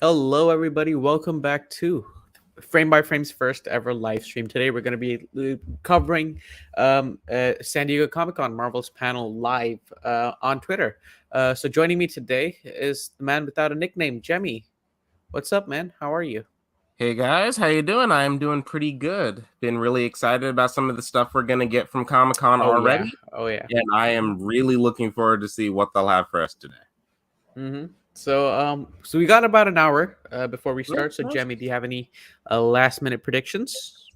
Hello, everybody. Welcome back to Frame by Frame's first ever live stream. Today, we're going to be covering San Diego Comic Con Marvel's panel live on Twitter. So, joining me today is the man without a nickname, Jemmy. What's up, man? How are you? Hey guys, how you doing? I'm doing pretty good. Been really excited about some of the stuff we're gonna get from Comic-Con Oh yeah, already, oh yeah. and I am really looking forward to see what they'll have for us today. So we got about an hour before we Yeah, start. So, nice. Jemmy, do you have any last minute predictions?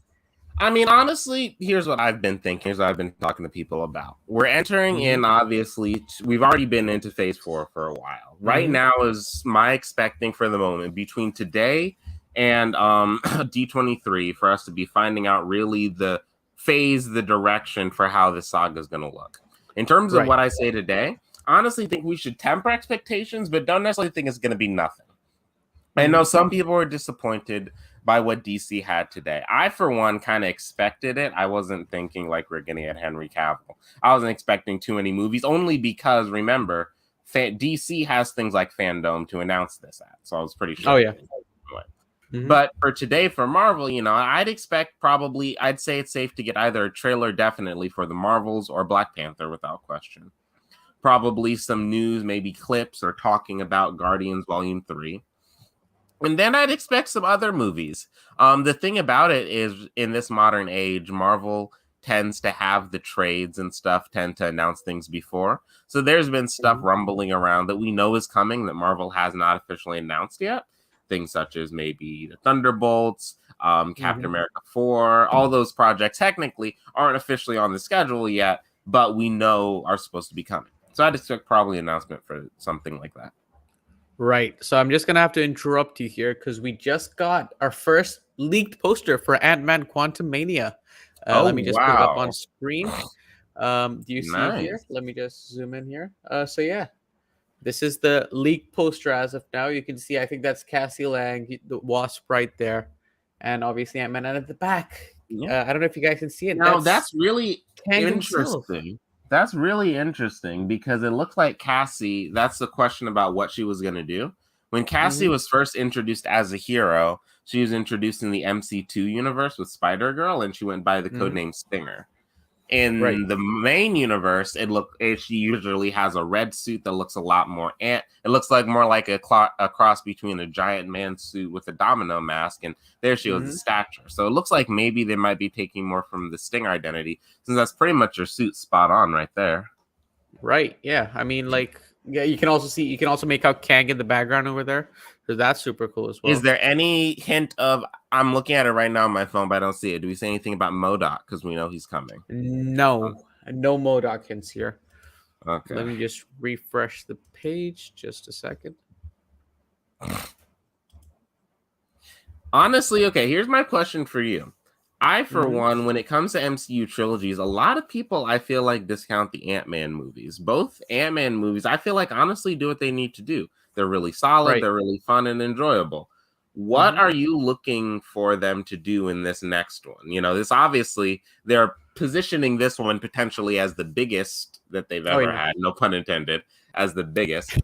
I mean, honestly, here's what I've been thinking. Here's what I've been talking to people about. We're entering Mm-hmm. in, obviously, we've already been into phase 4 for a while. Right Mm-hmm. now is my expecting for the moment between today and D23 for us to be finding out really the direction for how this saga is going to look. In terms of Right. what I say today, honestly think we should temper expectations, but don't necessarily think it's going to be nothing. I Mm-hmm. know some people were disappointed by what DC had today. I, for one, kind of expected it. I wasn't thinking like we're going to get Henry Cavill. I wasn't expecting too many movies, only because, remember, DC has things like Fandom to announce this at. So I was pretty Oh sure. yeah. Mm-hmm. But for today, for Marvel, I'd expect I'd say it's safe to get either a trailer definitely for the Marvels or Black Panther without question. Probably some news, maybe clips or talking about Guardians Volume 3. And then I'd expect some other movies. The thing about it is, in this modern age, Marvel tends to have the trades and stuff tend to announce things before. So there's been stuff Mm-hmm. rumbling around that we know is coming that Marvel has not officially announced yet. Things such as maybe the Thunderbolts, Captain Mm-hmm. America 4, all those projects technically aren't officially on the schedule yet, but we know are supposed to be coming. So I'd expect probably an announcement for something like that. Right. So I'm just gonna have to interrupt you here because we just got our first leaked poster for Ant-Man Quantumania. Oh, Let me just put it up on wow. screen. Do you see here? Nice. Let me just zoom in here. So yeah, this is the leaked poster as of now. You can see, I think that's Cassie Lang, the Wasp right there, and obviously Ant-Man. And at the back, Yeah. I don't know if you guys can see it. Now That's that's really Kang himself. interesting. That's really interesting because it looks like Cassie, that's the question about what she was going to do. When Cassie Mm-hmm. was first introduced as a hero, she was introduced in the MC2 universe with Spider-Girl and she went by the Mm-hmm. codename Stinger. Right. In the main universe, she usually has a red suit that looks a lot more it looks like more like a cross between a giant man suit with a domino mask, and there she was, the Mm-hmm. stature. So it looks like maybe they might be taking more from the Stinger identity, since that's pretty much her suit spot on right there. Right. Yeah. I mean, like, yeah. You can also make out Kang in the background over there, so that's super cool as Is well. there any hint of, I'm looking at it right now on my phone, but I don't see it. Do we say anything about MODOK? Because we know he's coming. No, no Modoc hints here. Okay. Let me just refresh the page. Just a second. Honestly, okay, here's my question for you. I, for Mm-hmm. one, when it comes to MCU trilogies, a lot of people I feel like discount the Ant-Man movies. Both Ant-Man movies, I feel like honestly do what they need to do. They're really solid, Right. they're really fun and enjoyable. What Mm-hmm. are you looking for them to do in this next one? This obviously they're positioning this one potentially as the biggest that they've Oh ever yeah. had, no pun intended, as the biggest.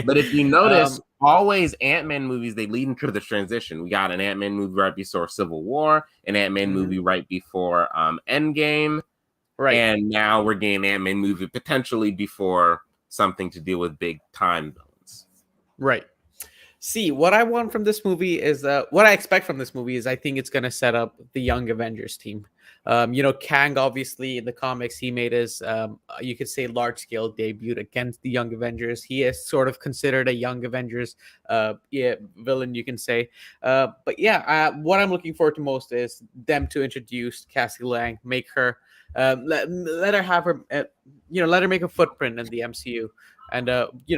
But if you notice, um. always Ant-Man movies, they lead into this transition. We got an Ant-Man movie right before Civil War, an Ant-Man Mhm. movie right before Endgame, Right. and now we're getting an Ant-Man movie potentially before something to deal with big time villains. Right. See, what I want from this movie is what I expect from this movie is I think it's going to set up the Young Avengers team. Kang, obviously, in the comics, he made his, you could say, large scale debut against the Young Avengers. He is sort of considered a Young Avengers villain, you can say. But yeah, what I'm looking forward to most is them to introduce Cassie Lang, make her, let her have her, let her make a footprint in the MCU. And,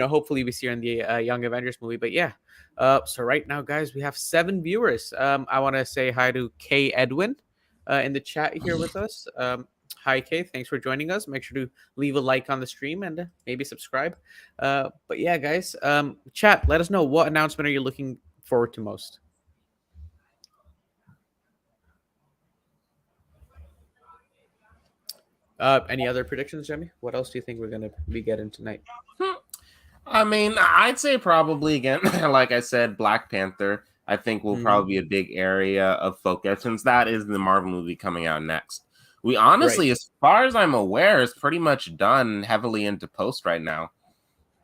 hopefully we see her in the Young Avengers movie. But yeah, so right now, guys, we have 7 viewers. I want to say hi to Kay Edwin in the chat here with us. Hi, Kay. Thanks for joining us. Make sure to leave a like on the stream and maybe subscribe. But yeah, guys, chat, let us know what announcement are you looking forward to most? Any other predictions, Jimmy? What else do you think we're going to be getting tonight? I mean, I'd say probably again, like I said, Black Panther. I think will Mhm. probably be a big area of focus since that is the Marvel movie coming out next. We Right. honestly, as far as I'm aware, is pretty much done heavily into post right now.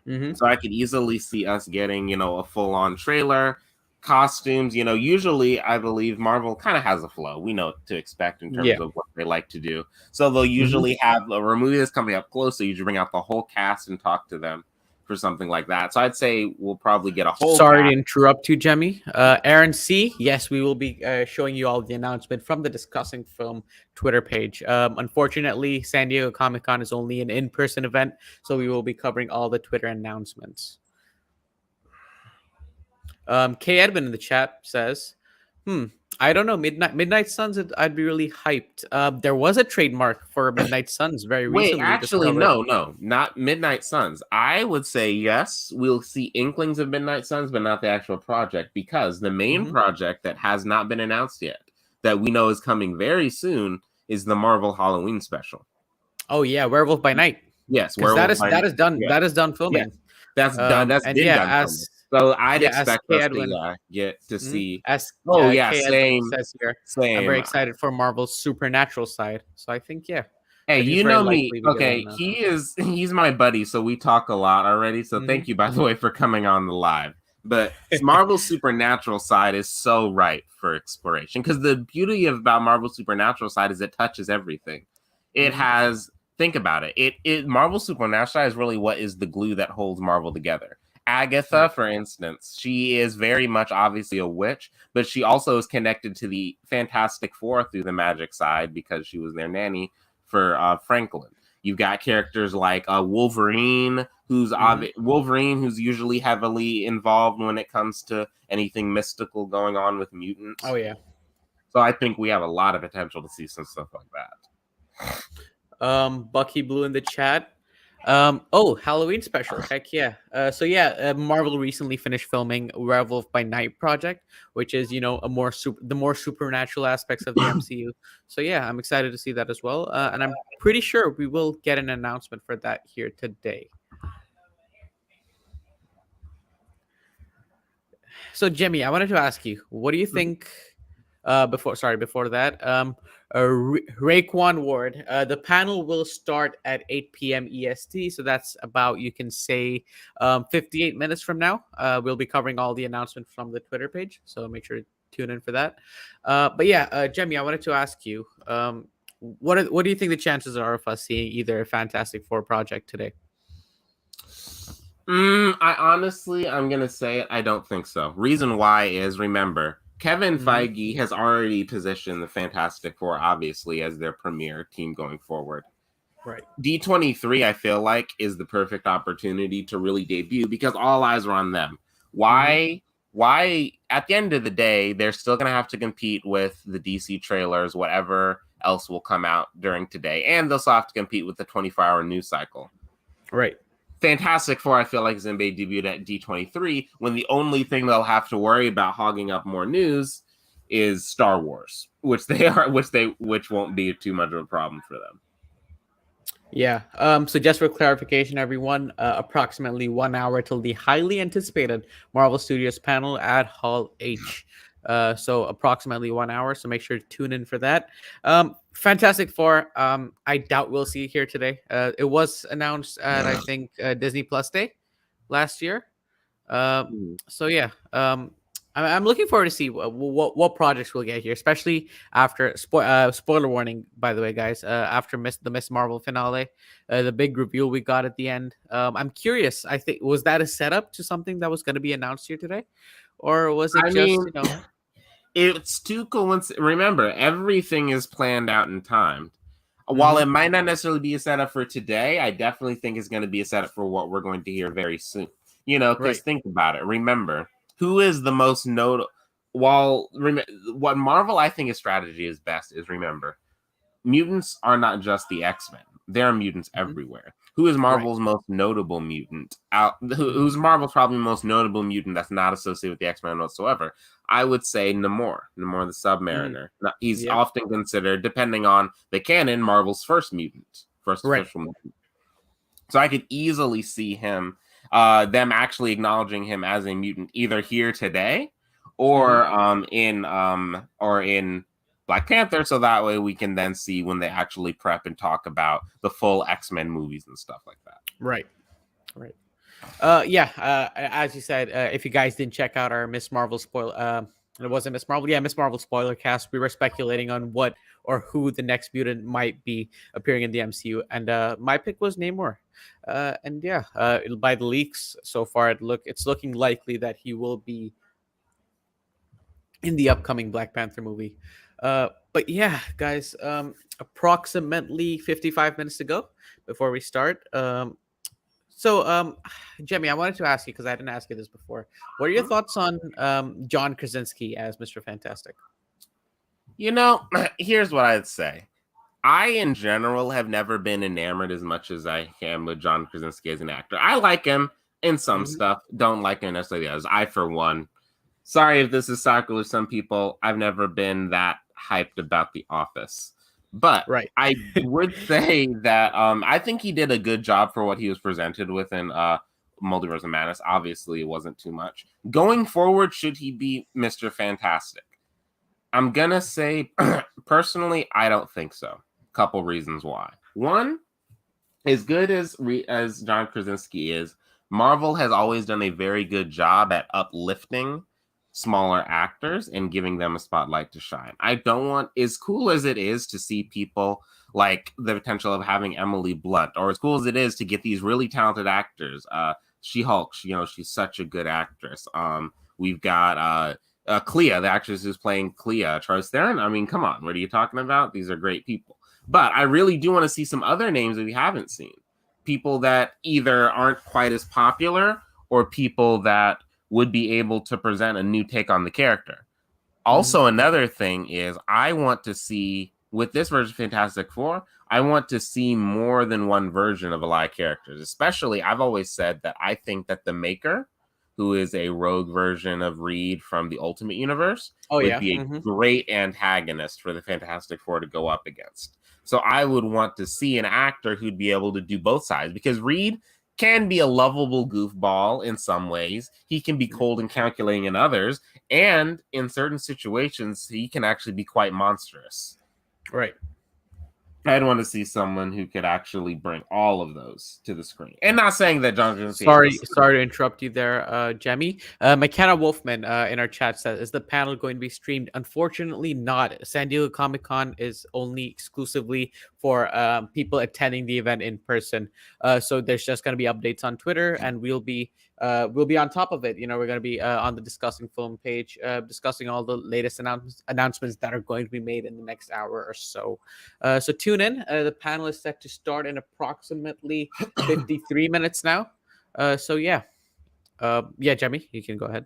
Hmm. So I could easily see us getting, a full-on trailer, costumes. Usually I believe Marvel kind of has a flow. We know what to expect in terms Yeah. of what they like to do. So they'll Hmm. usually have a movie that's coming up close. So you bring out the whole cast and talk to them for something like that. So I'd say we'll probably get a whole Sorry to cast. interrupt you, Jemmy. Aaron C. Yes, we will be showing you all the announcement from the Discussing Film Twitter page. Unfortunately, San Diego Comic Con is only an in-person event, so we will be covering all the Twitter announcements. K. Edmund in the chat says, "Hmm, I don't know. Midnight Suns. I'd be really hyped. There was a trademark for Midnight Suns very Wait, recently actually, discovered. no, not Midnight Suns. I would say yes, we'll see inklings of Midnight Suns, but not the actual project, because the main Hmm. project that has not been announced yet, that we know is coming very soon, is the Marvel Halloween special. Oh yeah, Werewolf by Night, Yes, because Werewolf by that Night. is done. Yeah, That is done yes, filming. that's done. That's And been yeah, done filming. So I'd as expect K. us to Edwin get to see. As Oh yeah, K. Edwin same, says here, I'm very same. excited for Marvel's supernatural side. So I think, yeah, Hey, I think it's you very know me. likely we get Okay, an he's my buddy, so we talk a lot already. So hmm thank you, by the way, for coming on the live. But Marvel's supernatural side is so ripe for exploration because the beauty about Marvel's supernatural side is it touches everything. It hmm has think about it. It Marvel's supernatural side is really what is the glue that holds Marvel together. Agatha, Right. for instance, she is very much obviously a witch, but she also is connected to the Fantastic Four through the magic side because she was their nanny for Franklin. You've got characters like Wolverine, hmm Wolverine, who's usually heavily involved when it comes to anything mystical going on with Oh mutants. yeah. So I think we have a lot of potential to see some stuff like that. Bucky Blue in the chat. Oh, Halloween special. Heck yeah. So yeah, Marvel recently finished filming Werewolf by Night project, which is a the more supernatural aspects of the MCU. So yeah, I'm excited to see that as well. And I'm pretty sure we will get an announcement for that here today. So Jimmy, I wanted to ask you, what do you think? Before that, Raekwon Ward. The panel will start at 8 p.m. EST, so that's about, you can say, 58 minutes from now. We'll be covering all the announcements from the Twitter page, so make sure to tune in for that. But yeah, Jemmy, I wanted to ask you, what do you think the chances are of us seeing either a Fantastic Four project today? I'm gonna say it. I don't think so. Reason why is, remember, Kevin Hmm. Feige has already positioned the Fantastic Four obviously as their premier team going forward. Right. D23, I feel like, is the perfect opportunity to really debut because all eyes are on them. Hmm. Why at the end of the day, they're still gonna have to compete with the DC trailers, whatever else will come out during today, and they'll still have to compete with the 24-hour news cycle. Right. Fantastic Four, I feel like, is going to be debuted at D23 when the only thing they'll have to worry about hogging up more news is Star Wars, which won't be too much of a problem for them. Yeah. So just for clarification, everyone, approximately 1 hour till the highly anticipated Marvel Studios panel at Hall H. So approximately 1 hour. So make sure to tune in for that. Fantastic Four. I doubt we'll see it here today. It was announced at, I think, Disney Plus Day last year. So yeah, I'm looking forward to see what projects we'll get here, especially after spoiler warning, by the way, guys. After the Miss Marvel finale, the big reveal we got at the end. I'm curious. I think, was that a setup to something that was going to be announced here today, or was it I just mean, it's too coincidental. Remember, everything is planned out in time. While Mhm. it might not necessarily be a setup for today, I definitely think it's going to be a setup for what we're going to hear very soon. Because Right. think about it. Remember, who is the most notable? What Marvel, I think, his strategy is best is, remember, mutants are not just the X-Men. There are mutants Mhm. everywhere. Who is Right. Marvel's most notable mutant? Mhm. Who's Marvel's probably most notable mutant that's not associated with the X-Men whatsoever? I would say Namor the Mhm. Submariner. Now, he's Yep. often considered, depending on the canon, Marvel's first mutant, first Right. official mutant. So I could easily see him them actually acknowledging him as a mutant either here today or in Black Panther, so that way we can then see when they actually prep and talk about the full X-Men movies and stuff like that. Right. As you said, if you guys didn't check out our Miss Marvel spoiler, it wasn't Miss Marvel, Miss Marvel spoiler cast. We were speculating on what or who the next mutant might be appearing in the MCU, and my pick was Namor. By the leaks so far, it's looking likely that he will be in the upcoming Black Panther movie. But yeah, guys, approximately 55 minutes to go before we start. Jemmy, I wanted to ask you, because I didn't ask you this before. What are your thoughts on John Krasinski as Mr. Fantastic? Here's what I'd say. I, in general, have never been enamored as much as I am with John Krasinski as an actor. I like him in some stuff, don't like him necessarily others. I, for one, sorry if this is sacrilege to some people, I've never been that hyped about The Office. But I would say that I think he did a good job for what he was presented with in Multiverse of Madness. Obviously, it wasn't too much. Going forward, should he be Mr. Fantastic? I'm going to say, personally, I don't think so. Couple reasons why. One, as good as John Krasinski is, Marvel has always done a very good job at uplifting smaller actors and giving them a spotlight to shine. I don't want, as cool as it is to see people like the potential of having Emily Blunt, or as cool as it is to get these really talented actors, She-Hulk, she's such a good actress. We've got Clea, the actress who's playing Clea, Charlize Theron. I mean, come on, what are you talking about? These are great people. But I really do want to see some other names that we haven't seen. People that either aren't quite as popular or people that would be able to present a new take on the character. Also, another thing is I want to see, with this version of Fantastic Four, I want to see more than one version of a lot of characters. Especially, I've always said that I think that the Maker, who is a rogue version of Reed from the Ultimate Universe, would be a great antagonist for the Fantastic Four to go up against. So I would want to see an actor who'd be able to do both sides, because Reed can be a lovable goofball in some ways. He can be cold and calculating in others. And in certain situations, he can actually be quite monstrous. Right. I'd want to see someone who could actually bring all of those to the screen. And not saying that John Krasinski... Sorry to interrupt you there, Jemmy. McKenna Wolfman in our chat says, is the panel going to be streamed? Unfortunately not. San Diego Comic-Con is only exclusively for people attending the event in person. So there's just going to be updates on Twitter, and we'll be on top of it. We're going to be on the Discussing Film page, discussing all the latest announcements that are going to be made in the next hour or so. So tune in. The panel is set to start in approximately 53 minutes now. Jemmy, you can go ahead.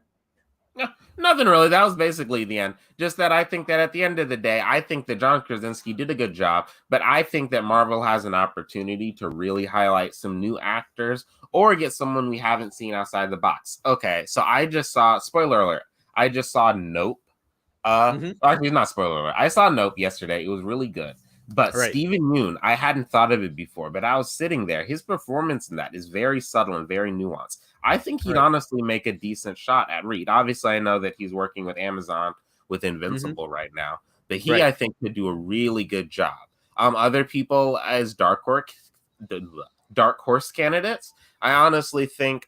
No, nothing really. That was basically the end. Just that I think that at the end of the day, I think that John Krasinski did a good job, but I think that Marvel has an opportunity to really highlight some new actors or get someone we haven't seen outside the box. Okay, so I just saw, spoiler alert, I just saw Nope. Actually, not spoiler alert. I saw Nope yesterday. It was really good. But Stephen Yeun, I hadn't thought of it before, but I was sitting there. His performance in that is very subtle and very nuanced. I think he'd honestly make a decent shot at Reed. Obviously, I know that he's working with Amazon with Invincible right now, but he, I think, could do a really good job. Other people as dark horse candidates, I honestly think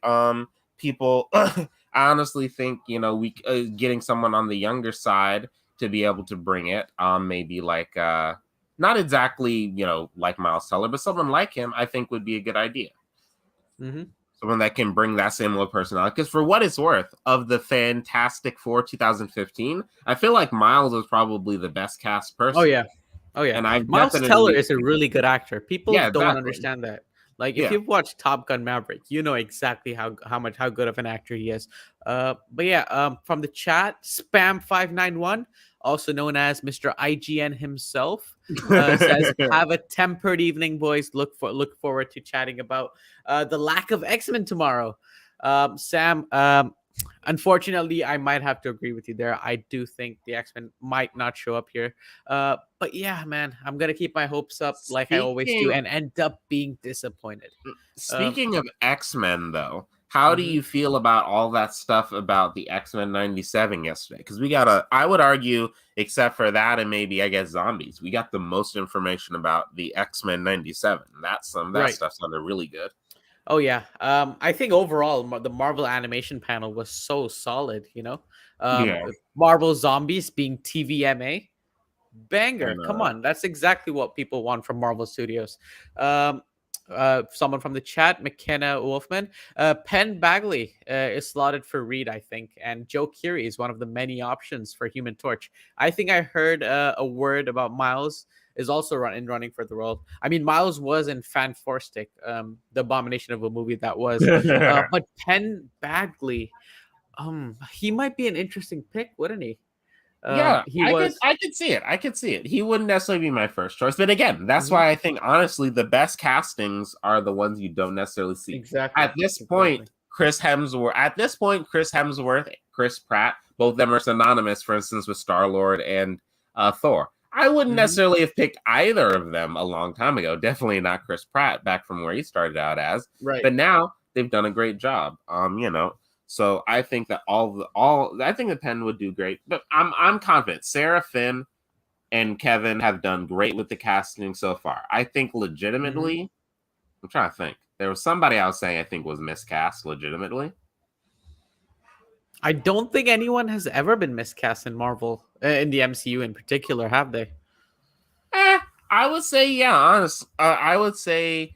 people. I honestly think we getting someone on the younger side to be able to bring it. Maybe like not exactly like Miles Teller, but someone like him, I think would be a good idea. Someone that can bring that similar personality. Because for what it's worth, of the Fantastic Four 2015, I feel like Miles was probably the best cast person. Oh yeah. And Miles Teller is a really good actor. People don't understand that. Like if you've watched Top Gun Maverick, you know exactly how good of an actor he is. From the chat, Spam591, also known as Mr. IGN himself, says, "Have a tempered evening, boys. Look forward to chatting about the lack of X-Men tomorrow." Sam, Unfortunately, I might have to agree with you there. I do think the X-Men might not show up here. But yeah, man, I'm gonna keep my hopes up like I always do, Speaking and end up being disappointed. Um, Speaking of X-Men, though, how do mhm. you feel about all that stuff about the X-Men 97 yesterday? Because I would argue, except for that and maybe, I guess, zombies, we got the most information about the X-Men 97. That Right. stuff sounded really good. Oh yeah. I think overall the Marvel animation panel was so solid. Yeah, Marvel Zombies being TVMA banger. and Come on, that's exactly what people want from Marvel Studios. Um, Someone from the chat, McKenna Wolfman, Penn Bagley is slotted for Reed, I think, and Joe Keery is one of the many options for Human Torch. I think I heard a word about Miles is also running for the role. I mean, Miles was in Fantastic, the abomination of a movie that was, but Penn Bagley, he might be an interesting pick, wouldn't he? yeah, He was I could see it. I could see it. He wouldn't necessarily be my first choice, but again, that's Mhm. why I think honestly the best castings are the ones you don't necessarily see. Exactly, At this exactly. point, Chris Hemsworth, Chris Pratt, both of them are synonymous. For instance, with Star Lord and Thor. I wouldn't Mhm. necessarily have picked either of them a long time ago. Definitely not Chris Pratt back from where he started out as. Right. But now they've done a great job. So I think that I think the Pen would do great, but I'm confident. Sarah, Finn, and Kevin have done great with the casting so far. I think Mhm. legitimately, I'm trying to think. There was somebody I was saying I think was miscast legitimately. I don't think anyone has ever been miscast in Marvel, in the MCU in particular, have they? Eh, I would say yeah. I would say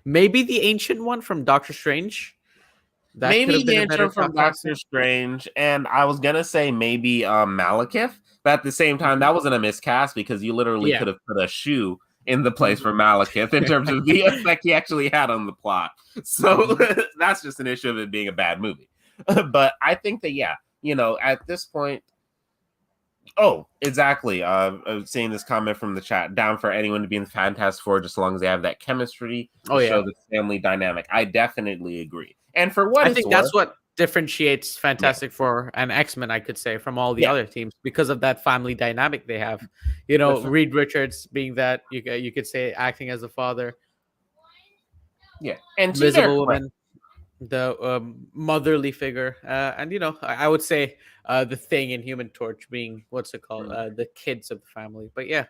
Maybe the ancient one from Doctor Strange. That could maybe have the been a better intern from Doctor casting. Strange, and I was gonna say maybe Malekith, but at the same time, Mhm. that wasn't a miscast because you literally Yeah. could have put a shoe in the place Mhm. for Malekith in terms of the effect he actually had on the plot. So Mhm. that's just an issue of it being a bad movie. But I think that yeah, at this point, oh, exactly. Seeing this comment from the chat, down for anyone to be in the Fantastic Four, just as long as they have that chemistry Oh to yeah. show the family dynamic. I definitely agree. And for what I it's think that's worth, what differentiates yeah, Fantastic Four and X-Men, I could say, from all the yeah, other teams because of that family dynamic they have. but for, Reed Richards being that you could say acting as a father, yeah, and to their Invisible credit, Woman, the motherly figure, and I would say the Thing in Human Torch being what's it called, the kids of the family. But yeah,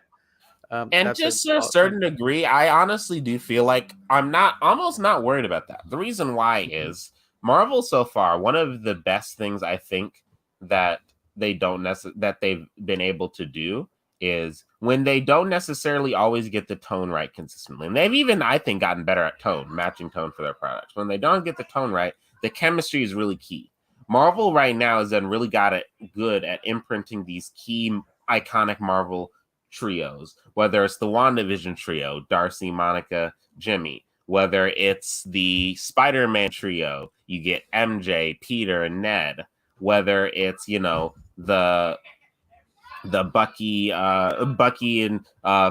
and that's a just to a solid point. certain degree, I honestly do feel like I'm not almost not worried about that. The reason why Mhm. is Marvel so far, one of the best things I think that that they've been able to do is when they don't necessarily always get the tone right consistently. And they've even, I think, gotten better at matching tone for their products. When they don't get the tone right, the chemistry is really key. Marvel right now has done really got it good at imprinting these key iconic Marvel trios, whether it's the WandaVision trio, Darcy, Monica, Jimmy, whether it's the Spider-Man trio, you get MJ, Peter, and Ned, whether it's, the Bucky and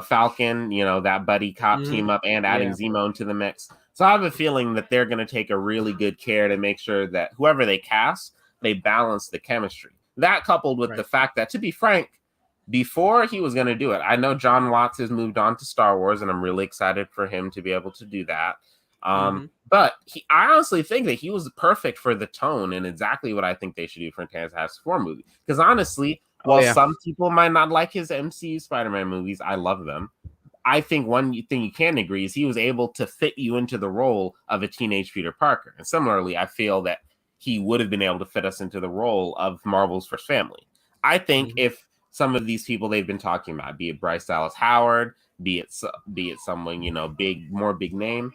Falcon, that buddy cop Mhm. team up and adding Yeah. Zemo into the mix. So I have a feeling that they're going to take a really good care to make sure that whoever they cast, they balance the chemistry. That coupled with the Right. fact that, to be frank, before he was going to do it, I know John Watts has moved on to Star Wars, and I'm really excited for him to be able to do that. Mhm. But I honestly think that he was perfect for the tone and exactly what I think they should do for a Fantastic Four movie. Because honestly, Oh while yeah. some people might not like his MCU Spider-Man movies, I love them. I think one thing you can agree is he was able to fit you into the role of a teenage Peter Parker. And similarly, I feel that he would have been able to fit us into the role of Marvel's first family. I think Mhm. if some of these people they've been talking about, be it Bryce Dallas Howard, be it someone more big name,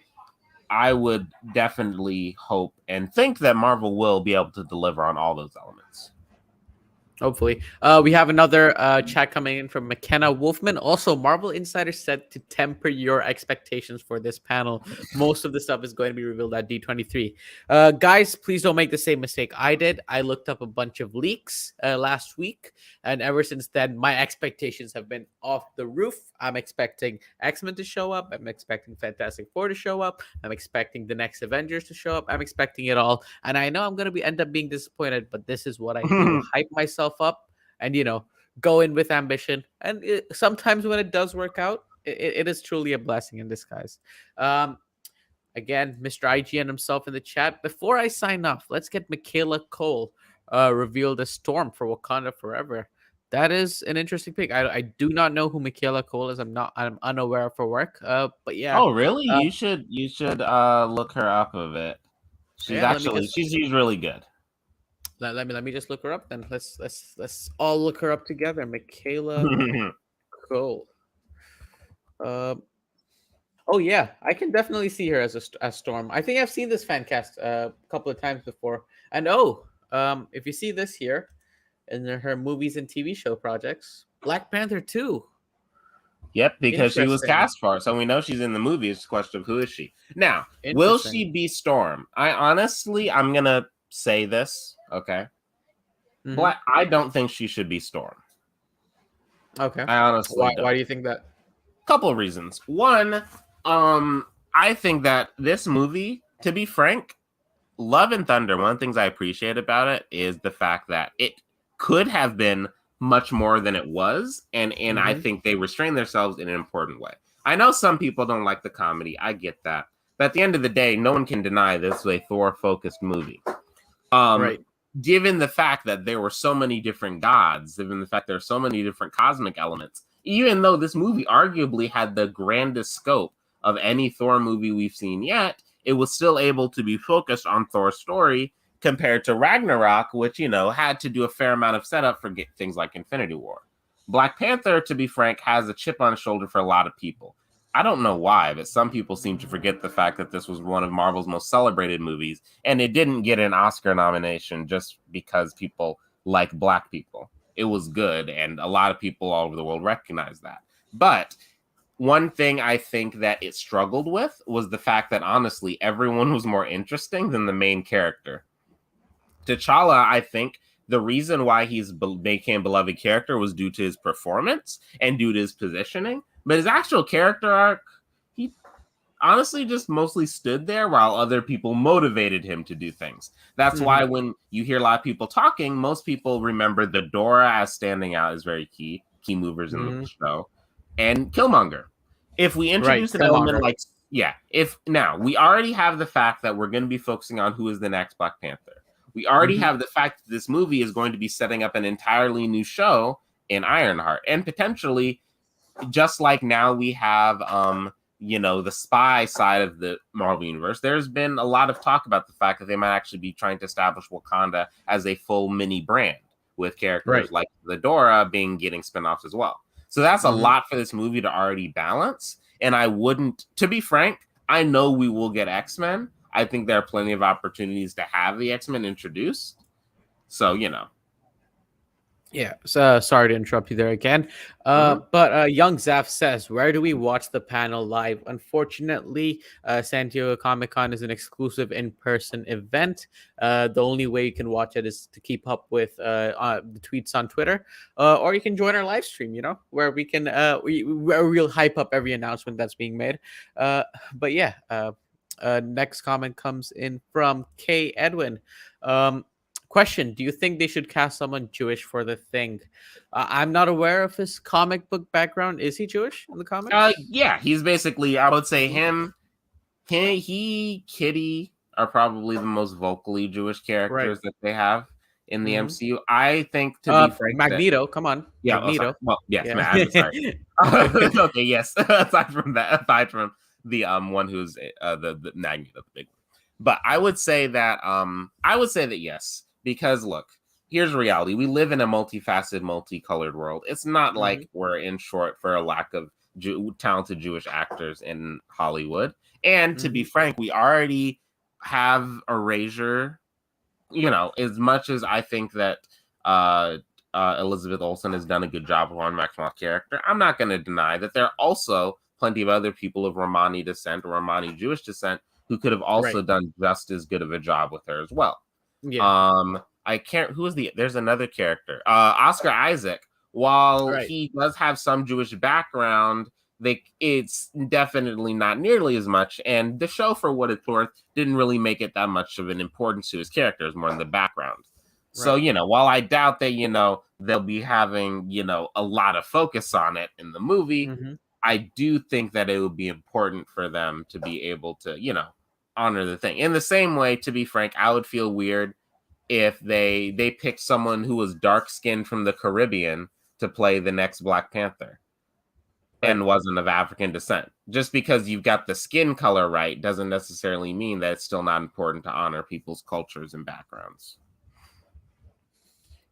I would definitely hope and think that Marvel will be able to deliver on all those elements. Hopefully. We have another chat coming in from McKenna Wolfman. Also, Marvel Insider said to temper your expectations for this panel. Most of the stuff is going to be revealed at D23. Guys, please don't make the same mistake I did. I looked up a bunch of leaks last week, and ever since then, my expectations have been off the roof. I'm expecting X-Men to show up. I'm expecting Fantastic Four to show up. I'm expecting the next Avengers to show up. I'm expecting it all. And I know I'm going to end up being disappointed, but this is what I do. Hype myself up and, go in with ambition. And sometimes when it does work out, it is truly a blessing in disguise. Again, Mr. IGN himself in the chat. Before I sign off, let's get Michaela Cole revealed as Storm for Wakanda Forever. That is an interesting pick. I do not know who Michaela Cole is. I'm unaware of her work. But yeah. Oh, really? You should look her up a bit. She's really good. Let me just look her up then. Let's all look her up together. Michaela Cole. Oh yeah, I can definitely see her as Storm. I think I've seen this fan cast a couple of times before. And if you see this here in her movies and TV show projects, Black Panther 2. Yep, because she was cast for it, so we know she's in the movie. It's a question of who is she. Now, will she be Storm? I'm gonna say this, okay? Mm-hmm. I don't think she should be Storm. Okay. I honestly don't. Why do you think that? Couple of reasons. One, I think that this movie, to be frank, Love and Thunder, one of the things I appreciate about it is the fact that it could have been much more than it was, and I think they restrained themselves in an important way. I know some people don't like the comedy. I get that. But at the end of the day, no one can deny this is a Thor-focused movie. Right. Given the fact that there were so many different gods, given the fact there are so many different cosmic elements, even though this movie arguably had the grandest scope of any Thor movie we've seen yet, it was still able to be focused on Thor's story compared to Ragnarok, which, had to do a fair amount of setup for things like Infinity War. Black Panther, to be frank, has a chip on his shoulder for a lot of people. I don't know why, but some people seem to forget the fact that this was one of Marvel's most celebrated movies, and it didn't get an Oscar nomination just because people like Black people. It was good, and a lot of people all over the world recognize that. But one thing I think that it struggled with was the fact that, honestly, everyone was more interesting than the main character. T'Challa, I think the reason why he's became beloved character was due to his performance and due to his positioning. But his actual character arc, he honestly just mostly stood there while other people motivated him to do things. That's why when you hear a lot of people talking, most people remember the Dora as standing out as very key movers in the show, and Killmonger. If we introduce an element like, if now we already have the fact that we're going to be focusing on who is the next Black Panther. We already have the fact that this movie is going to be setting up an entirely new show in Ironheart, and potentially, just like now we have, the spy side of the Marvel Universe, there's been a lot of talk about the fact that they might actually be trying to establish Wakanda as a full mini brand with characters like the Dora getting spinoffs as well. So that's a lot for this movie to already balance. And to be frank, I know we will get X-Men. I think there are plenty of opportunities to have the X-Men introduced. So, Yeah, so sorry to interrupt you there again. But Young Zaf says, where do we watch the panel live? Unfortunately, San Diego Comic-Con is an exclusive in-person event. The only way you can watch it is to keep up with the tweets on Twitter, or you can join our live stream, where we can where we'll hype up every announcement that's being made. But yeah, next comment comes in from K. Edwin. Question: do you think they should cast someone Jewish for the Thing? I'm not aware of his comic book background. Is he Jewish in the comics? Yeah, he's basically, I would say Kitty are probably the most vocally Jewish characters that they have in the MCU. I think, to be frank, Magneto, come on. Yeah, Magneto. I'm sorry. Okay, yes. aside from the one who's the Magneto, the big one. But I would say that yes. Because look, here's reality. We live in a multifaceted, multicolored world. It's not like we're in short for a lack of talented Jewish actors in Hollywood. And to be frank, we already have erasure. As much as I think that Elizabeth Olsen has done a good job with Ron Maxwell's character. I'm not going to deny that there are also plenty of other people of Romani descent or Romani Jewish descent who could have also done just as good of a job with her as well. Yeah. I can't. Who is there's another character, Oscar Isaac. While he does have some Jewish background, it's definitely not nearly as much. And the show, for what it's worth, didn't really make it that much of an importance to his character. It's more in the background. So, while I doubt that, they'll be having, a lot of focus on it in the movie, I do think that it would be important for them to be able to, honor the thing. In the same way, to be frank, I would feel weird if they picked someone who was dark-skinned from the Caribbean to play the next Black Panther and wasn't of African descent. Just because you've got the skin color right doesn't necessarily mean that it's still not important to honor people's cultures and backgrounds.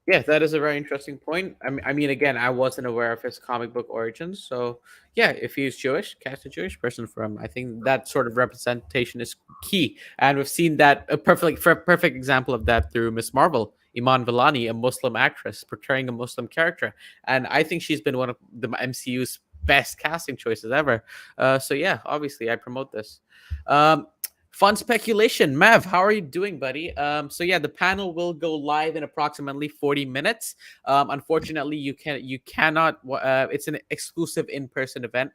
Yeah, that is a very interesting point. I mean, again, I wasn't aware of his comic book origins. So, yeah, if he's Jewish, cast a Jewish person for him. I think that sort of representation is key. And we've seen that a perfect example of that through Miss Marvel, Iman Vellani, a Muslim actress portraying a Muslim character. And I think she's been one of the MCU's best casting choices ever. So, yeah, obviously, I promote this. Fun speculation. Mav, how are you doing, buddy? So yeah, the panel will go live in approximately 40 minutes. Unfortunately, you cannot. It's an exclusive in-person event.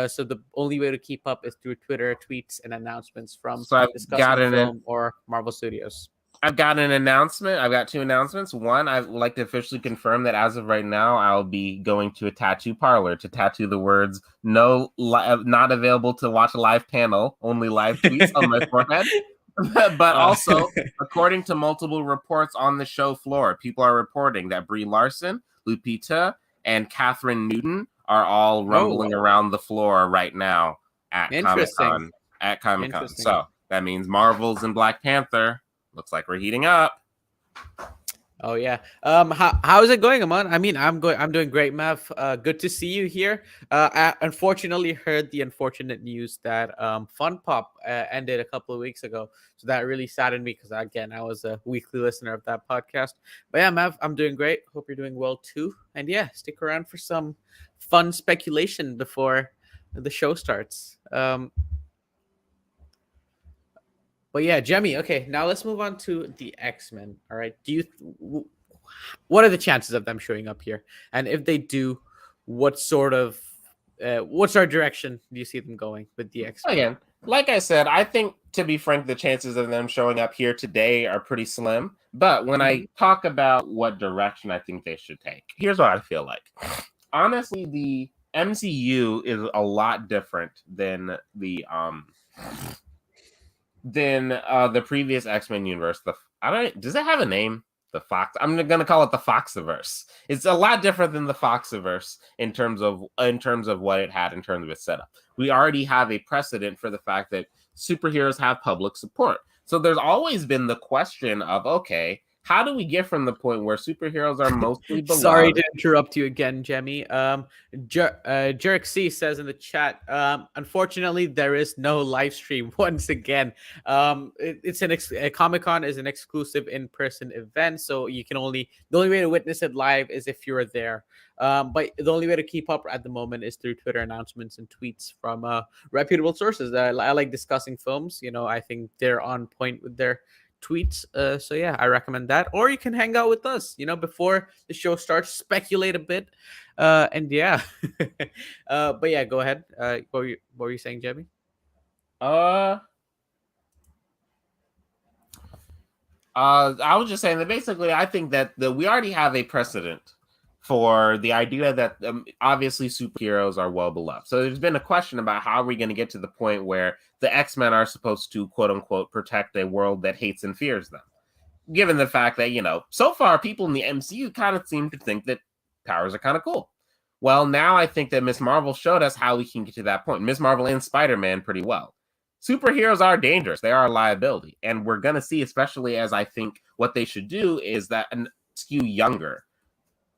So the only way to keep up is through Twitter tweets and announcements from Discussing Film or Marvel Studios. I've got an announcement. I've got two announcements. One, I'd like to officially confirm that as of right now, I'll be going to a tattoo parlor to tattoo the words "No, not available to watch a live panel, only live tweets" on my forehead. But also, according to multiple reports on the show floor, people are reporting that Brie Larson, Lupita, and Catherine Newton are all rumbling around the floor right now at Comic-Con. So that means Marvel's and Black Panther. Looks like we're heating up. Oh yeah. How's it going, Aman? I mean, I'm doing great, Mav. Good to see you here. I unfortunately heard the unfortunate news that Fun Pop ended a couple of weeks ago. So that really saddened me because again, I was a weekly listener of that podcast. But yeah, Mav, I'm doing great. Hope you're doing well too. And yeah, stick around for some fun speculation before the show starts. But yeah, Jemmy. Okay, now let's move on to the X-Men. All right. What are the chances of them showing up here? And if they do, what's our direction do you see them going with the X-Men? Again, like I said, I think, to be frank, the chances of them showing up here today are pretty slim. But when I talk about what direction I think they should take, here's what I feel like. Honestly, the MCU is a lot different than the previous X-Men universe. Does it have a name? The Fox. I'm gonna call it the Foxiverse. It's a lot different than the Foxiverse in terms of what it had in terms of its setup. We already have a precedent for the fact that superheroes have public support. So there's always been the question of, okay, how do we get from the point where superheroes are mostly beloved? Sorry to interrupt you again, Jemmy. Jerk C says in the chat, unfortunately, there is no live stream once again. Comic-Con is an exclusive in-person event, so the only way to witness it live is if you're there. But the only way to keep up at the moment is through Twitter announcements and tweets from reputable sources. I like Discussing Films. I think they're on point with their tweets. So yeah, I recommend that. Or you can hang out with us, before the show starts, speculate a bit. And yeah. But yeah, go ahead. What were you saying, Jemmy? I was just saying that basically I think that we already have a precedent for the idea that obviously superheroes are well beloved. So there's been a question about how are we going to get to the point where the X-Men are supposed to, quote unquote, protect a world that hates and fears them. Given the fact that, so far people in the MCU kind of seem to think that powers are kind of cool. Well, now I think that Miss Marvel showed us how we can get to that point. Miss Marvel and Spider-Man pretty well. Superheroes are dangerous. They are a liability. And we're going to see, especially as I think what they should do is that skew younger.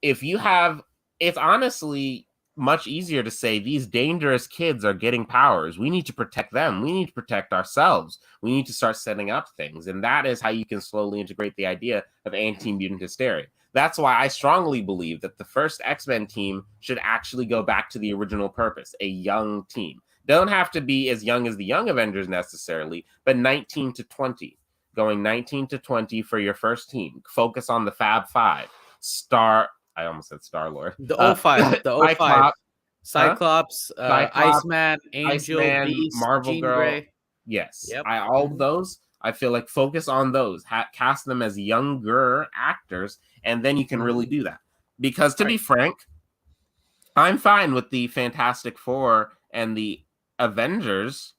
It's honestly much easier to say these dangerous kids are getting powers. We need to protect them. We need to protect ourselves. We need to start setting up things. And that is how you can slowly integrate the idea of anti-mutant hysteria. That's why I strongly believe that the first X-Men team should actually go back to the original purpose, a young team. Don't have to be as young as the Young Avengers necessarily, but 19 to 20. Going 19 to 20 for your first team. Focus on the Fab Five. I almost said Star-Lord. The O5. The O5. Cyclops, Iceman, Angel, Iceman, Beast, Marvel Jean Girl. Grey. Yes. Yep. All of those, I feel like focus on those. Cast them as younger actors, and then you can really do that. Because to be frank, I'm fine with the Fantastic Four and the Avengers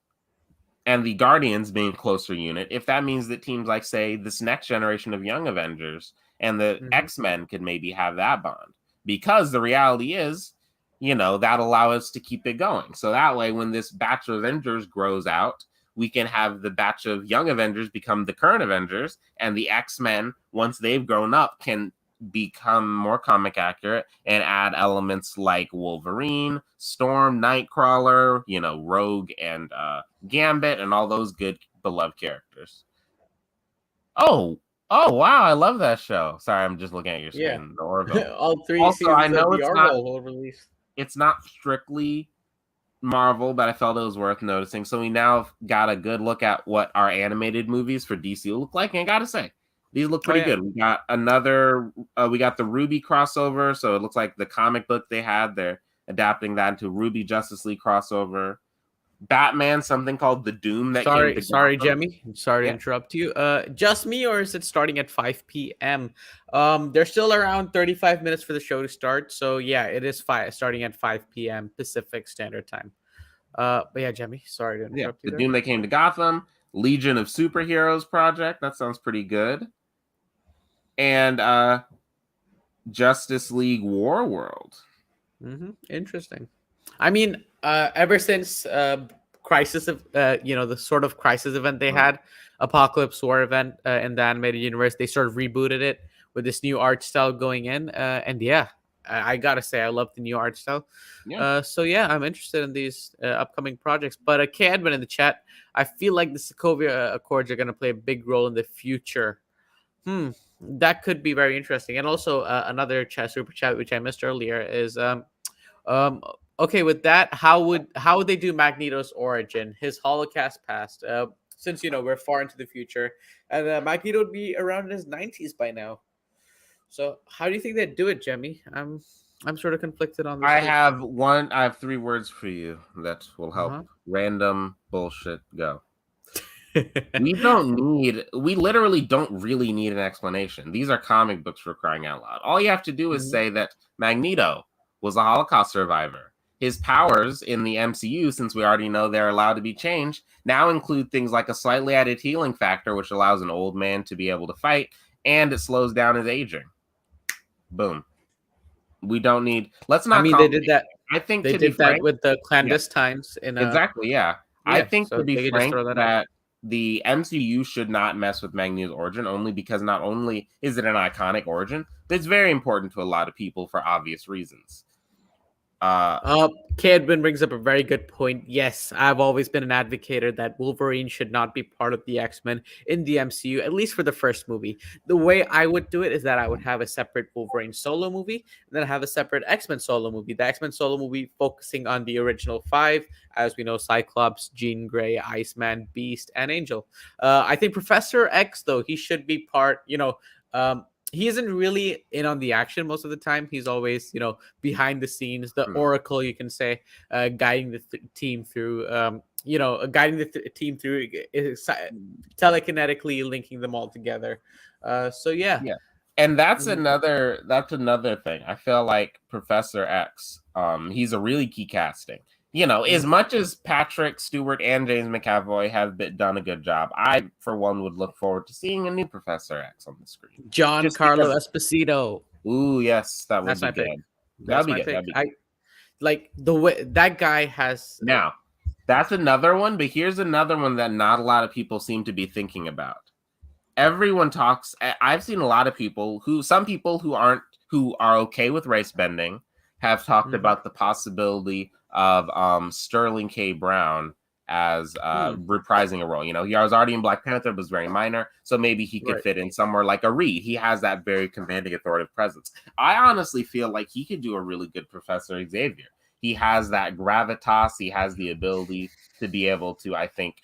and the Guardians being a closer unit, if that means that teams like, say, this next generation of Young Avengers and the X-Men could maybe have that bond. Because the reality is, that'll allow us to keep it going. So that way, when this batch of Avengers grows out, we can have the batch of Young Avengers become the current Avengers, and the X-Men, once they've grown up, can become more comic accurate and add elements like Wolverine, Storm, Nightcrawler, Rogue and Gambit, and all those good beloved characters. Oh wow, I love that show. Sorry, I'm just looking at your screen. The Orville. All 3 also, seasons I know of the Orville will release. It's not strictly Marvel, but I felt it was worth noticing. So we now got a good look at what our animated movies for DC look like, and I gotta say, these look pretty good. We got we got the Ruby crossover, so it looks like the comic book they had. They're adapting that into Ruby Justice League crossover. Batman, something called The Doom that came to Sorry, Gotham. Jemmy. Sorry to interrupt you. Just me, or is it starting at 5 p.m.? There's still around 35 minutes for the show to start. So yeah, it is starting at 5 p.m. Pacific Standard Time. But yeah, Jemmy, sorry to interrupt you. The Doom that came to Gotham, Legion of Superheroes project. That sounds pretty good. And Justice League War World. Interesting. I mean, ever since Crisis of the sort of Crisis event they had, Apocalypse War event in the animated universe, they sort of rebooted it with this new art style going in, and yeah, I gotta say I love the new art style. So yeah, I'm interested in these upcoming projects. But K-Edwin in the chat, I feel like the Sokovia Accords are going to play a big role in the future. That could be very interesting. And also another super chat which I missed earlier is okay, with that, how would they do Magneto's origin, his Holocaust past? Since we're far into the future, and Magneto would be around in his 90s by now. So how do you think they'd do it, Jemmy? I'm sort of conflicted on this. I have 3 words for you that will help. Random bullshit, go. We literally don't really need an explanation. These are comic books, for crying out loud. All you have to do is say that Magneto was a Holocaust survivor. His powers in the MCU, since we already know they're allowed to be changed, now include things like a slightly added healing factor, which allows an old man to be able to fight, and it slows down his aging. Boom. We don't need. Let's not. I mean, they did that. I think they did that with the clandestines. Exactly. Yeah. I think, to be frank, that the MCU should not mess with Magneto's origin, only because not only is it an iconic origin, but it's very important to a lot of people for obvious reasons. K-Edwin brings up a very good point. Yes, I've always been an advocate that Wolverine should not be part of the X-Men in the MCU, at least for the first movie. The way I would do it is that I would have a separate Wolverine solo movie, and then have a separate X-Men solo movie. The X-Men solo movie focusing on the original 5, as we know, Cyclops, Jean Grey, Iceman, Beast, and Angel. I think Professor X, though, he should be part, he isn't really in on the action most of the time. He's always, behind the scenes, the Oracle, you can say, guiding the team through, team through telekinetically linking them all together. So yeah. And that's another thing. I feel like Professor X, he's a really key casting. As much as Patrick Stewart and James McAvoy have done a good job, I, for one, would look forward to seeing a new Professor X on the screen. Giancarlo Esposito. Ooh, yes, that would be good. That'd be good. I like the way that guy has. Now, that's another one, but here's another one that not a lot of people seem to be thinking about. Everyone talks. I've seen a lot of people some people who are okay with race bending have talked about the possibility of Sterling K. Brown as Hmm. reprising a role. You know, he was already in Black Panther, but was very minor, so maybe he could Right. fit in somewhere like a Reed. He has that very commanding, authoritative presence. I honestly feel like he could do a really good Professor Xavier. He has that gravitas. He has the ability to be able to, I think,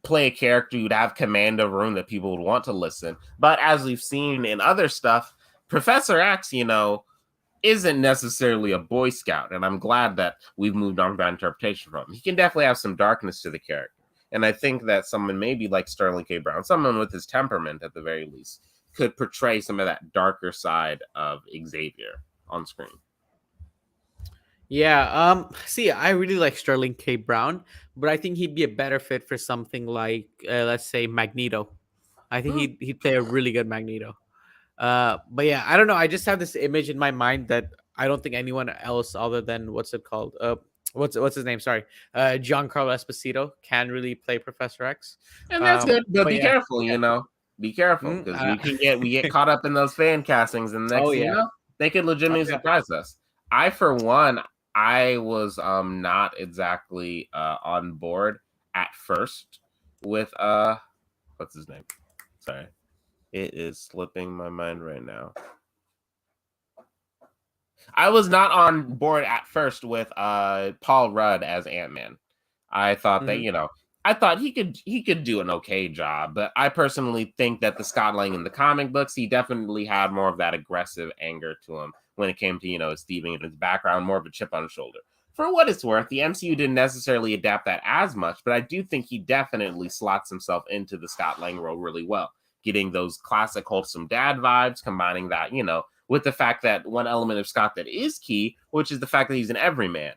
play a character who'd have command of a room that people would want to listen. But as we've seen in other stuff, Professor X, you know, isn't necessarily a Boy Scout, and I'm glad that we've moved on to that interpretation from him. He can definitely have some darkness to the character, and I think that someone maybe like Sterling K. Brown, someone with his temperament at the very least, could portray some of that darker side of Xavier on screen. Yeah. See, I really like Sterling K. Brown, but I think he'd be a better fit for something like, let's say, Magneto. I think he'd play a really good Magneto. But yeah, I don't know. I just have this image in my mind that I don't think anyone else other than what's it called? What's his name? Sorry, Giancarlo Esposito can really play Professor X. And that's good, but But be yeah, careful, yeah. you know. Be careful Mm, because we get caught up in those fan castings, and the next oh thing you yeah. know, they could Oh legitimately yeah. surprise us. I, for one, I was not exactly on board at first with what's his name? Sorry, it is slipping my mind right now. I was not on board at first with Paul Rudd as Ant-Man. I thought that, Hmm. you know, I thought he could do an okay job, but I personally think that the Scott Lang in the comic books, he definitely had more of that aggressive anger to him when it came to, you know, his thieving and his background, more of a chip on his shoulder. For what it's worth, the MCU didn't necessarily adapt that as much, but I do think he definitely slots himself into the Scott Lang role really well, getting those classic wholesome dad vibes, combining that, you know, with the fact that one element of Scott that is key, which is the fact that he's an everyman.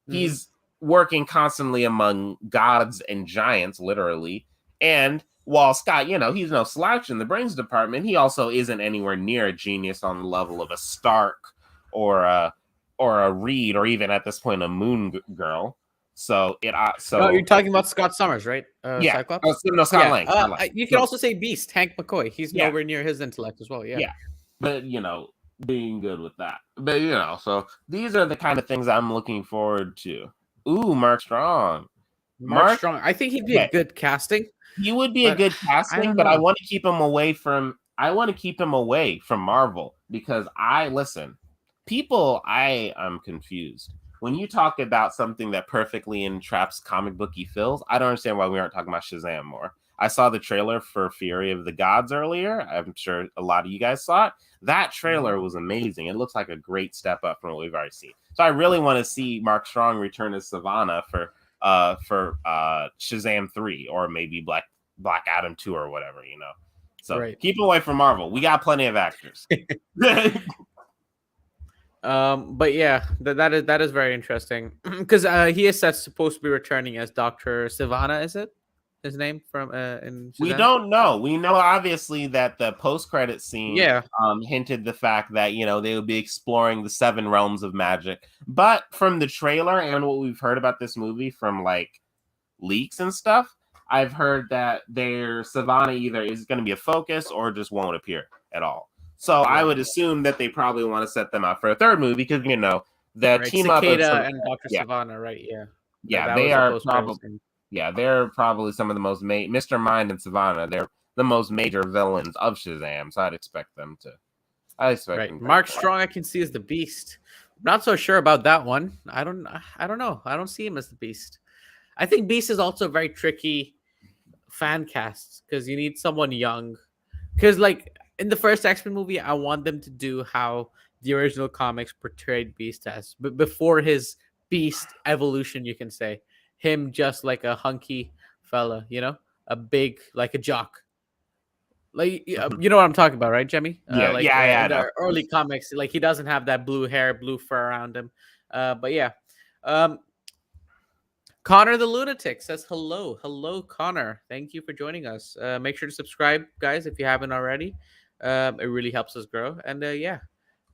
Hmm. He's working constantly among gods and giants, literally. And while Scott, you know, he's no slouch in the brains department, he also isn't anywhere near a genius on the level of a Stark or a Reed, or even at this point a Moon Girl. So Oh, you're talking about Scott Summers, right? yeah, Cyclops. no, Oh Scott yeah. Lang. You could So also say Beast, Hank McCoy. He's yeah, nowhere near his intellect as well. Yeah. yeah, but you know, being good with that. But you know, so these are the kind of things I'm looking forward to. Ooh, Mark Strong. Mark Mark, Strong. I think he'd be a okay, good casting, he would be a but good I casting, don't but I know. want to keep him away from Marvel because I listen. People, I am confused. When you talk about something that perfectly entraps comic booky feels, I don't understand why we aren't talking about Shazam more. I saw the trailer for Fury of the Gods earlier. I'm sure a lot of you guys saw it. That Mhm. trailer was amazing. It looks like a great step up from what we've already seen. So I really want to see Mark Strong return as Savannah for Shazam 3 or maybe Black Adam 2 or whatever, you know. So Right. keep away from Marvel. We got plenty of actors. But yeah, that is very interesting because he is set supposed to be returning as Doctor Sivana. Is it his name from in We Shazam? don't know. We know obviously that the post-credit scene Yeah. hinted the fact that, you know, they would be exploring the 7 realms of magic. But from the trailer and what we've heard about this movie from like leaks and stuff, I've heard that their Savannah either is going to be a focus or just won't appear at all. So I Right. would assume that they probably want to set them up for a third movie because, you know, the Right. team up of Cicada some, and Doctor yeah, Savannah. Right. Yeah. That yeah, that they was the are post credits probably, thing. yeah, they're probably some of the most Mr. Mind and Savannah. They're the most major villains of Shazam, so I'd expect them to. I expect Right. them to. Mark Strong, I can see as the Beast. Not so sure about that one. I don't know. I don't see him as the Beast. I think Beast is also very tricky fan casts because you need someone young. Because like in the first X-Men movie, I want them to do how the original comics portrayed Beast as, but before his Beast evolution, you can say him just like a hunky fella, you know, a big like a jock. Like Mhm. you know what I'm talking about, right, Jemmy? Yeah, yeah, In I know. the early comics, like he doesn't have that blue hair, blue fur around him. But yeah, um, Connor the Lunatic says hello. Hello, Connor. Thank you for joining us. Make sure to subscribe, guys, if you haven't already. It really helps us grow. And yeah,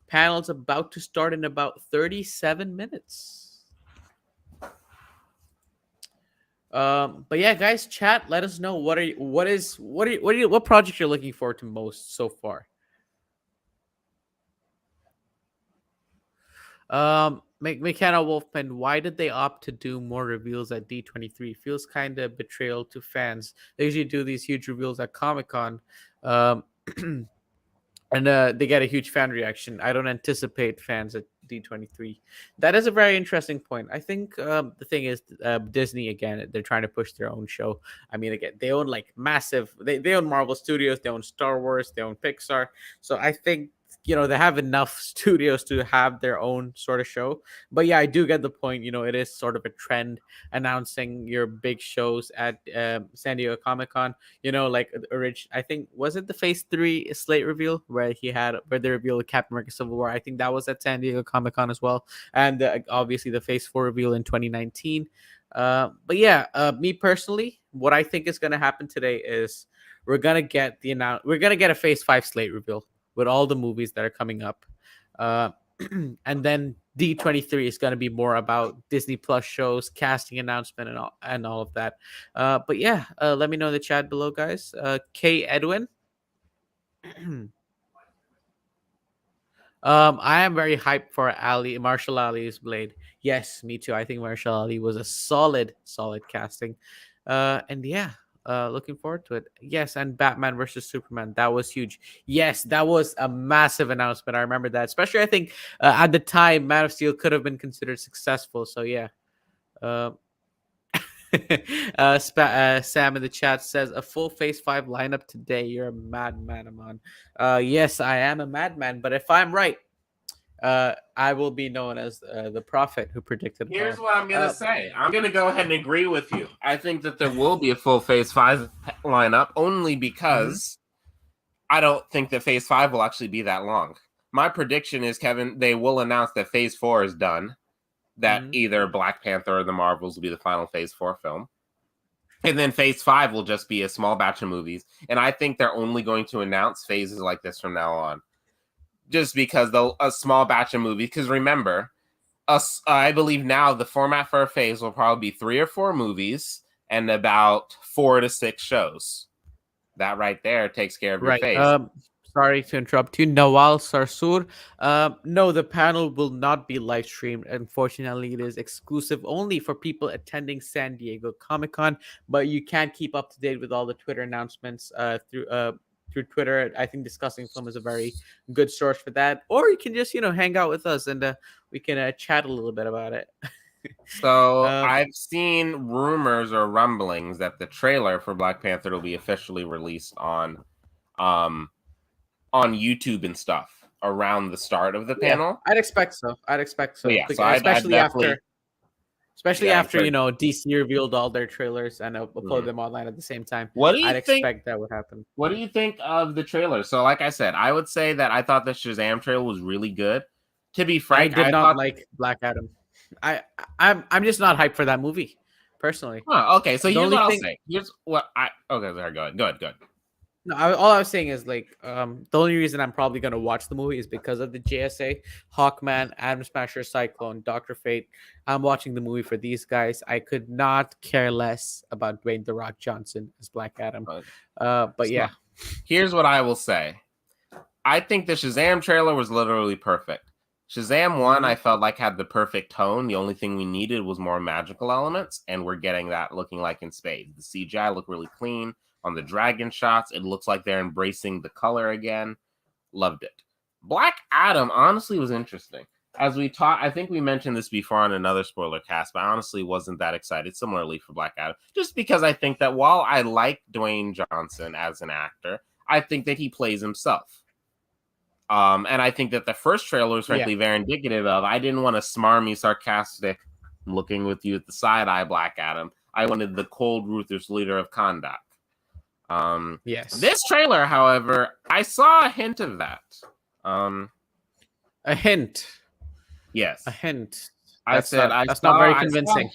panel's about to start in about 37 minutes. But yeah, guys, chat. Let us know what project you're looking forward to most so far. McKenna Wolfman, why did they opt to do more reveals at D23? Feels kind of betrayal to fans. They usually do these huge reveals at Comic Con. Um, and they get a huge fan reaction. I don't anticipate fans at D23. That is a very interesting point. I think the thing is, Disney again, they're trying to push their own show. I mean, again, they own like massive. They own Marvel Studios, they own Star Wars, they own Pixar. So I think they have enough studios to have their own sort of show. But yeah, I do get the point. It is sort of a trend announcing your big shows at San Diego Comic Con. Like I think was it the Phase 3 slate reveal where they revealed Captain America Civil War. I think that was at San Diego Comic Con as well, and obviously the Phase 4 reveal in 2019. But yeah, me personally, what I think is going to happen today is we're gonna get a Phase 5 slate reveal with all the movies that are coming up. And then D23 is going to be more about Disney Plus shows, casting announcement, and all of that. But yeah, let me know in the chat below, guys. K Edwin. I am very hyped for Marshall Ali's Blade. Yes, me too. I think Marshall Ali was a solid casting. And yeah, looking forward to it. Yes, and Batman versus Superman. That was huge. Yes, that was a massive announcement. I remember that. Especially, I think at the time, Man of Steel could have been considered successful. So yeah. Sam in the chat says a full Phase 5 lineup today. You're a madman, Aman. Yes, I am a madman, but if I'm right, I will be known as the prophet who predicted. Here's what I'm gonna say. I'm gonna go ahead and agree with you. I think that there will be a full Phase 5 lineup only because I don't think that Phase 5 will actually be that long. My prediction is, Kevin, they will announce that Phase 4 is done. That either Black Panther or the Marvels will be the final Phase 4 film. And then Phase 5 will just be a small batch of movies. And I think they're only going to announce phases like this from now on. Just because a small batch of movies. Because remember, I believe now the format for a phase will probably be 3 or 4 movies and about 4 to 6 shows. That right there takes care of your phase. Sorry to interrupt you, Nawal Sarsour. No, the panel will not be live streamed. Unfortunately, it is exclusive only for people attending San Diego Comic Con. But you can keep up to date with all the Twitter announcements through Twitter. I think Discussing Film is a very good source for that. Or you can just hang out with us and we can chat a little bit about it. So I've seen rumors or rumblings that the trailer for Black Panther will be officially released on YouTube and stuff around the start of the panel. I'd expect so. Yeah, so especially after DC revealed all their trailers and upload them online at the same time. I'd expect that would happen. What do you think of the trailer? So, like I said, I would say that I thought the Shazam trailer was really good. To be frank, I did not like Black Adam. I'm just not hyped for that movie, personally. Oh, okay. So here's what I'll say. Sorry, go ahead. No, all I was saying is the only reason I'm probably gonna watch the movie is because of the JSA, Hawkman, Atom Smasher, Cyclone, Dr. Fate. I'm watching the movie for these guys. I could not care less about Dwayne "The Rock" Johnson as Black Adam. But yeah, here's what I will say. I think the Shazam trailer was literally perfect. Shazam 1, I felt like had the perfect tone. The only thing we needed was more magical elements, and we're getting that looking like in spades. The CGI looked really clean. On the dragon shots, it looks like they're embracing the color again. Loved it. Black Adam honestly was interesting. As we talked, I think we mentioned this before on another spoiler cast, but I honestly wasn't that excited similarly for Black Adam. Just because I think that while I like Dwayne Johnson as an actor, I think that he plays himself. And I think that the first trailer was frankly very indicative of, I didn't want a smarmy, sarcastic, looking with you at the side eye Black Adam. I wanted the cold, ruthless leader of Kondak. Yes. This trailer, however, I saw a hint of that. A hint. Yes. A hint. That's not very convincing.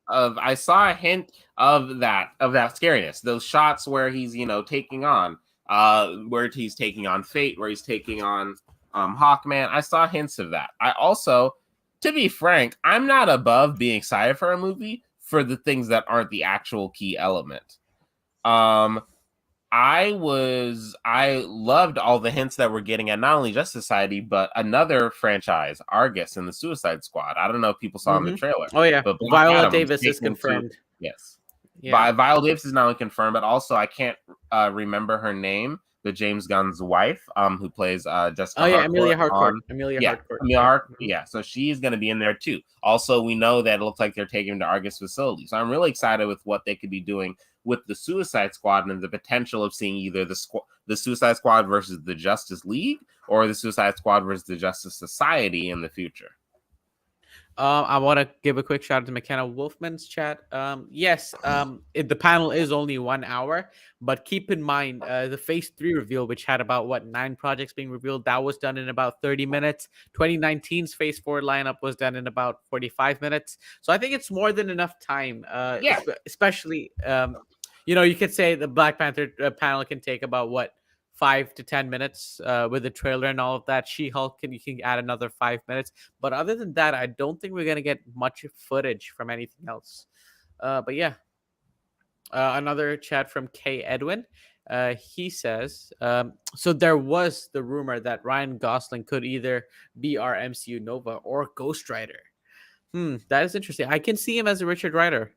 I saw a hint of that scariness. Those shots where he's, taking on, where he's taking on Fate, where he's taking on Hawkman. I saw hints of that. I also, to be frank, I'm not above being excited for a movie for the things that aren't the actual key element. I loved all the hints that we're getting at not only Justice Society, but another franchise, Argus and the Suicide Squad. I don't know if people saw in the trailer, Oh yeah, but Black Viola Adam Davis is taken to, confirmed. yes. Yeah. Viola Davis is not only confirmed, but also I can't remember her name, but James Gunn's wife, who plays Jessica Oh yeah, Harcourt Amelia Harcourt. on, Amelia yeah, Harcourt. Amelia Harcourt, yeah. So she's going to be in there too. Also, we know that it looks like they're taking him to Argus facility. So I'm really excited with what they could be doing with the Suicide Squad and the potential of seeing either the Suicide Squad versus the Justice League or the Suicide Squad versus the Justice Society in the future. I want to give a quick shout out to McKenna Wolfman's chat. Yes, the panel is only 1 hour, but keep in mind the Phase 3 reveal, which had about 9 projects being revealed, that was done in about 30 minutes. 2019's Phase 4 lineup was done in about 45 minutes. So I think it's more than enough time. Especially, you could say the Black Panther panel can take about 5 to 10 minutes with the trailer and all of that. She-Hulk you can add another 5 minutes, but other than that, I don't think we're gonna get much footage from anything else. But yeah, another chat from K Edwin. He says, so there was the rumor that Ryan Gosling could either be our MCU Nova or Ghost Rider. That is interesting. I can see him as a Richard Rider.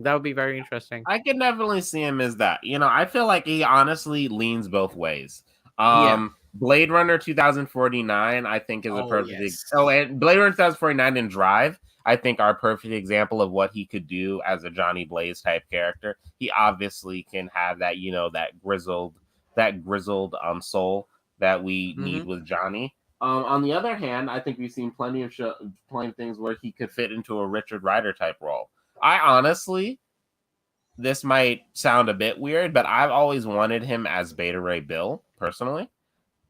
That would be very interesting. I could definitely see him as that. I feel like he honestly leans both ways. Blade Runner 2049, I think, is a perfect. Yes. And Blade Runner 2049 and Drive, I think, are a perfect example of what he could do as a Johnny Blaze type character. He obviously can have that, that grizzled soul that we need with Johnny. On the other hand, I think we've seen plenty of things where he could fit into a Richard Rider type role. I honestly, this might sound a bit weird, but I've always wanted him as Beta Ray Bill, personally.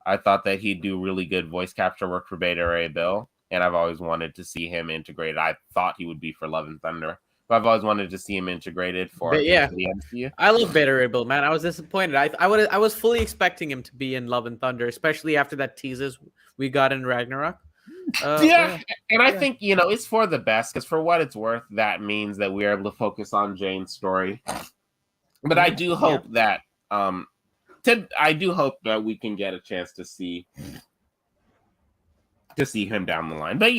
I thought that he'd do really good voice capture work for Beta Ray Bill, and I've always wanted to see him integrated. I thought he would be for Love and Thunder, but I've always wanted to see him integrated for the MCU. I love Beta Ray Bill, man. I was disappointed. I was fully expecting him to be in Love and Thunder, especially after that teases we got in Ragnarok. And I think it's for the best, because for what it's worth, that means that we're able to focus on Jane's story. But I do hope that we can get a chance to see him down the line. But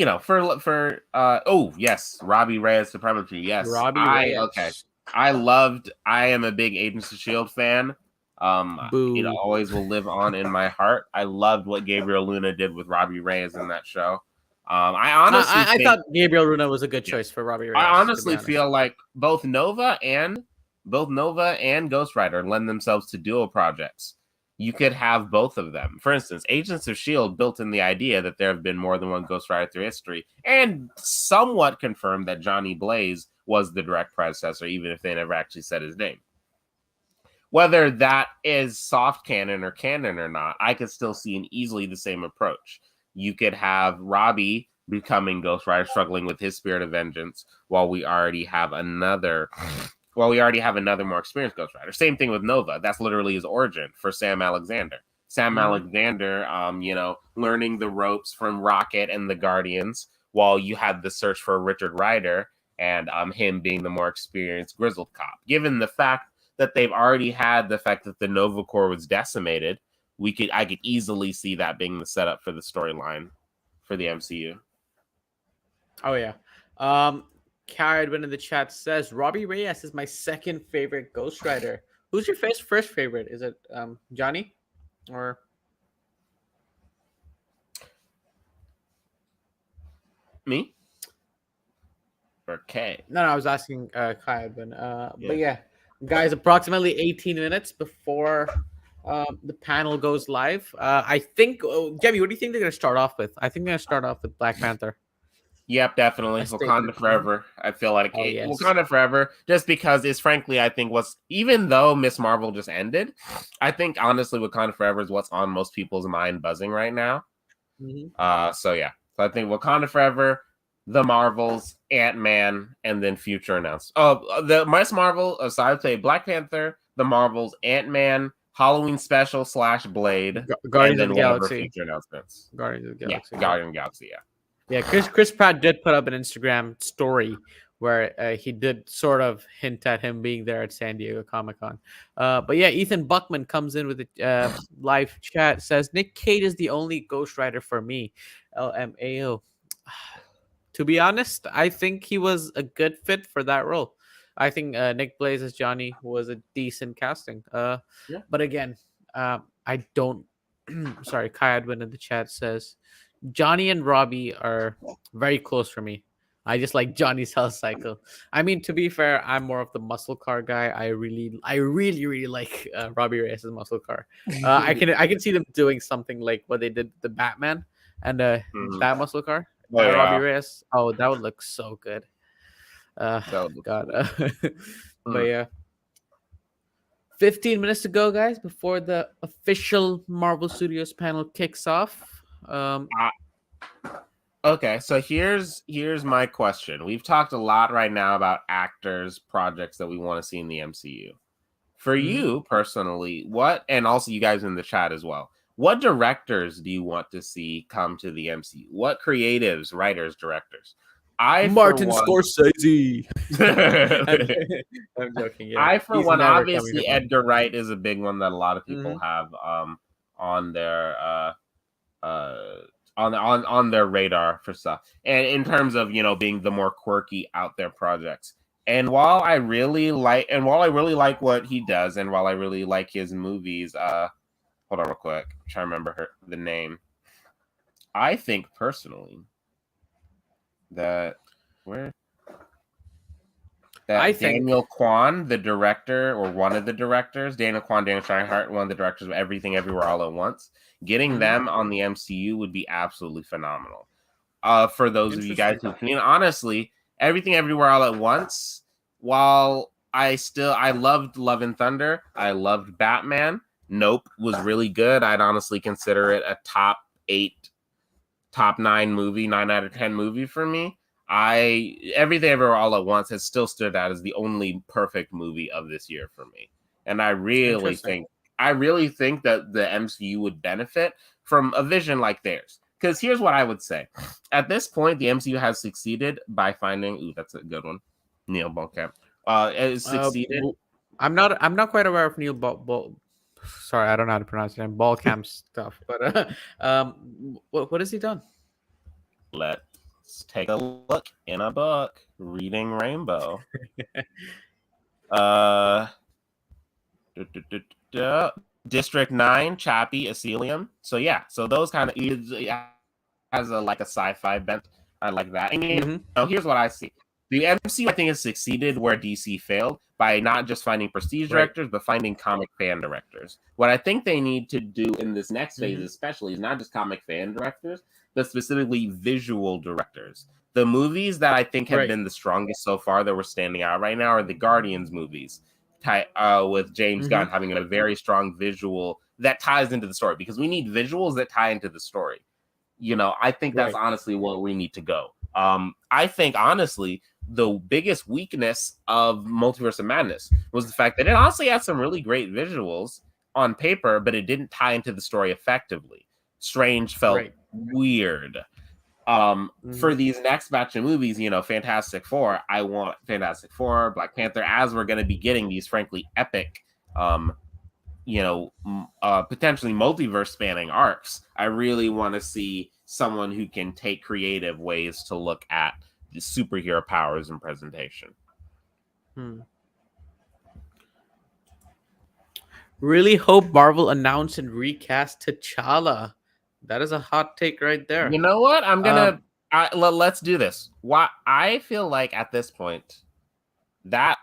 Robbie Reyes Supremacy. Yes, Robbie Reyes. Okay. I am a big Agents of S.H.I.E.L.D. fan. It always will live on in my heart. I loved what Gabriel Luna did with Robbie Reyes in that show. I thought Gabriel Luna was a good choice for Robbie Reyes. I honestly feel like both Nova and Ghost Rider lend themselves to duo projects. You could have both of them. For instance, Agents of S.H.I.E.L.D. built in the idea that there have been more than one Ghost Rider through history, and somewhat confirmed that Johnny Blaze was the direct predecessor, even if they never actually said his name. Whether that is soft canon or not, I could still see easily the same approach. You could have Robbie becoming Ghost Rider, struggling with his spirit of vengeance, while we already have another more experienced Ghost Rider. Same thing with Nova. That's literally his origin for Sam Alexander. Alexander, learning the ropes from Rocket and the Guardians, while you had the search for Richard Rider and him being the more experienced grizzled cop. Given the fact that they've already had the fact that the Nova Corps was decimated, I could easily see that being the setup for the storyline for the MCU. Oh yeah. Edwin in the chat says Robbie Reyes is my second favorite Ghost Rider. Who's your first favorite? Is it Johnny or me? Okay. No, I was asking Edwin. But yeah, guys, approximately 18 minutes before the panel goes live. I think, Gabby, what do you think they're going to start off with? I think they're going to start off with Black Panther. Yep, definitely. Wakanda Forever. I feel like Wakanda Forever, just because it's frankly, I think even though Miss Marvel just ended, I think honestly Wakanda Forever is what's on most people's mind buzzing right now. So I think Wakanda Forever, the Marvels, Ant-Man, and then future announcements. The Miss Marvel, so I would say Black Panther, the Marvels, Ant-Man, Halloween special / Blade, Guardians of the Galaxy. Future announcements. Guardians of the Galaxy. Guardians of the Galaxy, Yeah, Chris Pratt did put up an Instagram story where he did sort of hint at him being there at San Diego Comic-Con. But yeah, Ethan Buckman comes in with a live chat, says Nick Cage is the only Ghost Rider for me. LMAO. To be honest, I think he was a good fit for that role. I think Nick Blaze as Johnny was a decent casting. Yeah. But again, I don't. Sorry, Kai Adwin in the chat says Johnny and Robbie are very close for me. I just like Johnny's health cycle. I mean, to be fair, I'm more of the muscle car guy. I really like Robbie Reyes' muscle car. I can see them doing something like what they did the Batman and that muscle car. Oh, yeah. Robbie Reyes. Oh, that would look so good. That would look God. cool. But yeah. 15 minutes to go, guys, before the official Marvel Studios panel kicks off. Okay, so here's my question. We've talked a lot right now about actors, projects that we want to see in the MCU. For you personally, what, and also you guys in the chat as well, what directors do you want to see come to the MCU? What creatives, writers, directors? Martin Scorsese. I'm joking. Yeah. For one, obviously Edgar Wright is a big one that a lot of people have on their on their radar for stuff. And in terms of, you know, being the more quirky out there projects. And while I really like what he does, and while I really like his movies, hold on real quick. I'm trying to remember the name. I think personally that Daniel Kwan, the director, or one of the directors, Daniel Scheinert, one of the directors of Everything Everywhere All at Once, getting them on the MCU would be absolutely phenomenal. For those of you guys who can, honestly, Everything Everywhere All at Once, while I loved Love and Thunder, I loved Batman, Nope was really good. I'd honestly consider it a top 8, top 9 movie, 9 out of 10 movie for me. Everything Everywhere All at Once has still stood out as the only perfect movie of this year for me. And I really think that the MCU would benefit from a vision like theirs. Because here's what I would say. At this point, the MCU has succeeded by finding, that's a good one, Neil Blomkamp. Succeeded. I'm not quite aware of Neil sorry, I don't know how to pronounce it. Blomkamp stuff. But what has he done? Let's take a look in a book. Reading Rainbow. District 9, Chappie, Asylum. So yeah, so those kind of has a sci-fi bent. I like that. And here's what I see. The MCU, I think, has succeeded where DC failed by not just finding prestige directors, but finding comic fan directors. What I think they need to do in this next phase, especially, is not just comic fan directors, but specifically visual directors. The movies that I think have been the strongest so far that we're standing out right now are the Guardians movies, with James Gunn having a very strong visual that ties into the story, because we need visuals that tie into the story. You know, I think that's honestly what we need to go. I think, honestly, the biggest weakness of Multiverse of Madness was the fact that it honestly had some really great visuals on paper, but it didn't tie into the story effectively. Strange felt weird. For these next batch of movies, you know, Fantastic Four, I want Fantastic Four, Black Panther, as we're going to be getting these frankly epic, potentially multiverse spanning arcs. I really want to see someone who can take creative ways to look at the superhero powers and presentation. Really hope Marvel announce and recast T'Challa. That is a hot take right there. You know what? Let's do this. I feel like at this point, that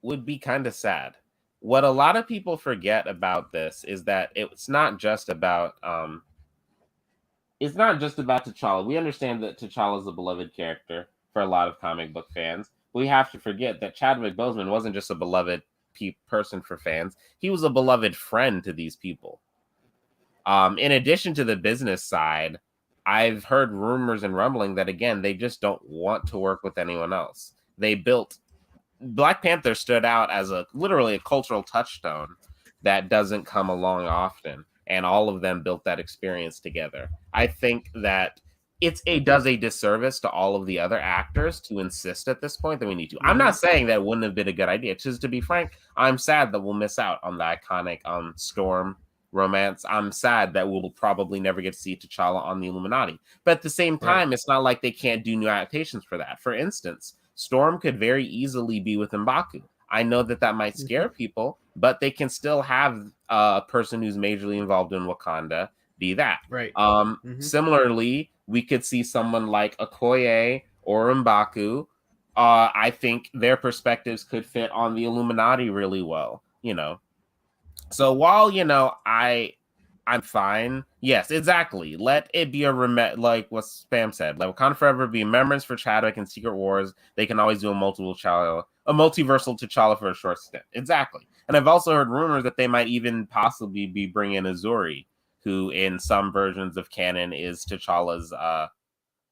would be kind of sad. What a lot of people forget about this is that it's not just about T'Challa. We understand that T'Challa is a beloved character for a lot of comic book fans. We have to forget that Chadwick Boseman wasn't just a beloved person for fans. He was a beloved friend to these people. In addition to the business side, I've heard rumors and rumbling that, again, they just don't want to work with anyone else. Black Panther stood out as literally a cultural touchstone that doesn't come along often, and all of them built that experience together. I think that it does a disservice to all of the other actors to insist at this point that we need to. I'm Mm-hmm. not saying that wouldn't have been a good idea. Just to be frank, I'm sad that we'll miss out on the iconic Storm romance. I'm sad that we'll probably never get to see T'Challa on the Illuminati. But at the same Right. time, it's not like they can't do new adaptations for that. For instance, Storm could very easily be with M'Baku. I know that that might Mm-hmm. scare people, but they can still have a person who's majorly involved in Wakanda be that. Right. Mm-hmm. Similarly, we could see someone like Okoye or M'Baku. I think their perspectives could fit on the Illuminati really well, you know. So while I'm fine. Yes, exactly. Let it be like what Spam said. Let Wakanda Forever be remembrance for Chadwick and Secret Wars. They can always do a multiversal T'Challa for a short stint. Exactly. And I've also heard rumors that they might even possibly be bringing Azuri, who in some versions of canon is T'Challa's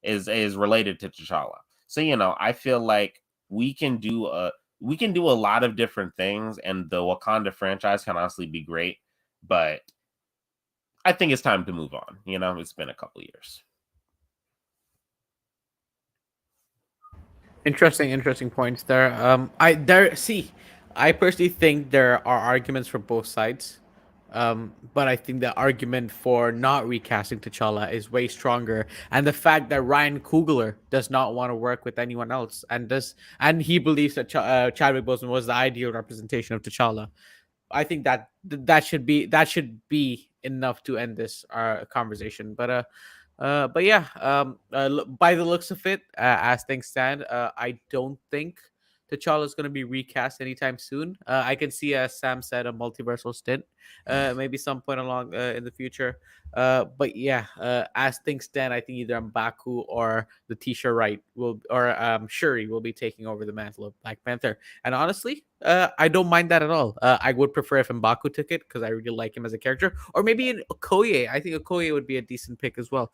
is related to T'Challa. So I feel like we can do a lot of different things, and the Wakanda franchise can honestly be great, but I think it's time to move on. It's been a couple years. Interesting points there. I personally think there are arguments for both sides. But I think the argument for not recasting T'Challa is way stronger, and the fact that Ryan Coogler does not want to work with anyone else, and he believes that Chadwick Boseman was the ideal representation of T'Challa. I think that should be enough to end this conversation. But yeah, by the looks of it, as things stand, I don't think T'Challa is going to be recast anytime soon. I can see, as Sam said, a multiversal stint, maybe some point along in the future. But yeah, as things stand, I think either M'Baku or Letitia Wright Shuri will be taking over the mantle of Black Panther. And honestly, I don't mind that at all. I would prefer if M'Baku took it because I really like him as a character, or maybe in Okoye. I think Okoye would be a decent pick as well.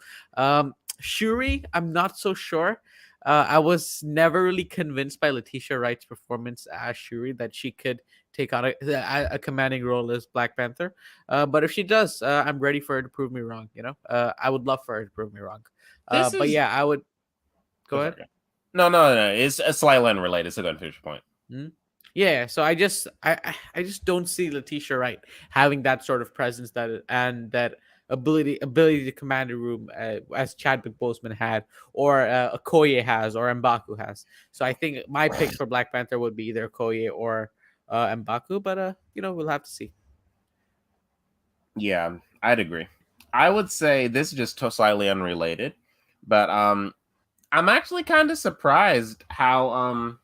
Shuri, I'm not so sure. I was never really convinced by Letitia Wright's performance as Shuri that she could take on a commanding role as Black Panther. But if she does, I'm ready for her to prove me wrong. I would love for her to prove me wrong. This But is yeah, I would go ahead. No. It's slightly unrelated. It's a good finish point. Hmm. Yeah, so I just don't see Letitia Wright having that sort of presence that ability to command a room as Chadwick Boseman had, or Okoye has, or M'Baku has. So I think my picks for Black Panther would be either Okoye or M'Baku, but we'll have to see. Yeah, I'd agree. I would say this is just slightly unrelated, but I'm actually kind of surprised how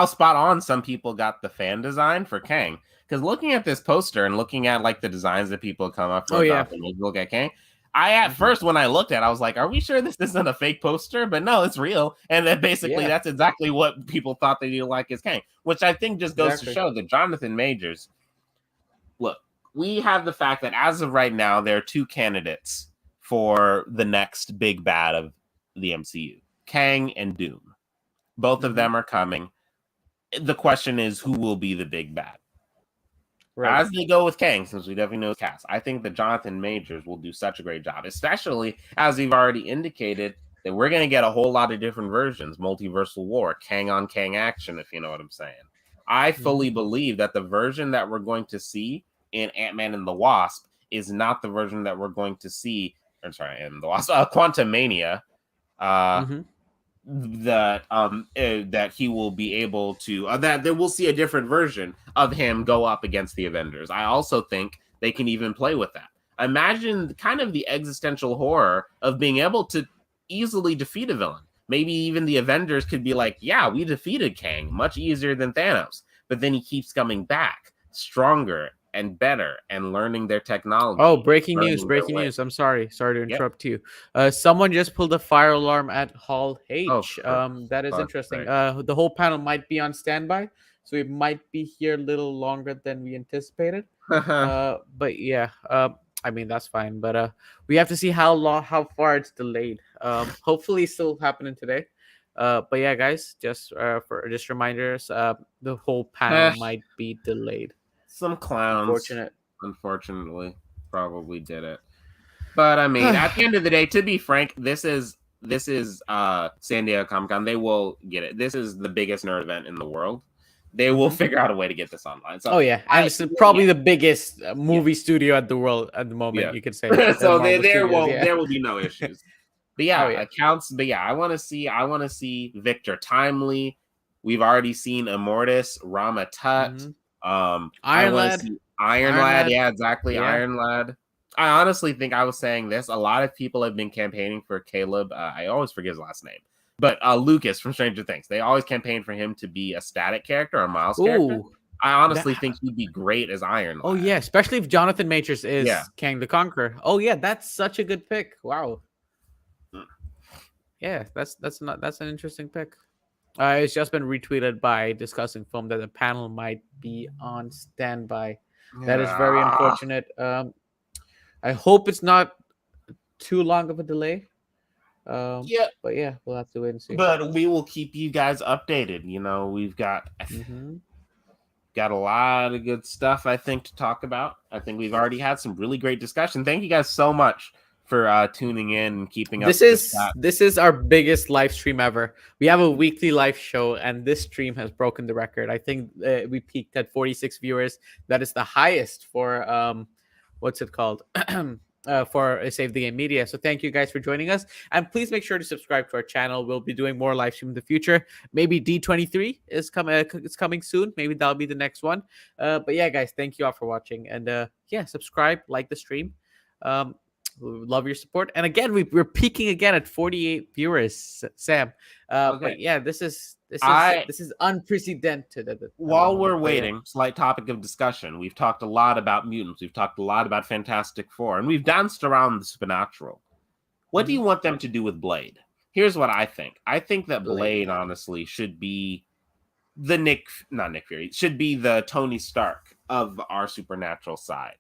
spot on some people got the fan design for Kang. Because looking at this poster and looking at like the designs that people come up Oh with, yeah. when you look at Kang, I at first when I looked at, it, I was like, "Are we sure this isn't a fake poster?" But no, it's real, and then basically Yeah, that's exactly what people thought they did like as Kang, which I think just goes to exactly. show that Jonathan Majors. Look, we have the fact that as of right now, there are two candidates for the next big bad of the MCU: Kang and Doom. Both of Hmm. them are coming. The question is, who will be the big bad? Right. As they go with Kang, since we definitely know his cast, I think that Jonathan Majors will do such a great job, especially as we've already indicated that we're going to get a whole lot of different versions, multiversal war, Kang on Kang action, if you know what I'm saying. I Hmm. fully believe that the version that we're going to see in Ant-Man and the Wasp is not the version that we're going to see, and the Wasp, Quantumania, uh, Hmm. that he will be able to that we'll see a different version of him go up against the Avengers. I also think they can even play with that. Imagine kind of the existential horror of being able to easily defeat a villain. Maybe even the Avengers could be like, "Yeah, we defeated Kang much easier than Thanos," but then he keeps coming back stronger and better and learning their Oh, technology, breaking news! learning their Breaking way. news! I'm sorry to Yep. interrupt you. Someone just pulled a fire alarm at Hall Oh, H. for That is fuck's interesting. sake. The whole panel might be on standby, so we might be here a little longer than we anticipated. But yeah, I mean that's fine. But we have to see how far it's delayed. Hopefully, it's still happening today. But yeah, guys, just reminders. The whole panel might be delayed. Some clowns, Unfortunate. unfortunately, probably did it. But I mean, at the end of the day, to be frank, this is San Diego Comic-Con. They will get it. This is the biggest nerd event in the world. They will figure out a way to get this online. So, oh yeah, and it's probably the biggest movie studio at the world at the moment. Yeah. You could say. So Marvel there Studios, will be no issues. But yeah, Oh, yeah. accounts. But yeah, I want to see Victor Timely. We've already seen Immortus, Rama Tut. I Iron want Lad. to see Iron Lad. Yeah, exactly. Yeah. Iron Lad. I honestly think I was saying this. A lot of people have been campaigning for Caleb. I always forget his last name, but Lucas from Stranger Things. They always campaign for him to be a static character or a Miles character. I honestly think he'd be great as Iron Lad. Oh yeah, especially if Jonathan Majors is Yeah. Kang the Conqueror. Oh yeah, that's such a good pick. Wow. Yeah, that's an interesting pick. It's just been retweeted by Discussing Film that the panel might be on standby. That is very unfortunate. I hope it's not too long of a delay. Yeah, but yeah, we'll have to wait and see. But we will keep you guys updated. You know, we've got got a lot of good stuff, I think, to talk about. I think we've already had some really great discussion. Thank you guys so much for tuning in and keeping up. This is our biggest live stream ever. We have a weekly live show, and this stream has broken the record. I think we peaked at 46 viewers. That is the highest for what's it called? For Save the Game Media. So thank you guys for joining us, and please make sure to subscribe to our channel. We'll be doing more live stream in the future. Maybe D23 is coming soon. Maybe that'll be the next one. But yeah, guys, thank you all for watching, and yeah, subscribe, like the stream. Love your support. And again, we're peaking again at 48 viewers, Sam. But yeah, this is unprecedented. While we're waiting, slight topic of discussion. We've talked a lot about mutants. We've talked a lot about Fantastic Four, and we've danced around the supernatural. What do you want them to do with Blade? Here's what I think. I think that Blade honestly should be the not Nick Fury, should be the Tony Stark of our supernatural side.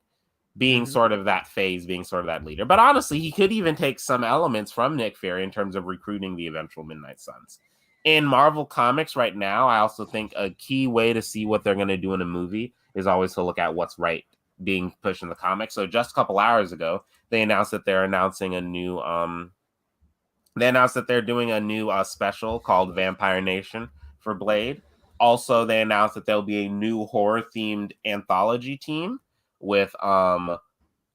Being sort of that phase, being sort of that leader. But honestly, he could even take some elements from Nick Fury in terms of recruiting the eventual Midnight Suns. In Marvel Comics right now, I also think a key way to see what they're going to do in a movie is always to look at what's right being pushed in the comics. So just a couple hours ago, they announced that they're announcing a new doing a new special called Vampire Nation for Blade. Also, they announced that there'll be a new horror-themed anthology team with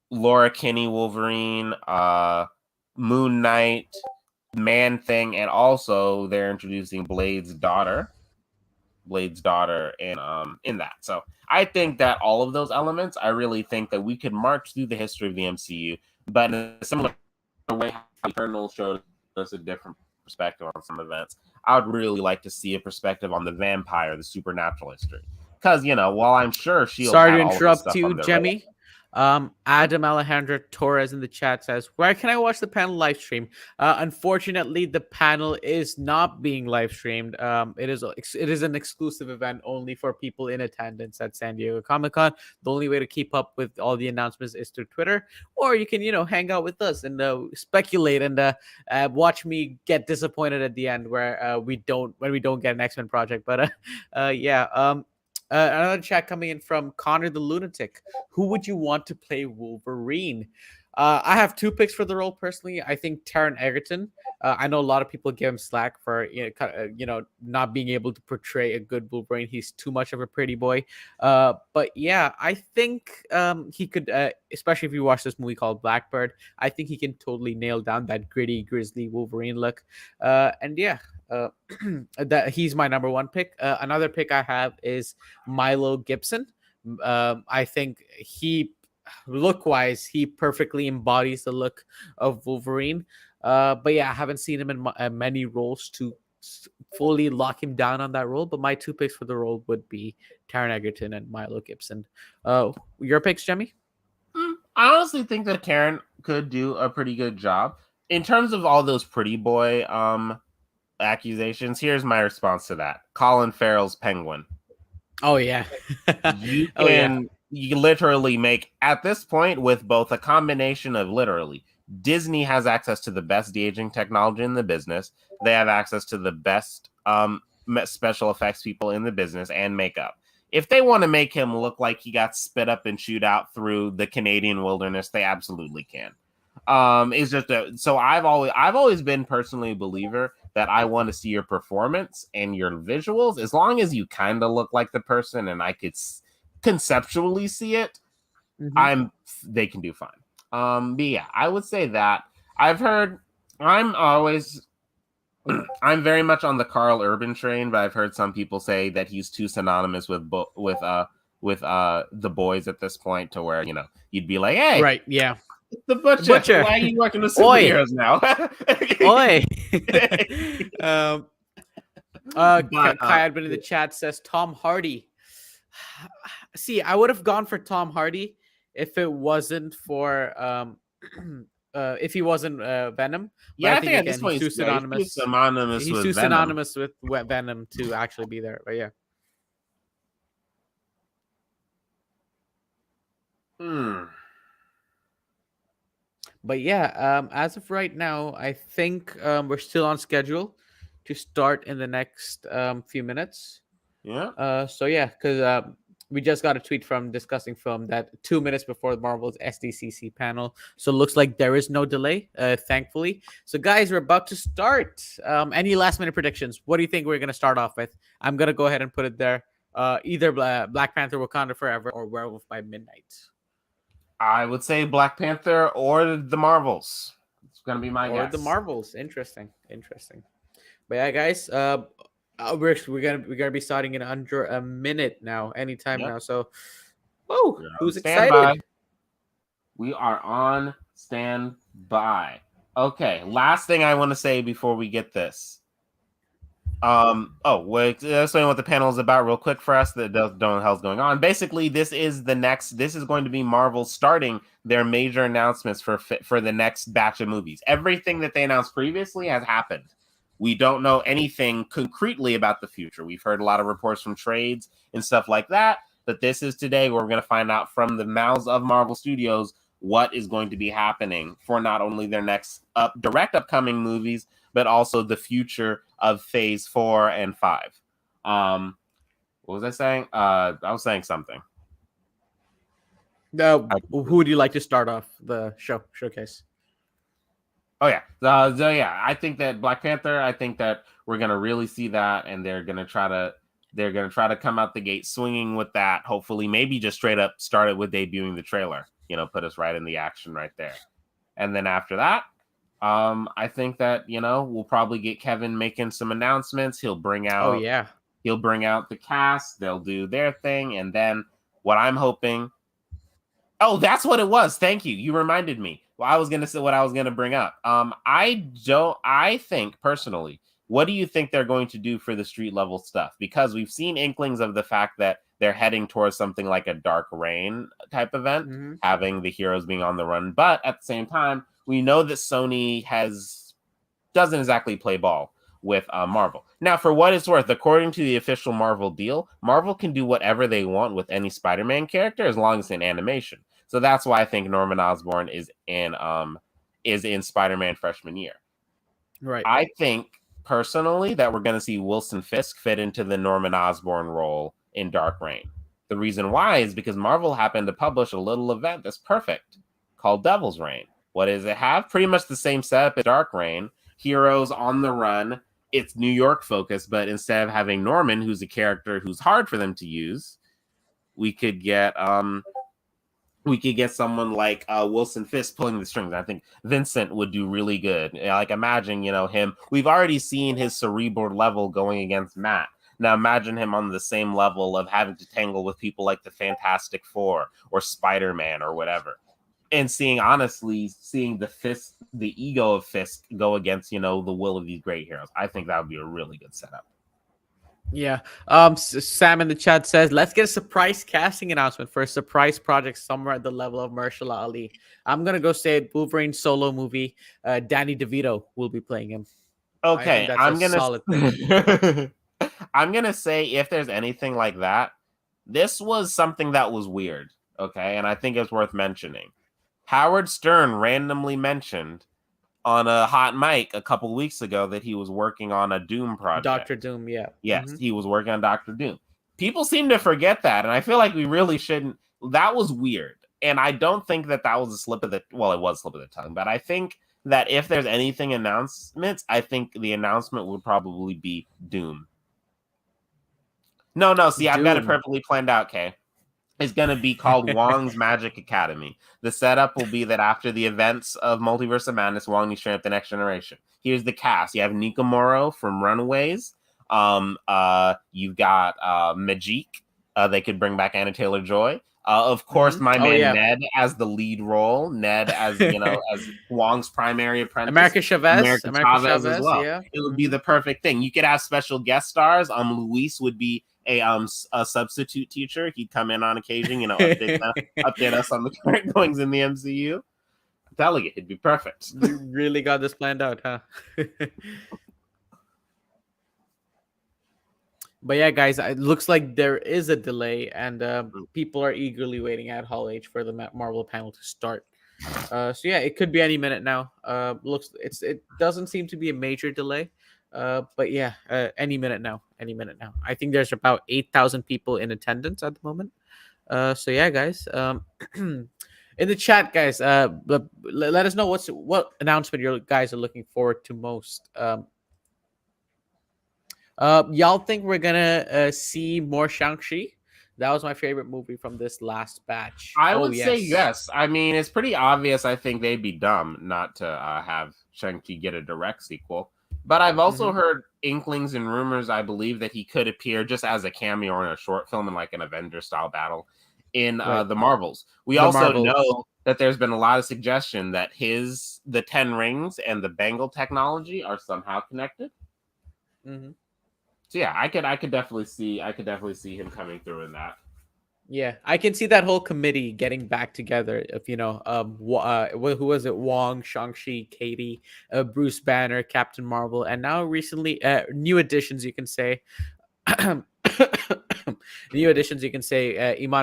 Laura Kinney Wolverine, Moon Knight, Man-Thing, and also they're introducing Blade's daughter in that. So I think that all of those elements, I really think that we could march through the history of the MCU, but in a similar way how Eternal showed us a different perspective on some events. I would really like to see a perspective on the vampire, the supernatural history. Because, you know, while I'm sure Shield. Sorry to interrupt you, Jemmy. Adam Alejandro Torres in the chat says, where can I watch the panel live stream? Unfortunately, the panel is not being live streamed. It is an exclusive event only for people in attendance at San Diego Comic-Con. The only way to keep up with all the announcements is through Twitter, or you can, hang out with us and speculate and watch me get disappointed at the end when we don't get an X-Men project. But yeah. Another chat coming in from Connor the Lunatic. Who would you want to play Wolverine? I have two picks for the role personally. I think Taron Egerton. I know a lot of people give him slack for not being able to portray a good Wolverine. He's too much of a pretty boy. But yeah, I think he could, especially if you watch this movie called Blackbird. I think he can totally nail down that gritty, grisly Wolverine look. And yeah. That he's my number one pick. Another pick I have is Milo Gibson. I think look-wise, he perfectly embodies the look of Wolverine. But yeah, I haven't seen him in many roles to fully lock him down on that role. But my two picks for the role would be Taron Egerton and Milo Gibson. Your picks, Jemmy? I honestly think that Taron could do a pretty good job. In terms of all those pretty boy accusations, here's my response to that. Colin Farrell's Penguin. Oh yeah. You can literally make, at this point, with both a combination of literally Disney has access to the best de-aging technology in the business. They have access to the best special effects people in the business and makeup. If they want to make him look like he got spit up and chewed out through the Canadian wilderness, they absolutely can. It's just so I've always been personally a believer that I want to see your performance and your visuals as long as you kind of look like the person and I could conceptually see it. They can do fine. But yeah, I would say that I've heard. I'm very much on the Carl Urban train, but I've heard some people say that he's too synonymous with the boys at this point to where you'd be like, hey, Right? Yeah. the butcher. Why are you working with superheroes now? Oi. Kai Admin in the chat says Tom Hardy. See, I would have gone for Tom Hardy if it wasn't for if he wasn't Venom. Yeah, I think at this point he's too synonymous. He's too synonymous with Venom to actually be there. But yeah. But yeah, as of right now, I think we're still on schedule to start in the next few minutes. Yeah. So yeah, because we just got a tweet from Discussing Film that 2 minutes before Marvel's SDCC panel. So it looks like there is no delay, thankfully. So guys, we're about to start. Any last minute predictions? What do you think we're going to start off with? I'm going to go ahead and put it there. Either Black Panther, Wakanda Forever, or Werewolf by Midnight. I would say Black Panther or the Marvels. It's going to be my guess. Or the Marvels. Interesting. But yeah, guys, we're gonna be starting in under a minute now, anytime now. So, who's excited? We are on standby. Okay, last thing I want to say before we get this. Explain what the panel is about real quick for us that don't know what the hell's going on. Basically, this is going to be Marvel starting their major announcements for the next batch of movies. Everything that they announced previously has happened. We don't know anything concretely about the future. We've heard a lot of reports from trades and stuff like that, but this is today where we're going to find out from the mouths of Marvel Studios what is going to be happening for not only their next direct upcoming movies, but also the future of Phase 4 and 5. What was I saying? I was saying something. Who would you like to start off the showcase? Oh yeah, I think that Black Panther. I think that we're gonna really see that, and they're gonna try to come out the gate swinging with that. Hopefully, maybe just straight up start it with debuting the trailer. Put us right in the action right there, and then after that, I think that we'll probably get Kevin making some announcements. He'll bring out. He'll bring out the cast. They'll do their thing, and then what I'm hoping. Oh, that's what it was. Thank you. You reminded me. Well, I was going to say what I was going to bring up. I think personally, what do you think they're going to do for the street level stuff? Because we've seen inklings of the fact that they're heading towards something like a Dark Reign type event, having the heroes being on the run. But at the same time, we know that Sony doesn't exactly play ball with Marvel. Now, for what it's worth, according to the official Marvel deal, Marvel can do whatever they want with any Spider-Man character as long as it's in animation. So that's why I think Norman Osborn is in Spider-Man freshman year. Right. I think personally that we're going to see Wilson Fisk fit into the Norman Osborn role in Dark Reign. The reason why is because Marvel happened to publish a little event that's perfect called Devil's Reign. What does it have? Pretty much the same setup as Dark Reign. Heroes on the run. It's New York focused, but instead of having Norman, who's a character who's hard for them to use, we could get someone like Wilson Fisk pulling the strings. I think Vincent would do really good. Like imagine, him. We've already seen his cerebral level going against Matt. Now imagine him on the same level of having to tangle with people like the Fantastic Four or Spider-Man or whatever. And seeing the ego of Fisk go against, the will of these great heroes. I think that would be a really good setup. Yeah. Sam in the chat says, let's get a surprise casting announcement for a surprise project somewhere at the level of Mahershala Ali. I'm going to go say Wolverine solo movie. Danny DeVito will be playing him. Okay. I'm going to say if there's anything like that, this was something that was weird. Okay. And I think it's worth mentioning. Howard Stern randomly mentioned on a hot mic a couple weeks ago that he was working on a Doom project. Dr. Doom, yeah. Yes, he was working on Dr. Doom. People seem to forget that, and I feel like we really shouldn't. That was weird. And I don't think that was a slip of the, well, it was a slip of the tongue, but I think that if there's anything announcements, I think the announcement would probably be Doom. No, see, I've got it perfectly planned out, Kay. It's going to be called Wong's Magic Academy. The setup will be that after the events of Multiverse of Madness, Wong needs to train up the next generation. Here's the cast. You have Nikomoro from Runaways. You've got Magique. They could bring back Anna Taylor-Joy. Of course, my man Ned as the lead role. Ned as, as Wong's primary apprentice. America Chavez as well. Yeah. It would be the perfect thing. You could have special guest stars. Luis would be a substitute teacher. He'd come in on occasion, update us on the current goings in the MCU. I'm telling you, it'd be perfect. You really got this planned out, huh? But yeah, guys, it looks like there is a delay, and people are eagerly waiting at Hall H for the Marvel panel to start. So yeah, it could be any minute now. It doesn't seem to be a major delay. But yeah, any minute now. I think there's about 8,000 people in attendance at the moment. So yeah, guys, in the chat, guys, let us know what announcement you guys are looking forward to most. Y'all think we're gonna see more Shang-Chi? That was my favorite movie from this last batch. I would say yes. I mean, it's pretty obvious. I think they'd be dumb not to have Shang-Chi get a direct sequel. But I've also heard inklings and rumors, I believe, that he could appear just as a cameo or in a short film in like an Avenger-style battle in the Marvels. We also know that there's been a lot of suggestion that the 10 rings and the Bangle technology are somehow connected. Mm-hmm. So yeah, I could definitely see him coming through in that. Yeah, I can see that whole committee getting back together. If who was it? Wong, Shang-Chi, Katie, Bruce Banner, Captain Marvel, and now recently new additions. You can say Iman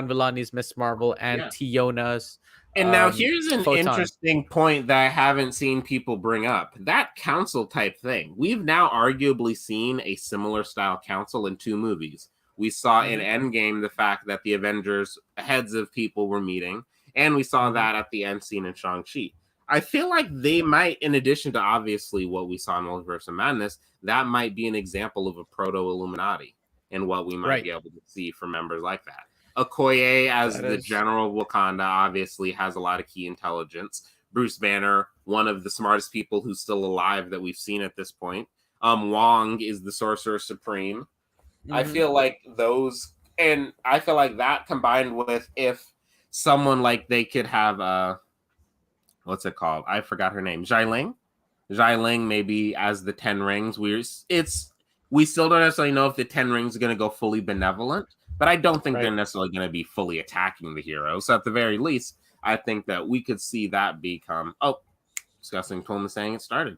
Vellani's Miss Marvel and Tiona's. And now here's an interesting point that I haven't seen people bring up. That council type thing. We've now arguably seen a similar style council in 2 movies. We saw in Endgame the fact that the Avengers heads of people were meeting, and we saw that at the end scene in Shang-Chi. I feel like they might, in addition to obviously what we saw in Multiverse of Madness, that might be an example of a proto-Illuminati and what we might be able to see from members like that. Okoye as the general of Wakanda obviously has a lot of key intelligence. Bruce Banner, one of the smartest people who's still alive that we've seen at this point. Wong is the Sorcerer Supreme. I feel like that combined with if someone like they could have what's it called? I forgot her name. Xialing maybe as the 10 rings. We still don't necessarily know if the 10 rings are going to go fully benevolent, but I don't think they're necessarily going to be fully attacking the heroes. So at the very least, I think that we could see that become discussing film is saying it started.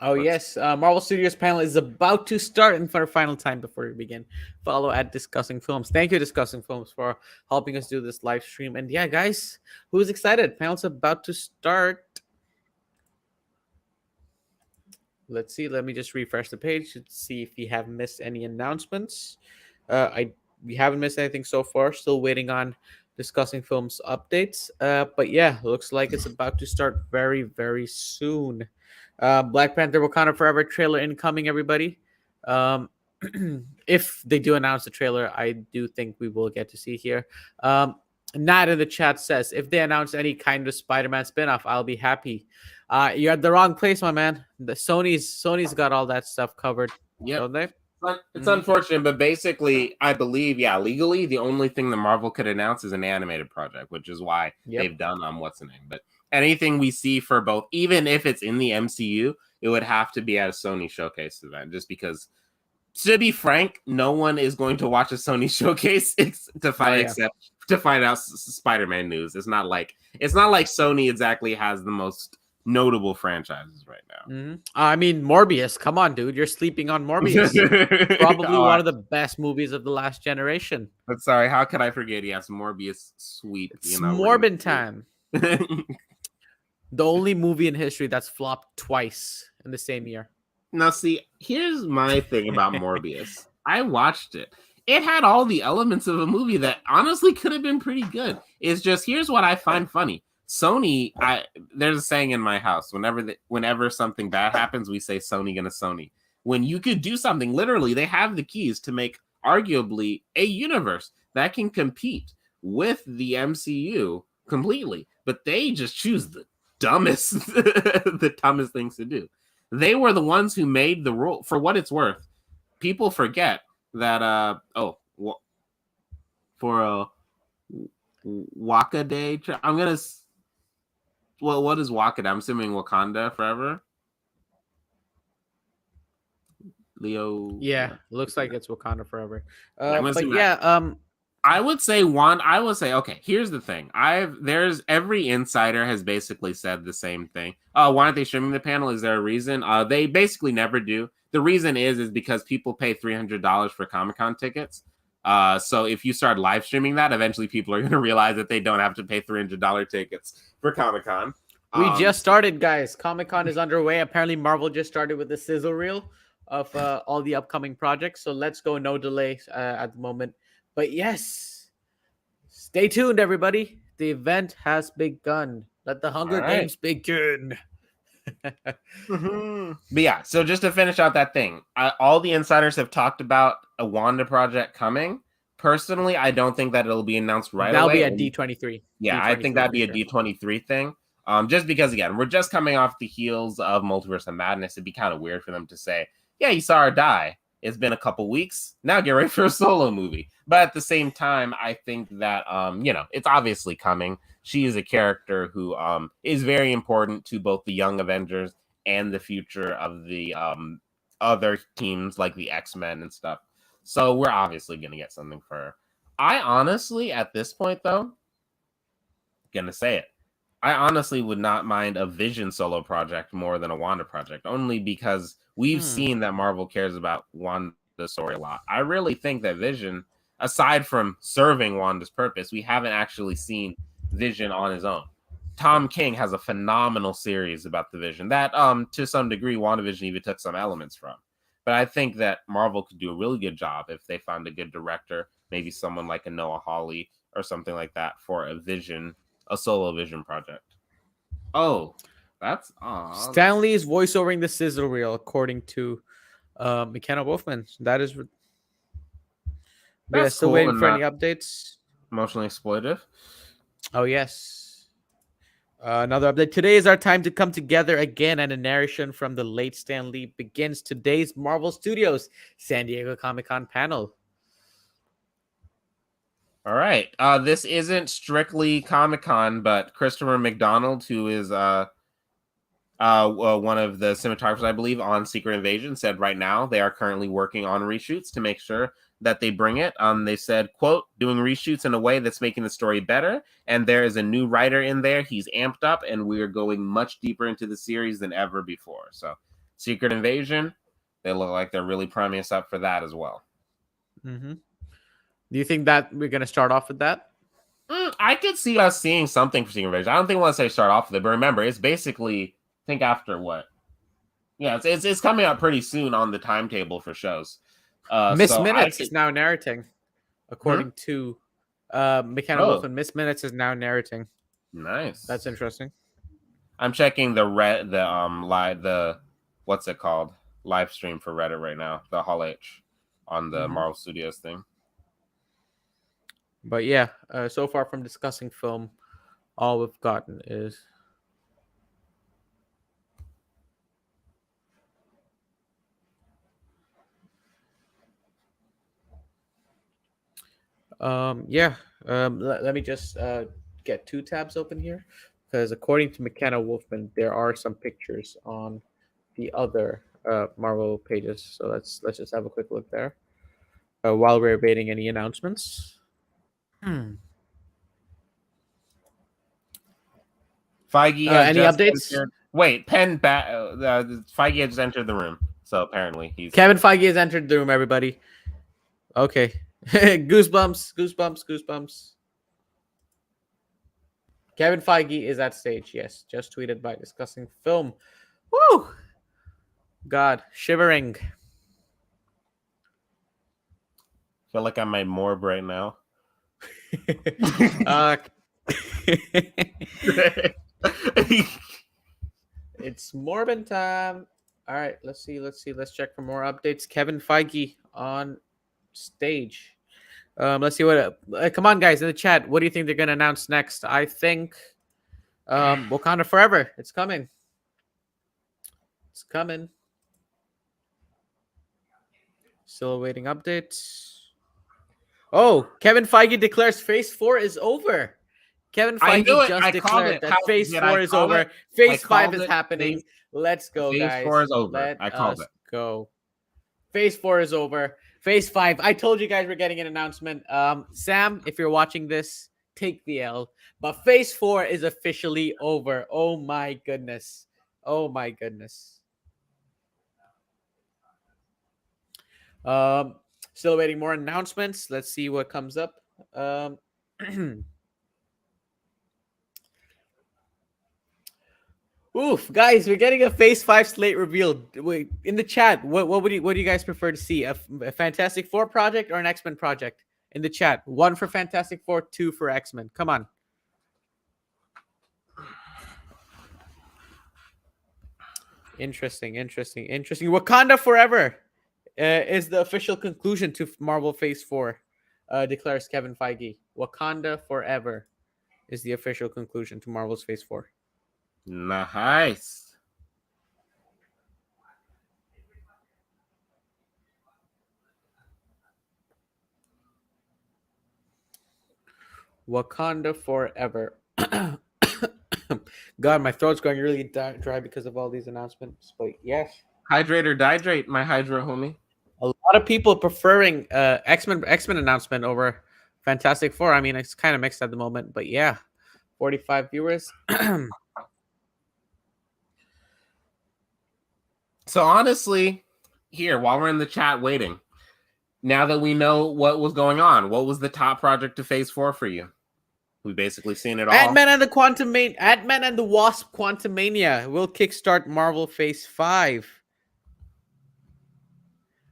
Yes. Marvel Studios panel is about to start, and for a final time before we begin, follow at Discussing Films. Thank you, Discussing Films, for helping us do this live stream. And yeah, guys, who's excited? Panel's about to start. Let's see. Let me just refresh the page to see if we have missed any announcements. We haven't missed anything so far. Still waiting on Discussing Films updates. But yeah, looks like it's about to start very, very soon. Black Panther Wakanda Forever trailer incoming, everybody. If they do announce the trailer, I do think we will get to see here. Nat in the chat says, if they announce any kind of Spider-Man spinoff, I'll be happy. You're at the wrong place, my man. The Sony's got all that stuff covered. Yeah, don't they? It's unfortunate, but basically, I believe, legally, the only thing that Marvel could announce is an animated project, which is why they've done what's the name. But anything we see for both, even if it's in the MCU, it would have to be at a Sony showcase event, just because, to be frank, no one is going to watch a Sony showcase except to find out Spider-Man news. It's not like Sony exactly has the most notable franchises right now. I mean, Morbius. Come on, dude. You're sleeping on Morbius. Probably one of the best movies of the last generation. But sorry, how could I forget? Yes, Morbius, sweet. It's Morbin time. The only movie in history that's flopped twice in the same year. Now, see, here's my thing about Morbius. I watched it. it had all the elements of a movie that honestly could have been pretty good. It's just, here's what I find funny. Sony, there's a saying in my house, whenever something bad happens, we say Sony gonna Sony. When you could do something, literally, they have the keys to make arguably a universe that can compete with the MCU completely, but they just choose the dumbest the dumbest things to do. They were the ones who made the rule. For what it's worth, people forget that for Waka Day, I'm gonna, well, what is Wakanda? I'm assuming Wakanda Forever. Leo. Yeah, looks like it's Wakanda Forever. I'm But assuming yeah, I would say okay, here's the thing. There's every insider has basically said the same thing. Why aren't they streaming the panel? Is there a reason? They basically never do. The reason is because people pay $300 for Comic-Con tickets. So if you start live streaming that, eventually people are going to realize that they don't have to pay $300 tickets for Comic-Con. we just started, guys. Comic-Con is underway. Apparently, Marvel just started with the sizzle reel of all the upcoming projects. So let's go, no delay at the moment. But yes, stay tuned, everybody. The event has begun. Let the Hunger Games begin. But yeah, so just to finish out that thing, all the insiders have talked about a Wanda project coming. Personally, I don't think that it'll be announced right That'll away. That'll be at D23. Yeah, D23 I think that'd be a D23 thing. Just because, again, we're just coming off the heels of Multiverse of Madness. It'd be kind of weird for them to say, yeah, you saw her die. It's been a couple weeks. Now get ready for a solo movie. But at the same time, I think that, it's obviously coming. She is a character who is very important to both the Young Avengers and the future of the other teams like the X-Men and stuff. So we're obviously going to get something for her. I honestly, at this point, though, going to say it, I honestly would not mind a Vision solo project more than a Wanda project, only because we've seen that Marvel cares about Wanda's story a lot. I really think that Vision, aside from serving Wanda's purpose, we haven't actually seen Vision on his own. Tom King has a phenomenal series about the Vision that, to some degree, WandaVision even took some elements from. But I think that Marvel could do a really good job if they found a good director, maybe someone like a Noah Hawley or something like that for a solo Vision project. Oh, that's odd. Stan Lee is voiceovering the sizzle reel, according to McKenna Wolfman. That is. That's still cool waiting for any updates. Emotionally exploitive. Oh yes. Another update. Today is our time to come together again, and a narration from the late Stan Lee begins today's Marvel Studios San Diego Comic-Con panel. All right. This isn't strictly Comic-Con, but Christopher McDonald, who is one of the cinematographers, I believe, on Secret Invasion, said right now they are currently working on reshoots to make sure that they bring it. They said, quote, doing reshoots in a way that's making the story better, and there is a new writer in there. He's amped up, and we are going much deeper into the series than ever before. So Secret Invasion, they look like they're really priming us up for that as well. Mm-hmm. Do you think that we're going to start off with that? I could see us seeing something for Secret Invasion. I don't think we'll say start off with it, but remember, it's basically, I think after what? Yeah, it's coming out pretty soon on the timetable for shows. Miss Minutes is now narrating, according to McKenna Wolfman. Miss Minutes is now narrating. Nice. That's interesting. I'm checking the what's it called? Live stream for Reddit right now. The Hall H on the Marvel Studios thing. But yeah, so far from discussing film, all we've gotten is let me just get two tabs open here, because according to McKenna Wolfman, there are some pictures on the other Marvel pages. So let's just have a quick look there while we're awaiting any announcements. Feige any updates? Wait, Feige has entered the room, so apparently Kevin Feige has entered the room. Everybody, okay. Goosebumps. Kevin Feige is at stage. Yes, just tweeted by discussing film. Woo! God, shivering. feel like I'm my morb right now. uh, it's Morbin time. All right, let's see. Let's check for more updates. Kevin Feige on stage. Let's see what. Come on, guys, in the chat. What do you think they're gonna announce next? I think Wakanda Forever. It's coming. It's coming. Still awaiting updates. Oh, Kevin Feige declares Phase 4 is over. Kevin I knew Feige it. just I called declared it. that How Phase did 4 I is call over. it? Phase I 5 called is it. happening. Let's go, Phase guys. 4 is over. Let I called us it. go. Phase 4 is over. Phase 5. I told you guys we're getting an announcement. Sam, if you're watching this, take the L. But Phase 4 is officially over. Oh my goodness. Oh my goodness. Still awaiting more announcements. Let's see what comes up. Oof, guys, we're getting a Phase 5 slate revealed. Wait, in the chat, what do you guys prefer to see? A Fantastic Four project or an X-Men project? In the chat, 1 for Fantastic Four, 2 for X-Men. Come on. Interesting. Wakanda Forever is the official conclusion to Marvel Phase 4, declares Kevin Feige. Wakanda Forever is the official conclusion to Marvel's Phase 4. Nice. Wakanda Forever. God, my throat's going really dry because of all these announcements. But yes, Hydrate or dihydrate, my Hydra homie. a lot of people preferring X-Men announcement over Fantastic Four. I mean, it's kind of mixed at the moment, but yeah, 45 viewers. So honestly, here while we're in the chat waiting, now that we know what was going on, what was the top project of Phase 4 for you? We've basically seen it all. Ant-Man and the Wasp Quantumania will kickstart Marvel Phase 5.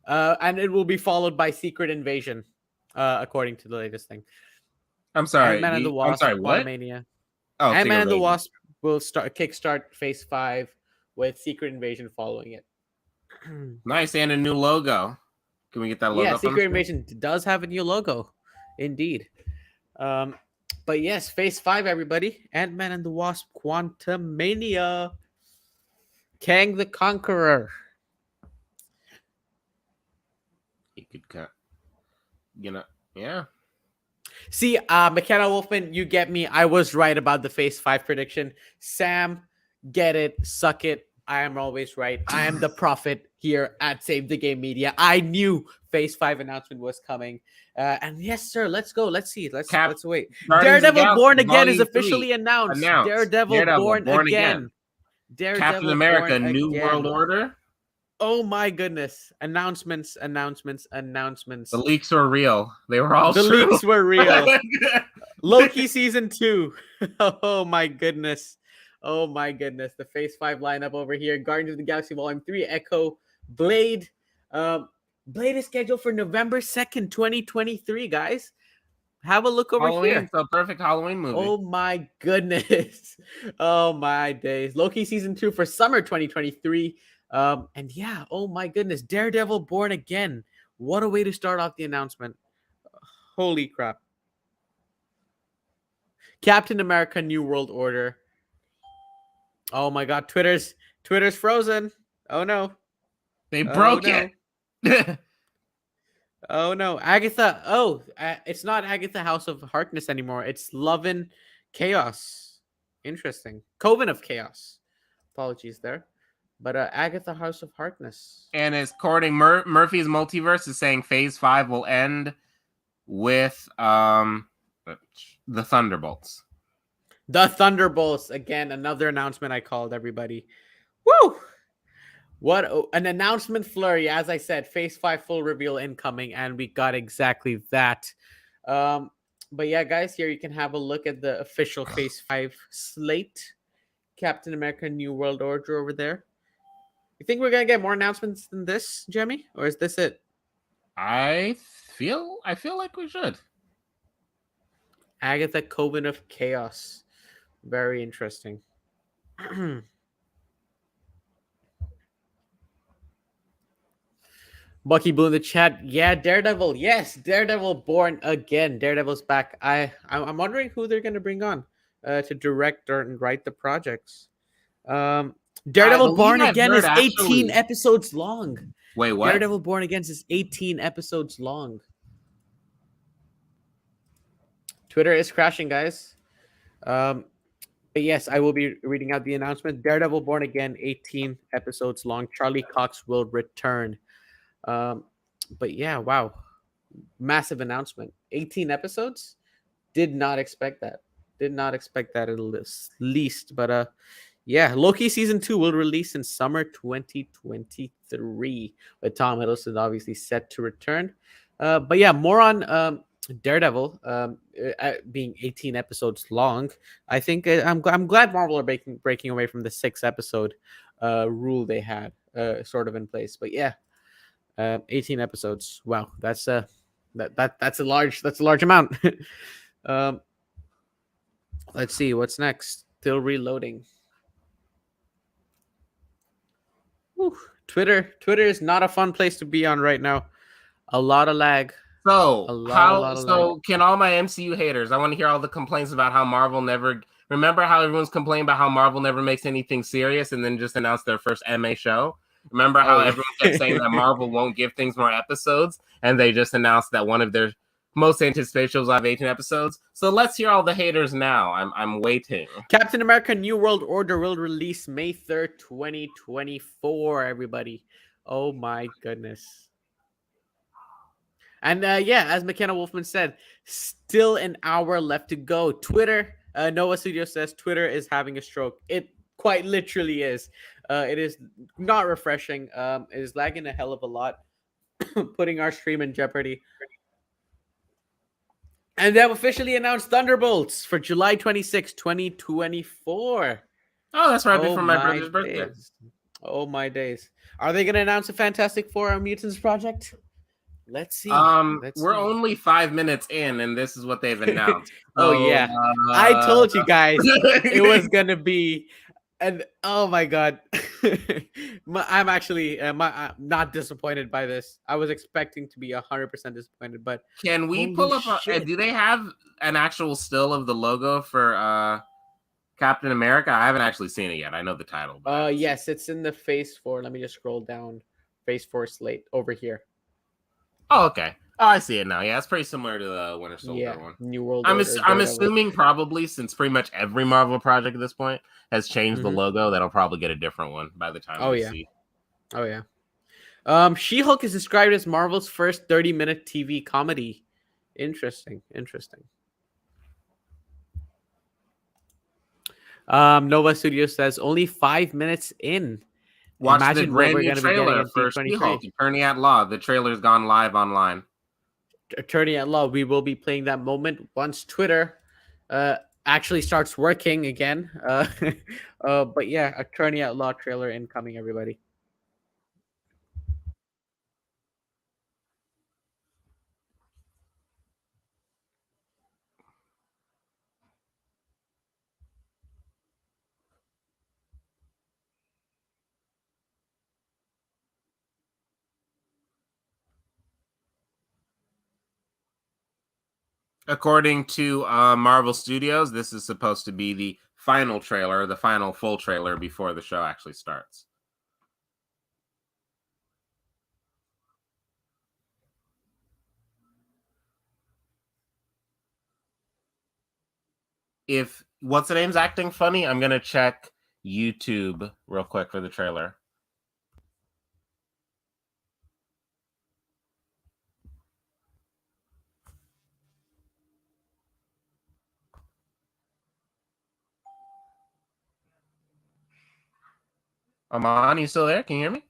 And it will be followed by Secret Invasion, according to the latest thing. I'm sorry. Ant-Man and the Wasp I'm sorry, what? Quantumania. Oh, Ant-Man and the Wasp will kickstart Phase 5 with Secret Invasion following it. Nice, and a new logo. Can we get that logo? Yeah, Secret Invasion does have a new logo, indeed. But yes, Phase 5, everybody. Ant-Man and the Wasp Quantumania. Kang the Conqueror. He could cut. Yeah. See, McKenna Wolfman, you get me. I was right about the Phase 5 prediction. Sam, get it, suck it. I am always right. I am the prophet here at Save the Game Media. I knew Phase 5 announcement was coming. And yes, sir, let's go. Let's see. Let's wait. Daredevil Born Again is officially announced. Daredevil Born Again. Captain America New World Order. Oh my goodness. Announcements. The leaks were real. They were all true. The leaks were real. Loki Season 2. Oh my goodness. The Phase 5 lineup over here. Guardians of the Galaxy Volume 3. Echo. Blade. Blade is scheduled for November 2nd, 2023, guys. Have a look over here. It's a perfect Halloween movie. Oh my goodness. Oh my days. Loki Season 2 for summer 2023. And yeah, oh my goodness. Daredevil Born Again. What a way to start off the announcement. Holy crap. Captain America New World Order. Oh my god, Twitter's frozen. Oh no. They broke it. Oh no, Agatha. It's not Agatha House of Harkness anymore. It's Love and Chaos. Interesting. Coven of Chaos. Apologies there. But Agatha House of Harkness. And it's according Murphy's Multiverse is saying Phase 5 will end with the Thunderbolts. The Thunderbolts. Again, another announcement I called everybody. Woo! What an announcement flurry. As I said, Phase 5 full reveal incoming, and we got exactly that. But yeah, guys, here you can have a look at the official Phase 5 slate. Captain America New World Order over there. You think we're going to get more announcements than this, Jemmy? Or is this it? I I feel like we should. Agatha Coven of Chaos. Very interesting. Bucky Blue in the chat. Yeah, Daredevil. Yes, Daredevil born again. Daredevil's back. I'm wondering who they're gonna bring on to direct and write the projects. I Daredevil believe Born I've Again heard is 18 actually. episodes long. Wait, what? Daredevil Born Again is 18 episodes long. Twitter is crashing, guys. But yes, I will be reading out the announcement. Daredevil Born Again, 18 episodes long. Charlie Cox will return. But yeah, wow. Massive announcement. 18 episodes? Did not expect that. Did not expect that at least. But yeah, Loki season 2 will release in summer 2023 with Tom Hiddleston obviously set to return. But yeah, more on Daredevil being 18 episodes long. I think I'm glad Marvel are breaking away from the 6-episode rule they had sort of in place. But yeah, 18 episodes. Wow, that's that's a large amount. Let's see what's next. Still reloading. Whew. Twitter is not a fun place to be on right now. A lot of lag. So A lot of lag. can all my MCU haters? I want to hear all the complaints about how Marvel never. Remember how everyone's complaining about how Marvel never makes anything serious and then just announced their first MA show? Remember how everyone kept saying that Marvel won't give things more episodes, and they just announced that one of their most anticipated shows will have 18 episodes. So let's hear all the haters now. I'm waiting. Captain America: New World Order will release May 3rd, 2024. Everybody, oh my goodness. And yeah, as McKenna Wolfman said, still an hour left to go. Twitter, Nova Studio says Twitter is having a stroke. It quite literally is. It is not refreshing. It is lagging a hell of a lot, putting our stream in jeopardy. And they have officially announced Thunderbolts for July 26, 2024. Oh, that's right before my brother's birthday. Oh my days. Are they going to announce a Fantastic Four Mutants project? Let's see. We're only 5 minutes in, and this is what they've announced. Yeah, I told you guys it was gonna be, and oh my god, I'm actually not disappointed by this. I was expecting to be 100% disappointed, but can we pull up? Do they have an actual still of the logo for Captain America? I haven't actually seen it yet. I know the title. Yes, it's in the Phase 4. Let me just scroll down. Phase 4 slate over here. Oh, okay. Oh, I see it now. Yeah, it's pretty similar to the Winter Soldier one. New World I'm Order. I'm assuming probably since pretty much every Marvel project at this point has changed the logo, that'll probably get a different one by the time we see. Oh yeah. She-Hulk is described as Marvel's first 30-minute TV comedy. Interesting. Nova Studio says only 5 minutes in. Watch the brand new trailer for She-Hulk, Attorney at Law. The trailer's gone live online. Attorney at Law. We will be playing that moment once Twitter actually starts working again. But yeah, Attorney at Law trailer incoming, everybody. According to Marvel Studios, this is supposed to be the final trailer, the final full trailer before the show actually starts. If what's the name's acting funny, I'm gonna check YouTube real quick for the trailer. Aman, you still there? Can you hear me?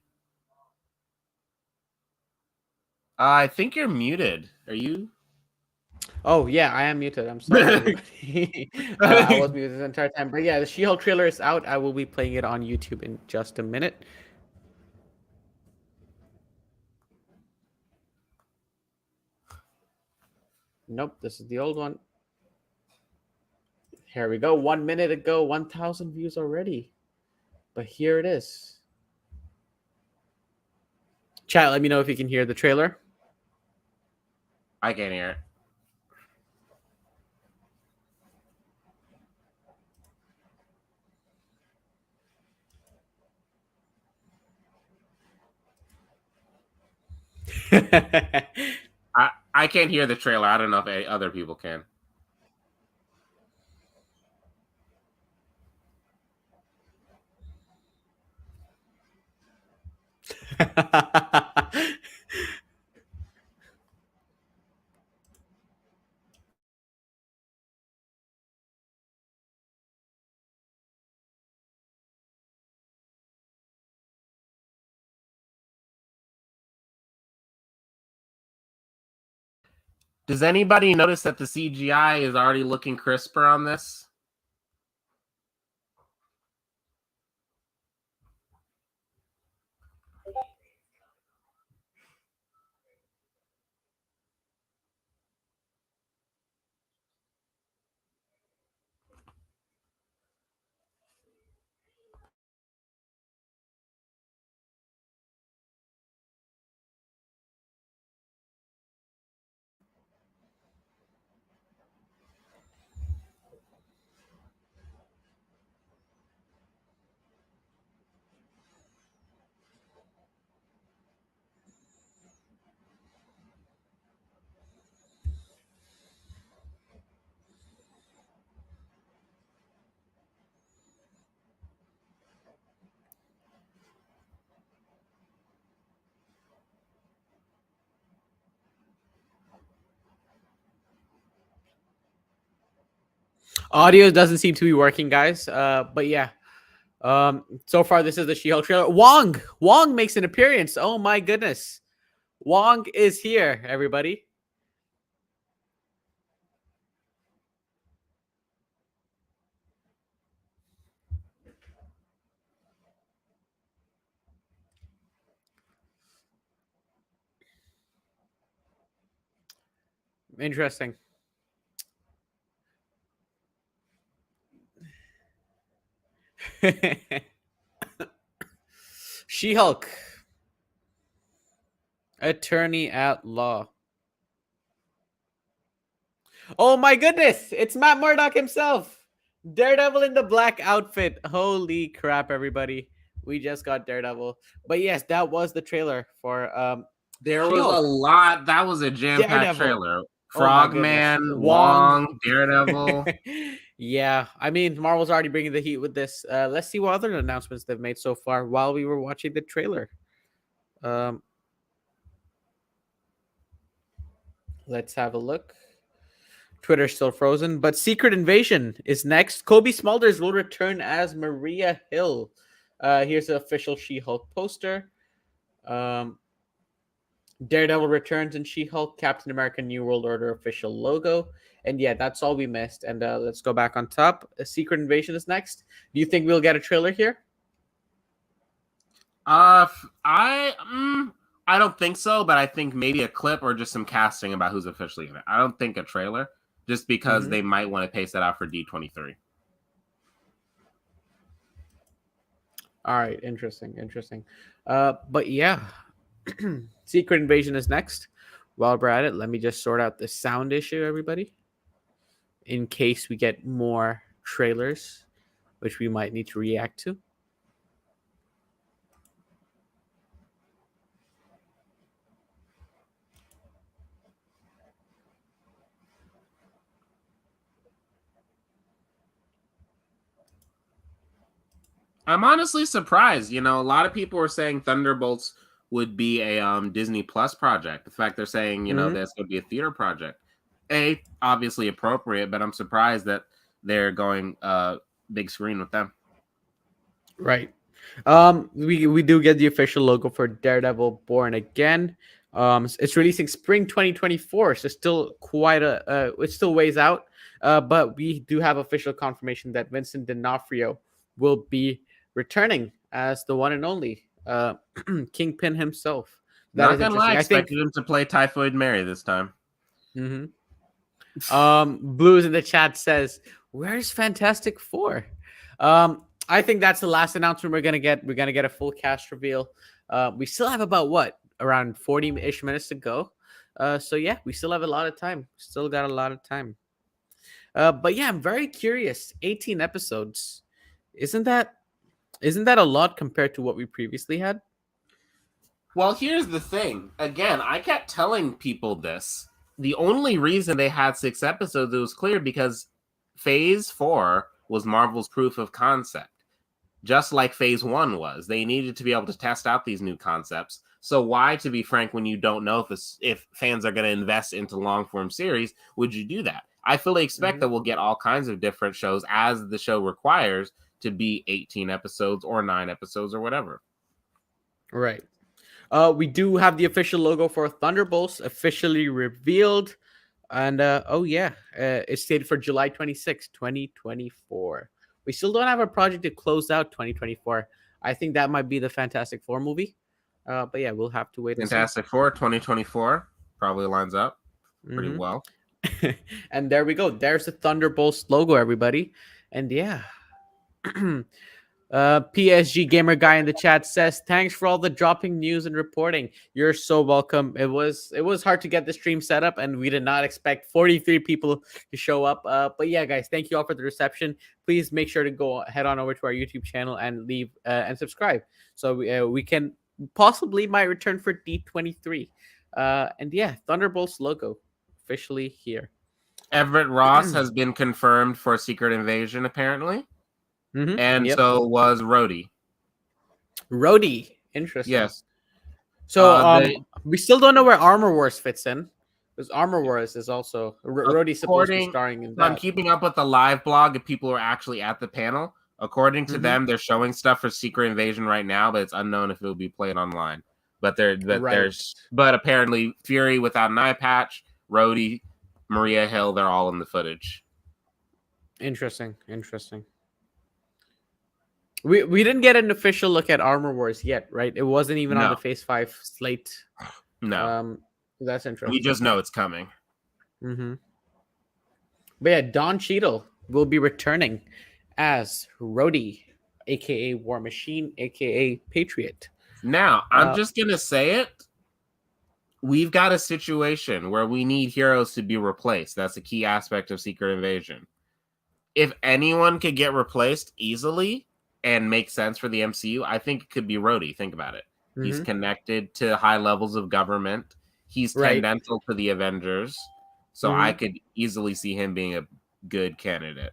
I think you're muted. Are you? Oh yeah, I am muted. I'm sorry. I was muted the entire time. But yeah, the She-Hulk trailer is out. I will be playing it on YouTube in just a minute. Nope, this is the old one. Here we go. 1 minute ago, 1,000 views already. But here it is. Chat, let me know if you can hear the trailer. I can't hear it. I can't hear the trailer. I don't know if any other people can. Does anybody notice that the CGI is already looking crisper on this? Audio doesn't seem to be working, guys. But yeah. So far this is the She-Hulk trailer. Wong makes an appearance. Oh my goodness. Wong is here, everybody. Interesting. She-Hulk. Attorney at law. Oh my goodness. It's Matt Murdock himself. Daredevil in the black outfit. Holy crap, everybody. We just got Daredevil. But yes, that was the trailer for There was a She-Hulk. lot. That was a jam-packed Daredevil. trailer. Oh my goodness. Frogman, Wong, Daredevil. Yeah, I mean, Marvel's already bringing the heat with this. Let's see what other announcements they've made so far while we were watching the trailer. Let's have a look. Twitter's still frozen, but Secret Invasion is next. Kobe Smulders will return as Maria Hill. Here's the official She-Hulk poster. Daredevil returns in She-Hulk. Captain America New World Order official logo. And yeah, that's all we missed. And let's go back on top. A Secret Invasion is next. Do you think we'll get a trailer here? I don't think so, but I think maybe a clip or just some casting about who's officially in it. I don't think a trailer, just because they might want to pace that out for D23. All right, interesting. But yeah, Secret Invasion is next. While we're at it, let me just sort out the sound issue, everybody, in case we get more trailers, which we might need to react to. I'm honestly surprised. You know, a lot of people were saying Thunderbolts would be a Disney Plus project. The fact they're saying, that's going to be a theater project. Obviously appropriate, but I'm surprised that they're going big screen with them. Right. We do get the official logo for Daredevil Born Again. It's releasing spring 2024, so still quite it still ways out. But we do have official confirmation that Vincent D'Onofrio will be returning as the one and only Kingpin himself. Not gonna lie, I expected him to play Typhoid Mary this time. Blues in the chat says, "Where's Fantastic Four?" I think that's the last announcement we're gonna get. We're gonna get a full cast reveal. We still have about around 40-ish minutes to go. So yeah, we still have a lot of time. Still got a lot of time. But yeah, I'm very curious. 18 episodes. Isn't that a lot compared to what we previously had? Well, here's the thing. Again, I kept telling people this. The only reason they had 6 episodes, it was clear because Phase 4 was Marvel's proof of concept. Just like Phase 1 was. They needed to be able to test out these new concepts. So why, to be frank, when you don't know if fans are going to invest into long-form series, would you do that? I fully expect that we'll get all kinds of different shows as the show requires to be 18 episodes or 9 episodes or whatever. Right. We do have the official logo for Thunderbolts officially revealed. And it's stated for July 26, 2024. We still don't have a project to close out 2024. I think that might be the Fantastic Four movie. But yeah, we'll have to wait. Fantastic Four 2024 probably lines up pretty well. And there we go. There's the Thunderbolts logo, everybody. And yeah. PSG Gamer Guy in the chat says, "Thanks for all the dropping news and reporting. You're so welcome. It was hard to get the stream set up, and we did not expect 43 people to show up. But yeah, guys, thank you all for the reception. Please make sure to head on over to our YouTube channel and leave and subscribe, so we can might return for D23. And yeah, Thunderbolts logo officially here. Everett Ross has been confirmed for Secret Invasion, apparently. And so was Rhodey. Interesting. Yes. So we still don't know where Armor Wars fits in, because Armor Wars is also Rhodey's supposed to be starring in that. I'm keeping up with the live blog of people who are actually at the panel. According to them, they're showing stuff for Secret Invasion right now, but it's unknown if it will be played online. But apparently Fury without an eye patch, Rhodey, Maria Hill, they're all in the footage. Interesting. We didn't get an official look at Armor Wars yet, right? It wasn't even on the Phase 5 slate. No. That's interesting. We just know it's coming. But yeah, Don Cheadle will be returning as Rhodey, a.k.a. War Machine, a.k.a. Patriot. Now, I'm just going to say it. We've got a situation where we need heroes to be replaced. That's a key aspect of Secret Invasion. If anyone could get replaced easily and make sense for the MCU, I think it could be Rhodey. Think about it. He's connected to high levels of government. He's tangential to the Avengers. So I could easily see him being a good candidate.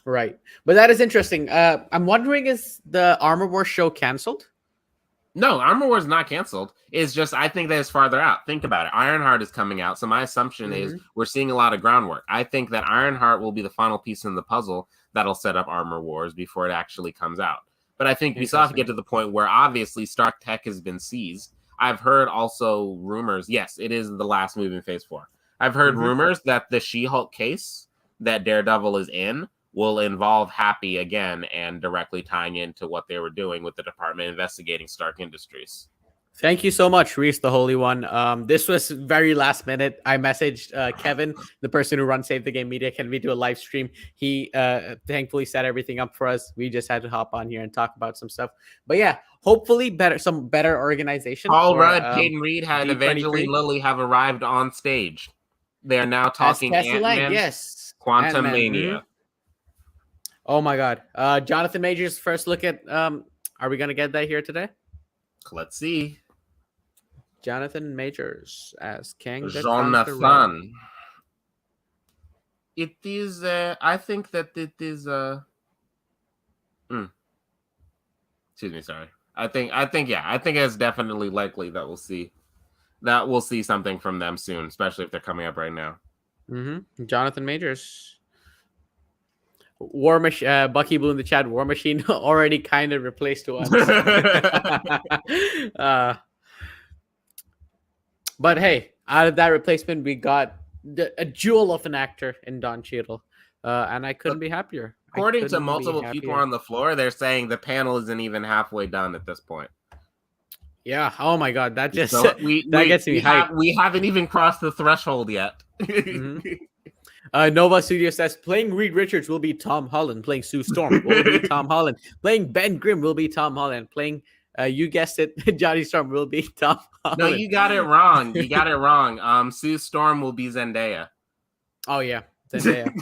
Right. But that is interesting. I'm wondering, is the Armor Wars show canceled? No, Armor Wars is not canceled. It's just, I think that it's farther out. Think about it. Ironheart is coming out. So my assumption is we're seeing a lot of groundwork. I think that Ironheart will be the final piece in the puzzle that'll set up Armor Wars before it actually comes out. But I think we still have to get to the point where obviously Stark Tech has been seized. I've heard also rumors. Yes, it is the last move in Phase 4. I've heard rumors that the She-Hulk case that Daredevil is in will involve Happy again and directly tying into what they were doing with the department investigating Stark Industries. Thank you so much, Reese, the Holy One. This was very last minute. I messaged Kevin, the person who runs Save the Game Media. Can we do a live stream? He thankfully set everything up for us. We just had to hop on here and talk about some stuff. But yeah, hopefully some better organization. Paul Rudd, Peyton Reed, and Evangeline Lilly have arrived on stage. They are now talking Ant-Man, Quantumania. Oh my God. Jonathan Majors, first look at, are we going to get that here today? Let's see. Jonathan Majors as King. Jonathan. It is, I think that it is, excuse me, sorry. I think it's definitely likely that we'll see something from them soon, especially if they're coming up right now. Jonathan Majors. War Machine, Bucky Blue in the chat. War Machine already kind of replaced to us. But hey, out of that replacement, we got a jewel of an actor in Don Cheadle, and I couldn't be happier. According to multiple people on the floor, they're saying the panel isn't even halfway done at this point. Yeah. Oh my God, that just gets me hyped. We haven't even crossed the threshold yet. Nova Studio says playing Reed Richards will be Tom Holland. Playing Sue Storm will be Tom Holland. Playing Ben Grimm will be Tom Holland. Playing, you guessed it, Johnny Storm will be Tom Holland. No, you got it wrong. You got it wrong. Sue Storm will be Zendaya. Oh yeah, Zendaya.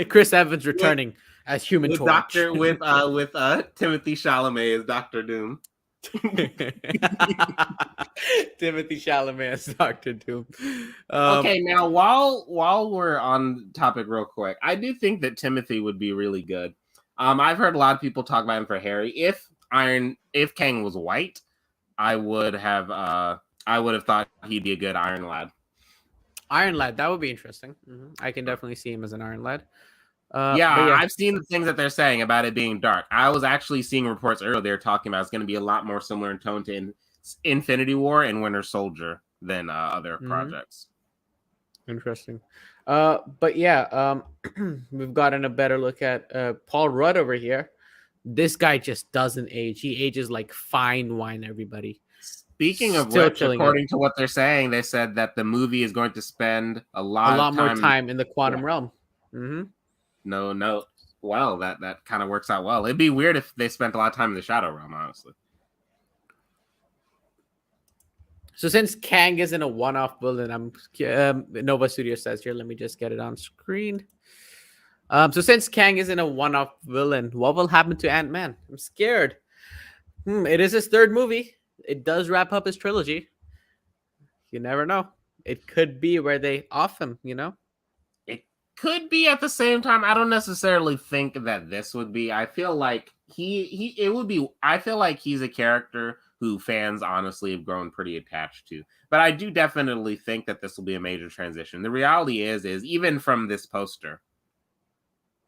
Chris Evans returning as Human with Torch. with Timothy Chalamet as Dr. Doom. Timothy Chalamet as Dr. Doom. Okay, now while we're on topic real quick, I do think that Timothy would be really good. I've heard a lot of people talk about him for Harry. If Kang was white, I would have thought he'd be a good Iron Lad. Iron Lad, that would be interesting. I can definitely see him as an Iron Lad. Yeah, I've seen the things that they're saying about it being dark. I was actually seeing reports earlier. They're talking about it's going to be a lot more similar in tone to Infinity War and Winter Soldier than other projects. Interesting. But yeah, we've gotten a better look at Paul Rudd over here. This guy just doesn't age. He ages like fine wine, everybody. Speaking of which, according to what they're saying, they said that the movie is going to spend a lot more time in the quantum realm. No. Well, that kind of works out well. It'd be weird if they spent a lot of time in the Shadow Realm, honestly. So since Kang isn't a one-off villain, Nova Studio says here, let me just get it on screen. So since Kang isn't a one-off villain, what will happen to Ant-Man? I'm scared. It is his third movie. It does wrap up his trilogy. You never know. It could be where they off him, you know? It could be at the same time. I don't necessarily think that this would be. I feel like it would be. I feel like he's a character who fans honestly have grown pretty attached to. But I do definitely think that this will be a major transition. The reality is even from this poster,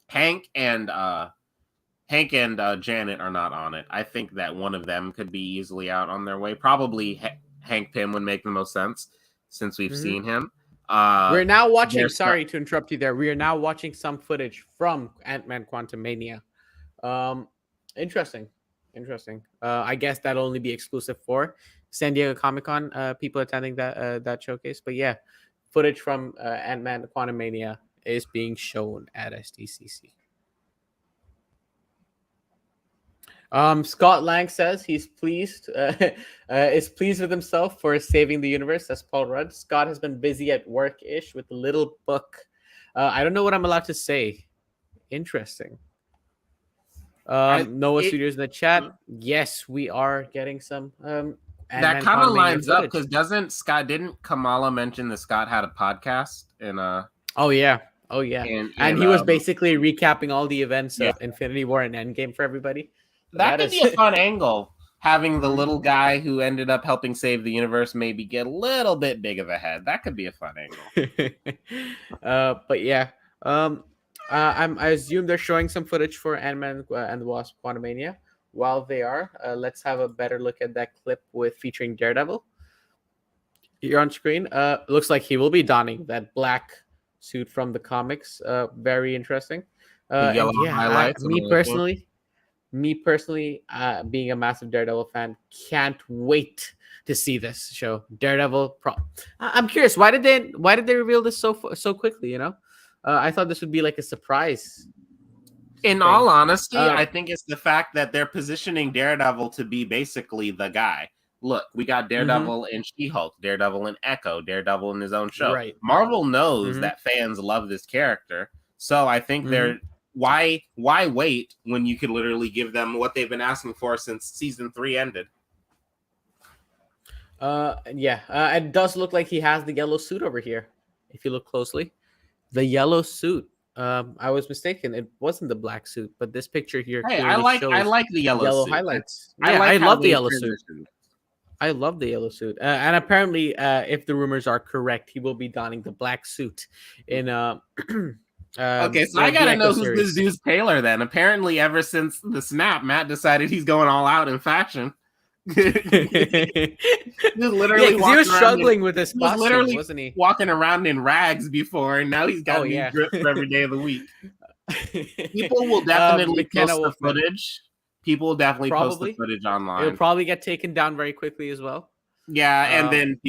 Hank and Janet are not on it. I think that one of them could be easily out on their way. Probably Hank Pym would make the most sense since we've seen him. We're now watching. Sorry to interrupt you there. We are now watching some footage from Ant-Man Quantumania. Interesting. I guess that'll only be exclusive for San Diego Comic-Con people attending that showcase. But yeah, footage from Ant-Man Quantumania is being shown at SDCC. Scott Lang says he's pleased with himself for saving the universe. That's Paul Rudd. Scott has been busy at work-ish with a little book. I don't know what I'm allowed to say. Interesting. Noah Studios in the chat. Yes, we are getting some. That kind of lines up because didn't Kamala mention that Scott had a podcast in Oh yeah. And he was basically recapping all the events of Infinity War and Endgame for everybody. That could be a fun angle. Having the little guy who ended up helping save the universe maybe get a little bit big of a head. That could be a fun angle. But yeah. I assume they're showing some footage for Ant-Man and the Wasp Quantumania. While they are, let's have a better look at that clip featuring Daredevil. Here on screen. Looks like he will be donning that black suit from the comics. Very interesting. Me personally, being a massive Daredevil fan, can't wait to see this show. Daredevil. I'm curious, why did they reveal this so quickly? You know, I thought this would be like a surprise. In all honesty, I think it's the fact that they're positioning Daredevil to be basically the guy. Look, we got Daredevil in She-Hulk, Daredevil in Echo, Daredevil in his own show. Right. Marvel knows that fans love this character, so I think they're. Why wait when you could literally give them what they've been asking for since season 3 ended? It does look like he has the yellow suit over here. If you look closely, the yellow suit. I was mistaken. It wasn't the black suit, but this picture here. Hey, I like the yellow suit. Highlights. I love the yellow suit. I love the yellow suit. And apparently, if the rumors are correct, he will be donning the black suit in okay, so I gotta know who's this dude's tailor then. Apparently, ever since the snap, Matt decided he's going all out in fashion. He was struggling with his costume, wasn't he? Walking around in rags before, and now he's got new drip for every day of the week. People will definitely post the footage. People will definitely post the footage online. It'll probably get taken down very quickly as well. Yeah, and then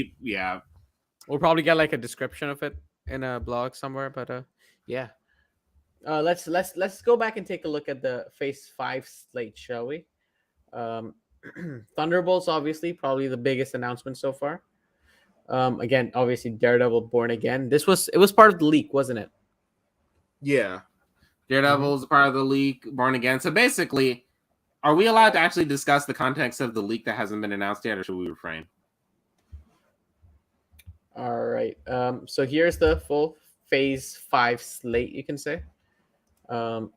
we'll probably get like a description of it. in a blog somewhere, but yeah. Let's go back and take a look at the Phase 5 slate, shall we? Um, Thunderbolts, obviously, probably the biggest announcement so far. Again, obviously, Daredevil Born Again. It was part of the leak, wasn't it? Yeah. Daredevil's part of the leak, Born Again. So basically, are we allowed to actually discuss the context of the leak that hasn't been announced yet, or should we refrain? All right. So here's the full Phase 5 slate, you can say. Um,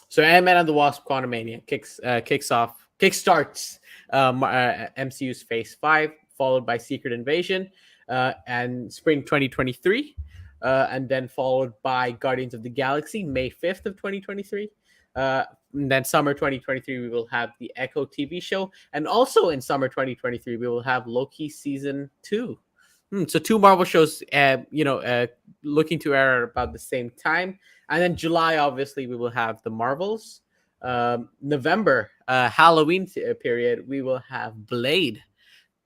so Ant-Man and the Wasp: Quantumania kickstarts MCU's Phase 5, followed by Secret Invasion, and Spring 2023, and then followed by Guardians of the Galaxy, May 5th of 2023. And then summer 2023, we will have the Echo TV show, and also in summer 2023, we will have Loki season 2. So 2 Marvel shows, looking to air at about the same time. And then July, obviously, we will have the Marvels. November, Halloween period, we will have Blade.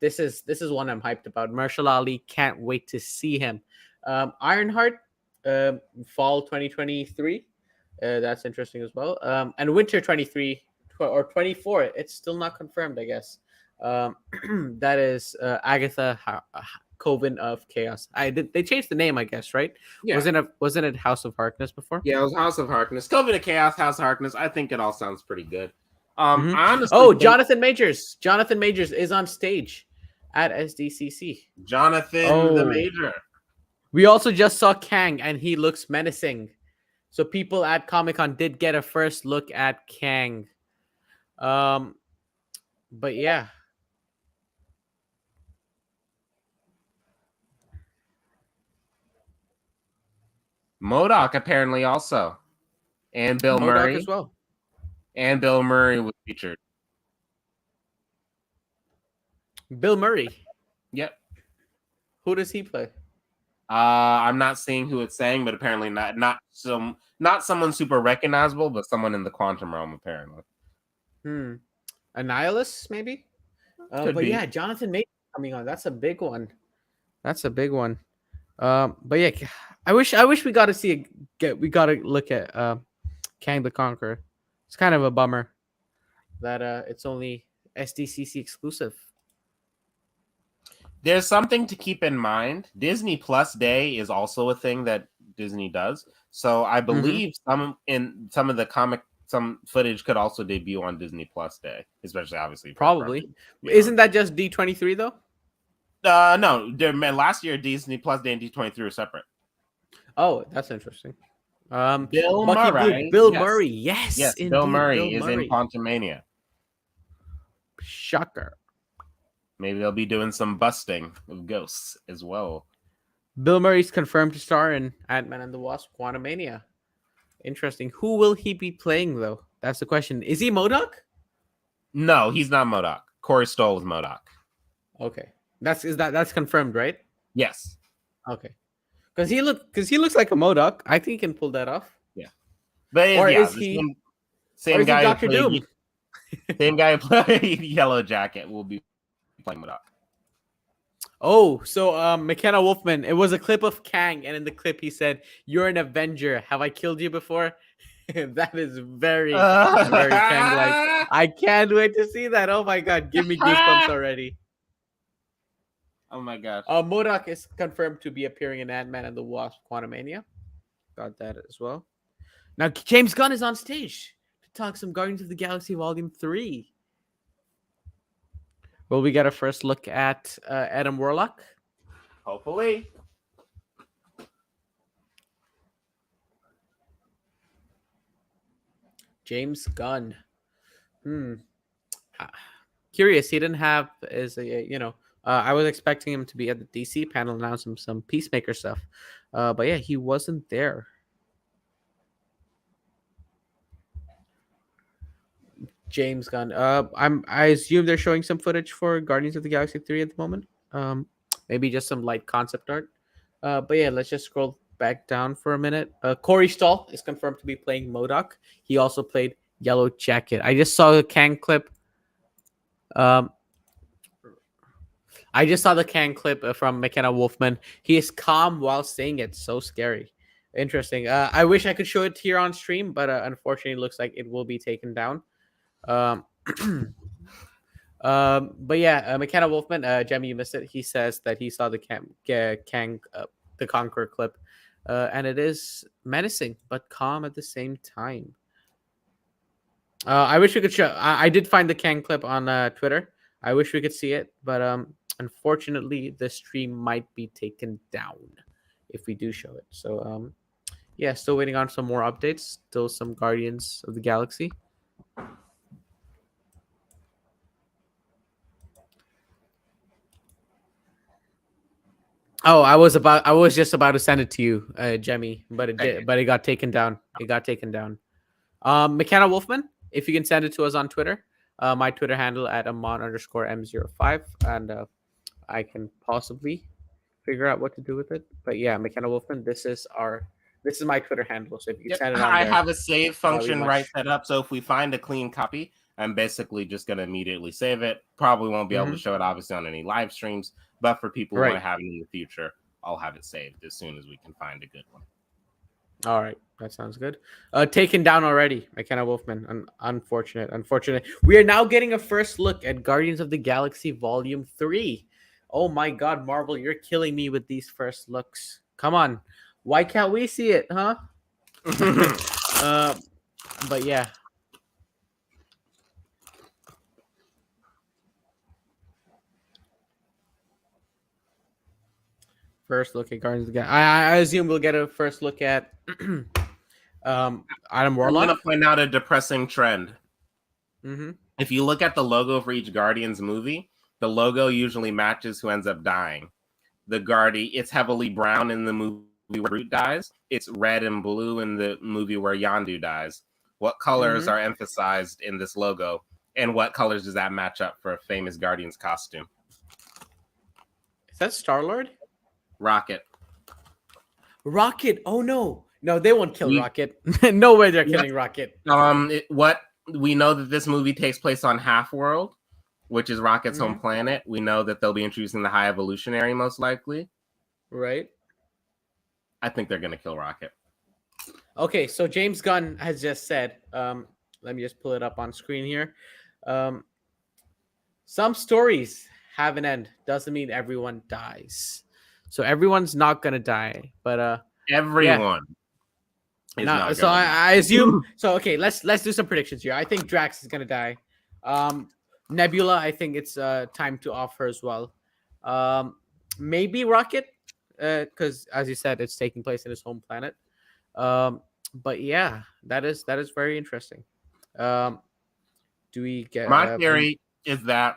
This is one I'm hyped about. Marshall Ali, can't wait to see him. Ironheart, fall 2023. That's interesting as well. And winter 23 or 24. It's still not confirmed, I guess. That is Agatha Coven of Chaos. They changed the name, I guess, right? Yeah. Wasn't it House of Harkness before? Yeah, it was House of Harkness. Coven of Chaos, House of Harkness. I think it all sounds pretty good. Mhm. I honestly think Jonathan Majors. Jonathan Majors is on stage at SDCC. Jonathan the Major. We also just saw Kang, and he looks menacing. So people at Comic-Con did get a first look at Kang. But yeah. MODOK apparently also. And Bill MODOK Murray as well. And Bill Murray was featured. Bill Murray. Yep. Who does he play? I'm not seeing who it's saying, but apparently not someone super recognizable, but someone in the quantum realm apparently. Annihilus, maybe. But be. Yeah, Jonathan Majors coming on. That's a big one. But yeah, I wish we got to look at Kang the Conqueror. It's kind of a bummer that it's only SDCC exclusive. There's something to keep in mind. Disney Plus Day is also a thing that Disney does. So I believe some of the some footage could also debut on Disney Plus Day, especially obviously. Probably. Isn't that just D23 though? No. Last year Disney Plus Day and D23 were separate. Oh, that's interesting. Bill Murray. Bill Murray. Yes. Indeed, Bill Murray is in Quantumania. Shocker. Maybe they'll be doing some busting of ghosts as well. Bill Murray's confirmed to star in Ant-Man and the Wasp: Quantumania. Interesting. Who will he be playing though? That's the question. Is he MODOK? No, he's not MODOK. Corey Stoll is MODOK. Okay. That's confirmed, right? Yes. Okay. Because he looks like a MODOK. I think he can pull that off. Yeah. But is he same guy Dr. Doom? Same guy who played Yellow Jacket will be playing MODOK. Oh, so McKenna Wolfman, it was a clip of Kang, and in the clip he said, "You're an Avenger. Have I killed you before?" That is very, very Kang-like. I can't wait to see that. Oh my god, give me goosebumps already. Oh my gosh. MODOK is confirmed to be appearing in Ant-Man and the Wasp: Quantumania. Got that as well. Now James Gunn is on stage to talk some Guardians of the Galaxy Volume 3. Will we get a first look at Adam Warlock? Hopefully. James Gunn. Curious. He didn't have I was expecting him to be at the DC panel announcing some Peacemaker stuff. But yeah, he wasn't there. James Gunn. I assume they're showing some footage for Guardians of the Galaxy 3 at the moment. Maybe just some light concept art. But yeah, let's just scroll back down for a minute. Corey Stoll is confirmed to be playing MODOK. He also played Yellow Jacket. I just saw a Kang clip. I I just saw the Kang clip from McKenna Wolfman. He is calm while saying it. So scary. Interesting. I wish I could show it here on stream, but unfortunately, it looks like it will be taken down. Um, but yeah, McKenna Wolfman, Jemmy, you missed it. He says that he saw the Kang, the Conqueror clip, and it is menacing but calm at the same time. I wish we could show. I did find the Kang clip on Twitter. I wish we could see it, but unfortunately, the stream might be taken down if we do show it. So yeah, still waiting on some more updates. Still some Guardians of the Galaxy. Oh, I was just about to send it to you, Jemmy, but it got taken down. It got taken down. McKenna Wolfman, if you can send it to us on Twitter, my Twitter handle at amon_m05, and I can possibly figure out what to do with it. But yeah, McKenna Wolfman, this is my Twitter handle. So if you can send it on I there, have a save function set up. So if we find a clean copy, I'm basically just going to immediately save it. Probably won't be able to show it, obviously, on any live streams. But for people who want to have it in the future, I'll have it saved as soon as we can find a good one. All right. That sounds good. Taken down already, McKenna Wolfman. Unfortunate. We are now getting a first look at Guardians of the Galaxy Volume 3. Oh my God, Marvel, you're killing me with these first looks. Come on. Why can't we see it, huh? But yeah. First look at Guardians of the Galaxy. I assume we'll get a first look at Adam Warlock. I'm going to point out a depressing trend. If you look at the logo for each Guardians movie, the logo usually matches who ends up dying. It's heavily brown in the movie where Groot dies. It's red and blue in the movie where Yondu dies. What colors are emphasized in this logo? And what colors does that match up for a famous Guardians costume? Is that Star-Lord? Rocket. Oh no. No, they won't kill Rocket. No way they're killing Rocket. What we know that this movie takes place on Half-World, which is Rocket's home planet. We know that they'll be introducing the High Evolutionary, most likely. Right. I think they're going to kill Rocket. Okay, so James Gunn has just said, let me just pull it up on screen here. Some stories have an end. Doesn't mean everyone dies. So everyone's not going to die. But everyone. Yeah. So I assume. So okay, let's do some predictions here. I think Drax is gonna die. Nebula, I think it's time to off her as well. Maybe Rocket, because as you said, it's taking place in his home planet. But yeah, that is very interesting. Do we get my theory is that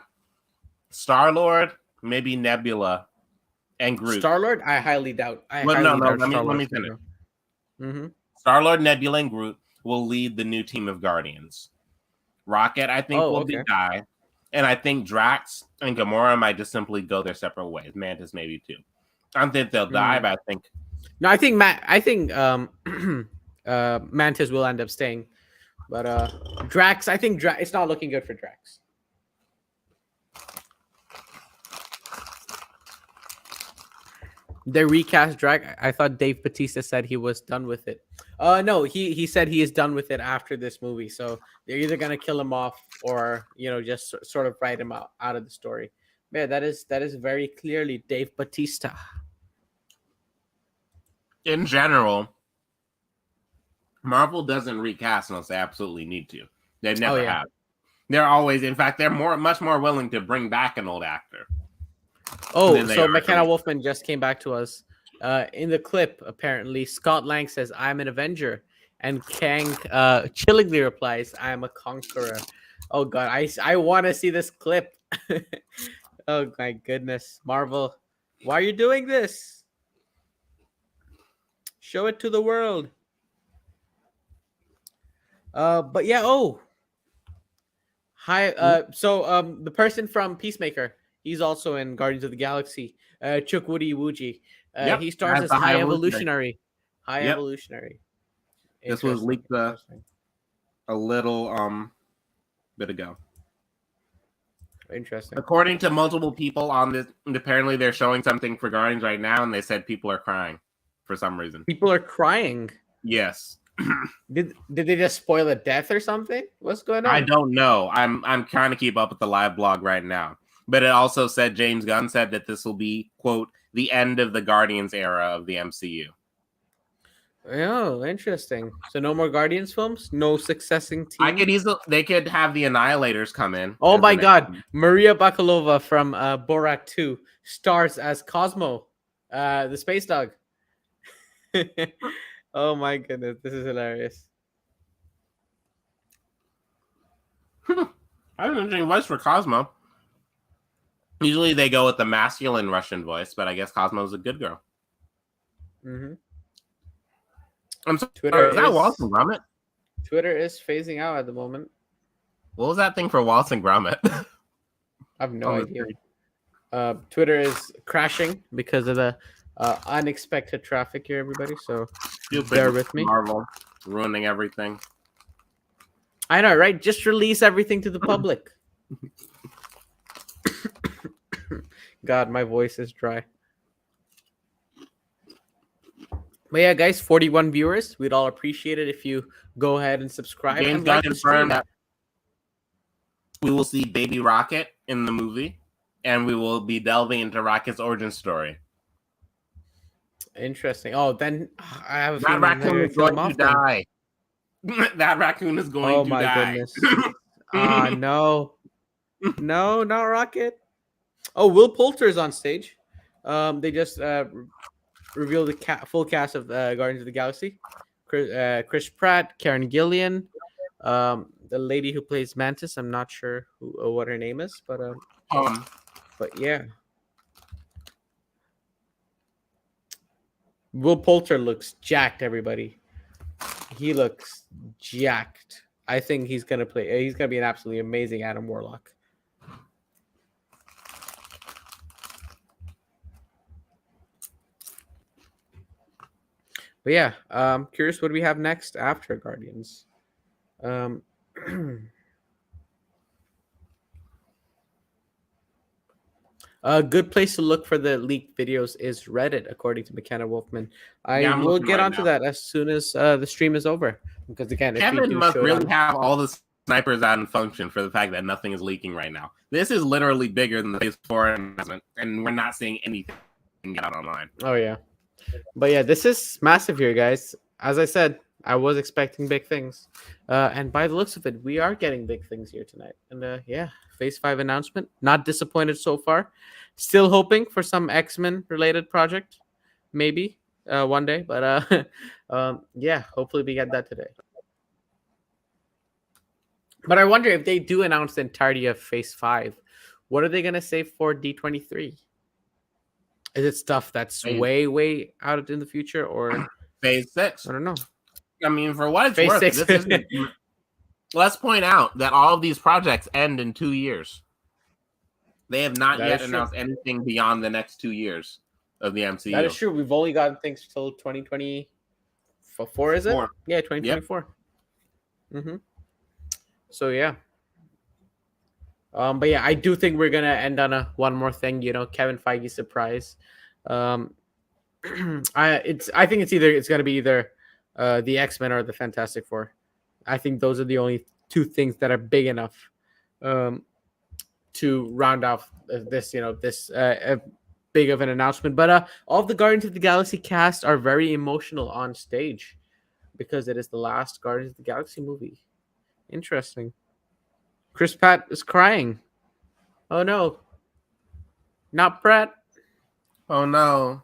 Star-Lord, maybe Nebula, and Groot. Star-Lord, I highly doubt. Let me finish. Star-Lord, Nebula, and Groot will lead the new team of Guardians. Rocket, I think, will die. And I think Drax and Gamora might just simply go their separate ways. Mantis maybe too. I don't think they'll die, but I think... No, I think Mantis will end up staying. But Drax, I think it's not looking good for Drax. They recast Drax. I thought Dave Bautista said he was done with it. No, he said he is done with it after this movie. So they're either gonna kill him off or just sort of write him out of the story. Man, that is very clearly Dave Bautista. In general, Marvel doesn't recast unless they absolutely need to. They never have. They're always, in fact, they're much more willing to bring back an old actor. Oh, so McKenna Wolfman just came back to us. In the clip, apparently, Scott Lang says, "I'm an Avenger," and Kang chillingly replies, "I'm a conqueror." Oh God, I want to see this clip. Oh my goodness, Marvel, why are you doing this? Show it to the world. But yeah. Oh, hi. So the person from Peacemaker, he's also in Guardians of the Galaxy. Chukwudi Iwuji. He stars as High Evolutionary. Evolutionary. This was leaked a little bit ago. Interesting. According to multiple people on this, apparently they're showing something for Guardians right now, and they said people are crying for some reason. People are crying. Yes. Did they just spoil a death or something? What's going on? I don't know. I'm trying to keep up with the live blog right now. But it also said James Gunn said that this will be, quote, the end of the Guardians era of the MCU. Oh, interesting. So no more Guardians films? No successing team? They could have the Annihilators come in. Oh my god. Maria Bakalova from Borat 2 stars as Cosmo, the space dog. Oh my goodness, this is hilarious. I have an interesting voice for Cosmo. Usually they go with the masculine Russian voice, but I guess Cosmo's a good girl. Mm-hmm. I'm sorry, is that Wallace and Gromit? Twitter is phasing out at the moment. What was that thing for Wallace and Gromit? I have no idea. Twitter is crashing because of the unexpected traffic here, everybody. So bear with me. Marvel ruining everything. I know, right? Just release everything to the public. God, my voice is dry. But yeah, guys, 41 viewers. We'd all appreciate it if you go ahead and subscribe. James Gunn confirmed that we will see Baby Rocket in the movie, and we will be delving into Rocket's origin story. Interesting. Oh, then I have a that raccoon is going to die. That raccoon is going to die. Oh my goodness. No. No, not Rocket. Oh, Will Poulter is on stage. They just revealed the full cast of Guardians of the Galaxy. Chris Pratt, Karen Gillan, the lady who plays Mantis. I'm not sure what her name is, but yeah. Will Poulter looks jacked, everybody. He looks jacked. I think he's gonna play. He's gonna be an absolutely amazing Adam Warlock. But yeah, curious, what do we have next after Guardians? A good place to look for the leaked videos is Reddit, according to McKenna Wolfman. I will get onto that as soon as the stream is over. Because again, Kevin must really have all the snipers out in function for the fact that nothing is leaking right now. This is literally bigger than the Phase 4 announcement, and we're not seeing anything get out online. Oh yeah. But yeah, this is massive here, guys. As I said, I was expecting big things. And by the looks of it, we are getting big things here tonight. And yeah, Phase 5 announcement. Not disappointed so far. Still hoping for some X-Men related project. Maybe one day. But yeah, hopefully we get that today. But I wonder if they do announce the entirety of Phase 5, what are they going to say for D23? Is it stuff that's way out in the future, or Phase 6? I don't know. I mean, for what it's worth, this isn't. Let's point out that all of these projects end in 2 years. They have not yet announced anything beyond the next 2 years of the MCU. That is true. We've only gotten things till 2024, is it? Yeah, 2024. Yep. Mm-hmm. So yeah. But yeah, I do think we're gonna end on one more thing. You know, Kevin Feige's surprise. I think it's gonna be either the X-Men or the Fantastic Four. I think those are the only two things that are big enough to round off this. You know, this big of an announcement. But all of the Guardians of the Galaxy cast are very emotional on stage because it is the last Guardians of the Galaxy movie. Interesting. Chris Pratt is crying. Oh no. Not Pratt. Oh no.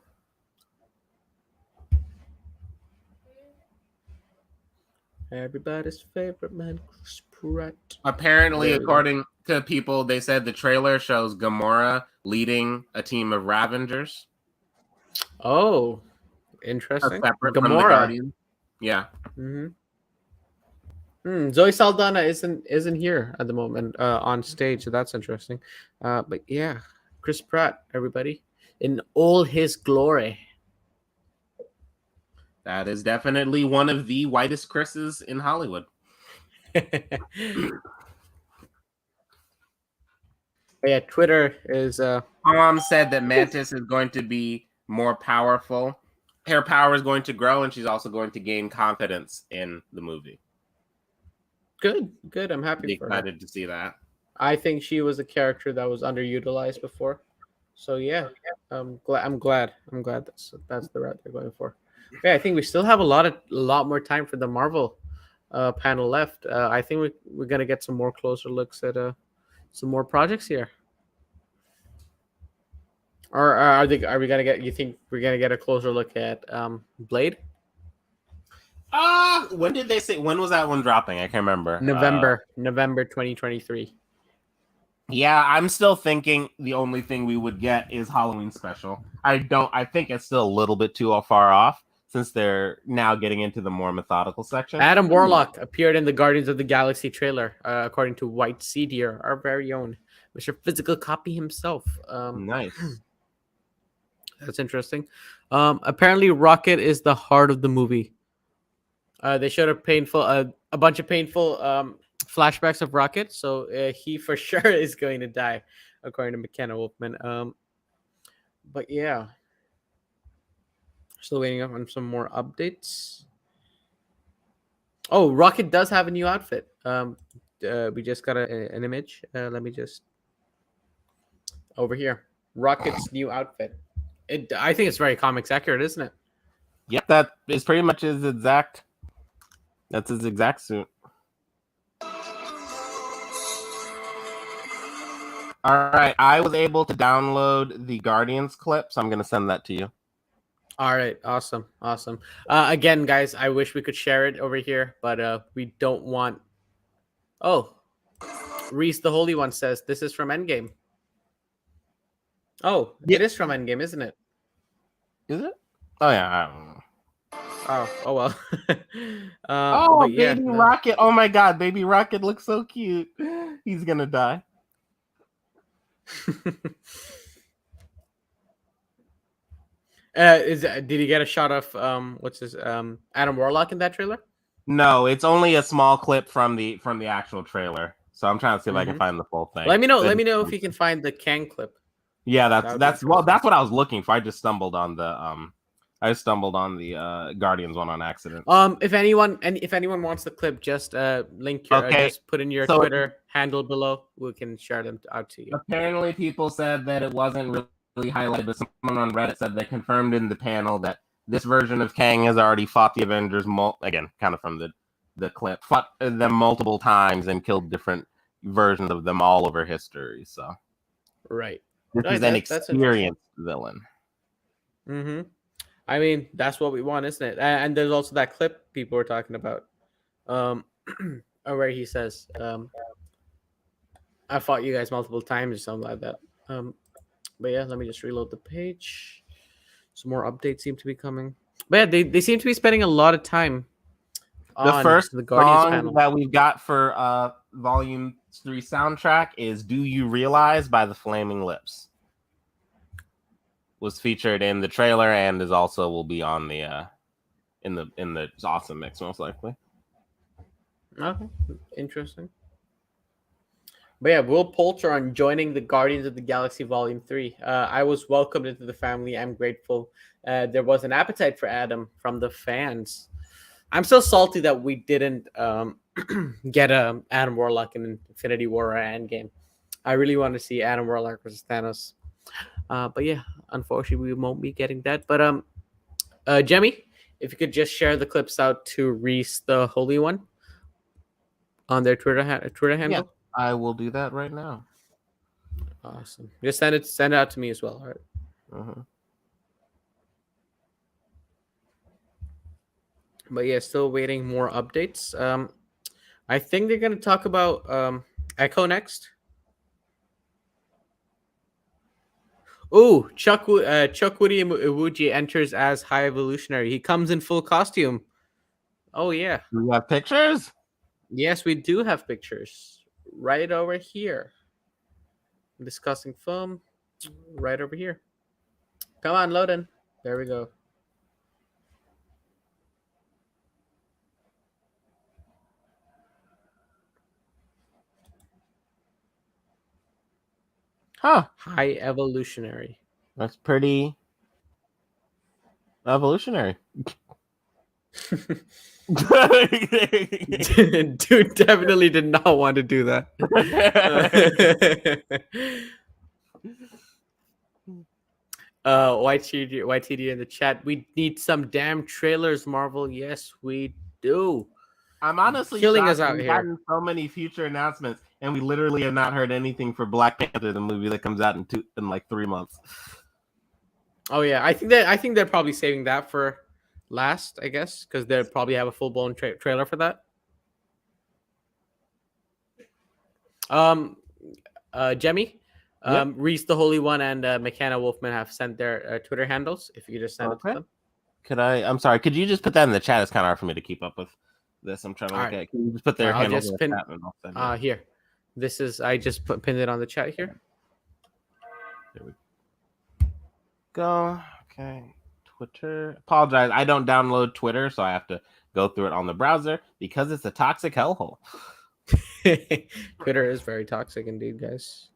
Everybody's favorite man, Chris Pratt. Apparently, according to people, they said the trailer shows Gamora leading a team of Ravengers. Oh, interesting. Separate Gamora. From the Guardians. Yeah. Mm-hmm. Zoe Saldana isn't here at the moment on stage, so that's interesting. But yeah, Chris Pratt, everybody, in all his glory. That is definitely one of the whitest Chris's in Hollywood. Yeah, Twitter is Mom said that Mantis is going to be more powerful. Her power is going to grow, and she's also going to gain confidence in the movie. good. Good. I'm happy Be for her. excited to see that. I think she was a character that was underutilized before. So yeah, I'm glad. I'm glad that's the route they're going for. Yeah, I think we still have a lot more time for the Marvel panel left. I think we're gonna get some more closer looks at some more projects here. Or are we gonna get? You think we're gonna get a closer look at Blade? When did they say? When was that one dropping? I can't remember. November 2023. Yeah, I'm still thinking the only thing we would get is Halloween special. I think it's still a little bit too far off since they're now getting into the more methodical section. Adam Warlock appeared in the Guardians of the Galaxy trailer, according to White Sea Deer, our very own Mr. Physical Copy himself. Nice. That's interesting. Apparently, Rocket is the heart of the movie. They showed a bunch of painful flashbacks of Rocket, so he for sure is going to die, according to McKenna Wolfman. But yeah, still waiting on some more updates. Oh, Rocket does have a new outfit. We just got an image. Let me just over here. Rocket's new outfit. I think it's very comics accurate, isn't it? Yep, that is pretty much his exact. That's his exact suit. All right, I was able to download the Guardians clip, so I'm going to send that to you. All right, awesome. Again, guys, I wish we could share it over here, but we don't want. Oh, Reese the Holy One says this is from Endgame. Oh, Yeah. It is from Endgame, isn't it? Is it? Oh yeah, I don't know. Oh well. Oh, baby Rocket! Oh my God, baby Rocket looks so cute. He's gonna die. Did he get a shot of what's his Adam Warlock in that trailer? No, it's only a small clip from the actual trailer. So I'm trying to see if I can find the full thing. Let me know. Let me know if you can find the Kang clip. Yeah, that's what I was looking for. I just stumbled on the Guardians one on accident. If anyone wants the clip, just link your just put in your Twitter handle below. We can share them out to you. Apparently, people said that it wasn't really highlighted, but someone on Reddit said they confirmed in the panel that this version of Kang has already fought the Avengers again, kind of from the clip, fought them multiple times and killed different versions of them all over history. So, right, this is an experienced villain. Mm-hmm. I mean, that's what we want, isn't it? And there's also that clip people were talking about, where he says, "I fought you guys multiple times" or something like that. But yeah, let me just reload the page. Some more updates seem to be coming. But yeah, they seem to be spending a lot of time. The first the Guardians song panel that we've got for Volume 3 soundtrack is "Do You Realize" by the Flaming Lips. Was featured in the trailer and is also will be on the in the awesome mix most likely. Okay, interesting. But yeah, Will Poulter on joining the Guardians of the Galaxy Volume 3. I was welcomed into the family. I'm grateful. There was an appetite for Adam from the fans. I'm so salty that we didn't get Adam Warlock in Infinity War or Endgame. I really want to see Adam Warlock versus Thanos. But yeah, unfortunately, we won't be getting that. But Jemmy, if you could just share the clips out to Reese the Holy One on their Twitter handle. Yeah, I will do that right now. Awesome. Just send it out to me as well. All right. Uh-huh. But yeah, still waiting more updates. I think they're gonna talk about Echo next. Oh, Chuck Woody Iwuji enters as High Evolutionary. He comes in full costume. Oh yeah. Do we have pictures? Yes, we do have pictures. Right over here. Discussing film. Right over here. Come on, Loden. There we go. Huh. High evolutionary. That's pretty evolutionary. Dude definitely did not want to do that. YTD in the chat. We need some damn trailers, Marvel. Yes, we do. I'm honestly Killing shocked us out we've here. gotten so many future announcements, and we literally have not heard anything for Black Panther, the movie that comes out in like 3 months. Oh yeah, I think they're probably saving that for last, I guess, because they'll probably have a full blown trailer for that. Jemmy, Reese the Holy One and McKenna Wolfman have sent their Twitter handles. If you could just send it to them. I'm sorry. Could you just put that in the chat? It's kind of hard for me to keep up with this. I'm trying to look at. Can you just put their handles in the chat? And I'll send it. Here. This is. I just pinned it on the chat here. There we go. Okay. Twitter. Apologize. I don't download Twitter, so I have to go through it on the browser because it's a toxic hellhole. Twitter is very toxic indeed, guys.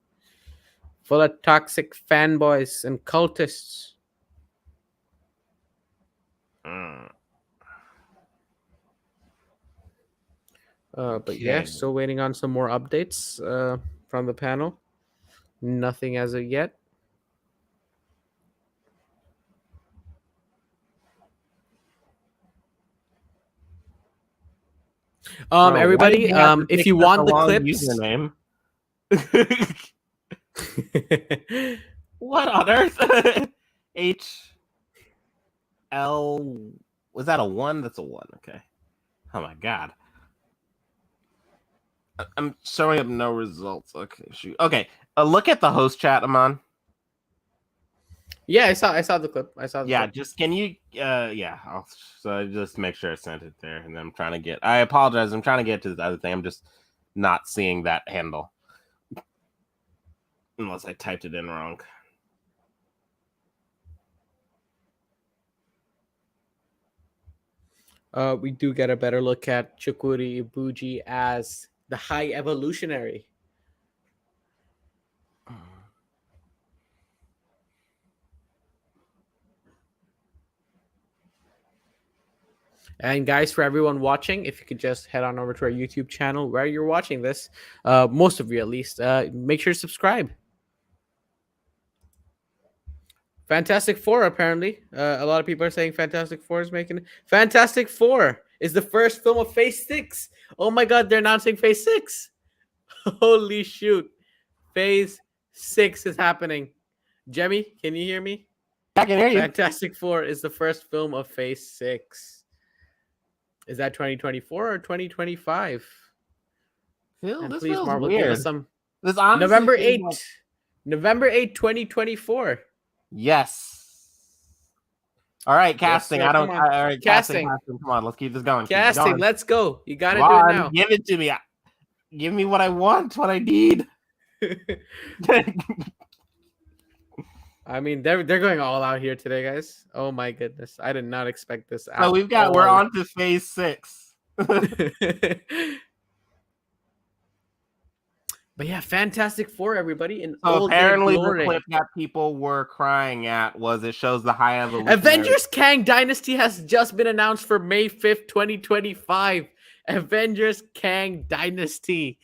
Full of toxic fanboys and cultists. But yeah, still waiting on some more updates from the panel. Nothing as of yet. Everybody, if you want the clips, username. What on earth? HL, was that a 1? That's a 1. Okay. Oh my god. I'm showing up no results. Okay, shoot. Okay, look at the host chat, Aman. Yeah, I saw the clip. Clip. Just can you? So just make sure I sent it there, and then I'm trying to get. I apologize. I'm trying to get to the other thing. I'm just not seeing that handle, unless I typed it in wrong. We do get a better look at Chukwudi Ibuji as the High Evolutionary. And guys, for everyone watching, if you could just head on over to our YouTube channel where you're watching this, most of you at least, make sure to subscribe. Fantastic Four, apparently. A lot of people are saying Fantastic Four is making it. Fantastic Four is the first film of Phase 6. Oh my god, they're announcing Phase 6. Holy shoot. Phase 6 is happening. Jemmy, can you hear me? I can hear you. Fantastic Four is the first film of Phase 6. Is that 2024 or 2025? This please, feels Marvel, weird. give us some. This November 8th. November 8th, 2024. Yes. All right, casting. Yes, all right, casting. Come on, let's keep this going. Casting, let's go. You got to do it now. Give it to me. Give me what I want, what I need. I mean, they're going all out here today, guys. Oh my goodness, I did not expect this. So we're on to Phase 6. But yeah, Fantastic Four, everybody. And so apparently the clip that people were crying at was it shows the High Evolution. Avengers Kang Dynasty has just been announced for May 5th, 2025. Avengers Kang Dynasty.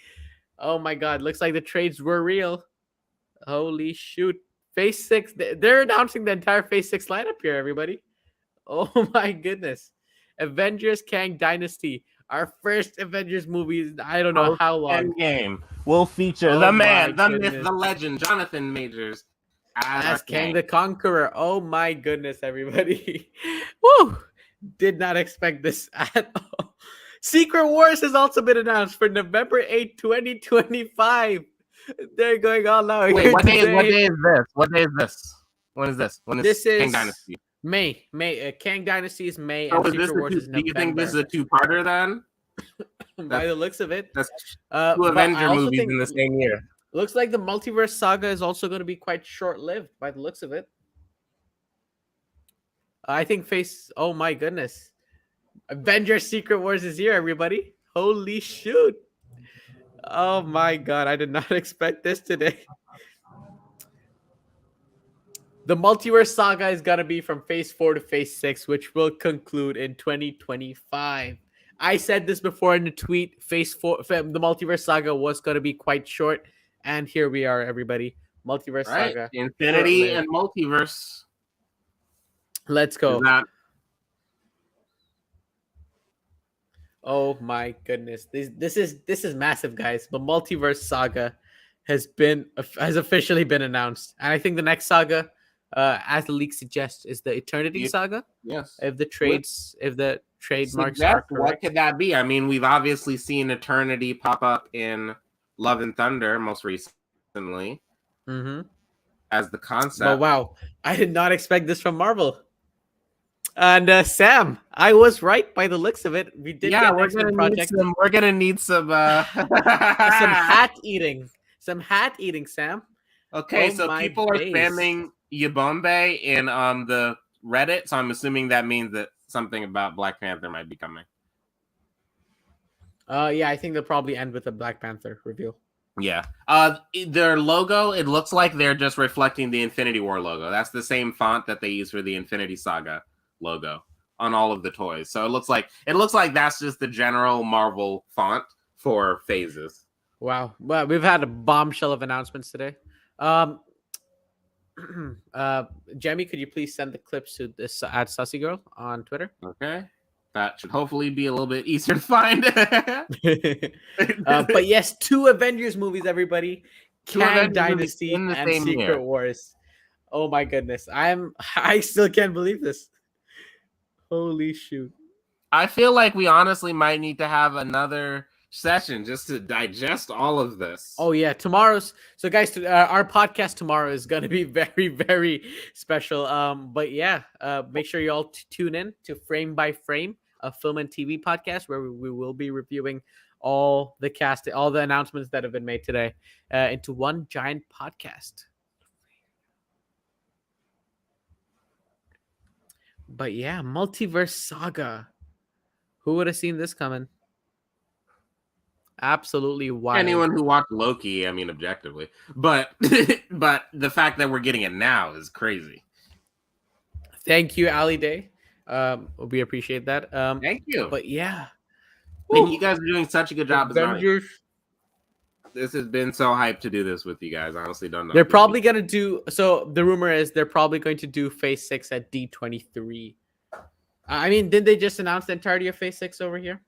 Oh my god, looks like the trades were real. Holy shoot. Phase 6, they're announcing the entire Phase 6 lineup here, everybody. Oh my goodness. Avengers Kang Dynasty. Our first Avengers movie, I don't know how long. Endgame will feature the man, the myth, the legend, Jonathan Majors as Kang the Conqueror. Oh my goodness, everybody. Woo! Did not expect this at all. Secret Wars has also been announced for November 8th, 2025. They're going all out. Wait, what day is this? What day is this? When is this? When is this Kang Dynasty? May. Kang Dynasty is May. So and Secret Wars is November. Do you think this is a two-parter then? By the looks of it. That's two Avenger movies in the same year. Looks like the multiverse saga is also going to be quite short-lived by the looks of it. I think oh my goodness. Avengers Secret Wars is here, everybody. Holy shoot. Oh my god, I did not expect this today. The multiverse saga is gonna be from Phase 4 to Phase 6, which will conclude in 2025. I said this before in the tweet. Phase 4, the multiverse saga was gonna be quite short, and here we are, everybody. Multiverse Right? saga, Infinity short-lived. and multiverse. Let's Is go. that Oh my goodness, this is massive, guys. The multiverse saga has officially been announced, and I think the next saga, as the leak suggests, is the Eternity you, saga. yes? If the trademarks are Suggest what correct. could that be? I mean, we've obviously seen Eternity pop up in Love and Thunder most recently Mm-hmm. as the But concept. wow, I did not expect this from Marvel. And Sam, I was right by the looks of it. We did Yeah, get an we're X-Men gonna need project. some. We're gonna need some. Some hat eating. Some hat eating, Sam. Okay, Oh so my people are days. spamming Yabombe in the Reddit, so I'm assuming that means that something about Black Panther might be coming. Yeah, I think they'll probably end with a Black Panther reveal. Yeah. Their logo, it looks like they're just reflecting the Infinity War logo. That's the same font that they use for the Infinity Saga logo on all of the toys. So it looks like that's just the general Marvel font for phases. Wow. Well, we've had a bombshell of announcements today. Jamie, could you please send the clips to this at Sussy Girl on Twitter? Okay. That should hopefully be a little bit easier to find. But yes, 2 Avengers movies, everybody. Kang Dynasty in the and same Secret year. Wars. Oh my goodness. I still can't believe this. Holy shoot. I feel like we honestly might need to have another session just to digest all of this. Oh yeah, guys, our podcast tomorrow is going to be very, very special. But yeah, make sure you all tune in to Frame by Frame, a film and TV podcast where we will be reviewing all the announcements that have been made today into one giant podcast. But yeah, multiverse saga. Who would have seen this coming? Absolutely wild. Anyone who watched Loki, I mean, objectively, but but the fact that we're getting it now is crazy. Thank you, Ali Day. We appreciate that. Thank you. But yeah, and you guys are doing such a good job. Avengers. This has been so hyped to do this with you guys. I honestly don't know. They're probably gonna do. So the rumor is they're probably going to do Phase 6 at D23. I mean, didn't they just announce the entirety of Phase 6 over here?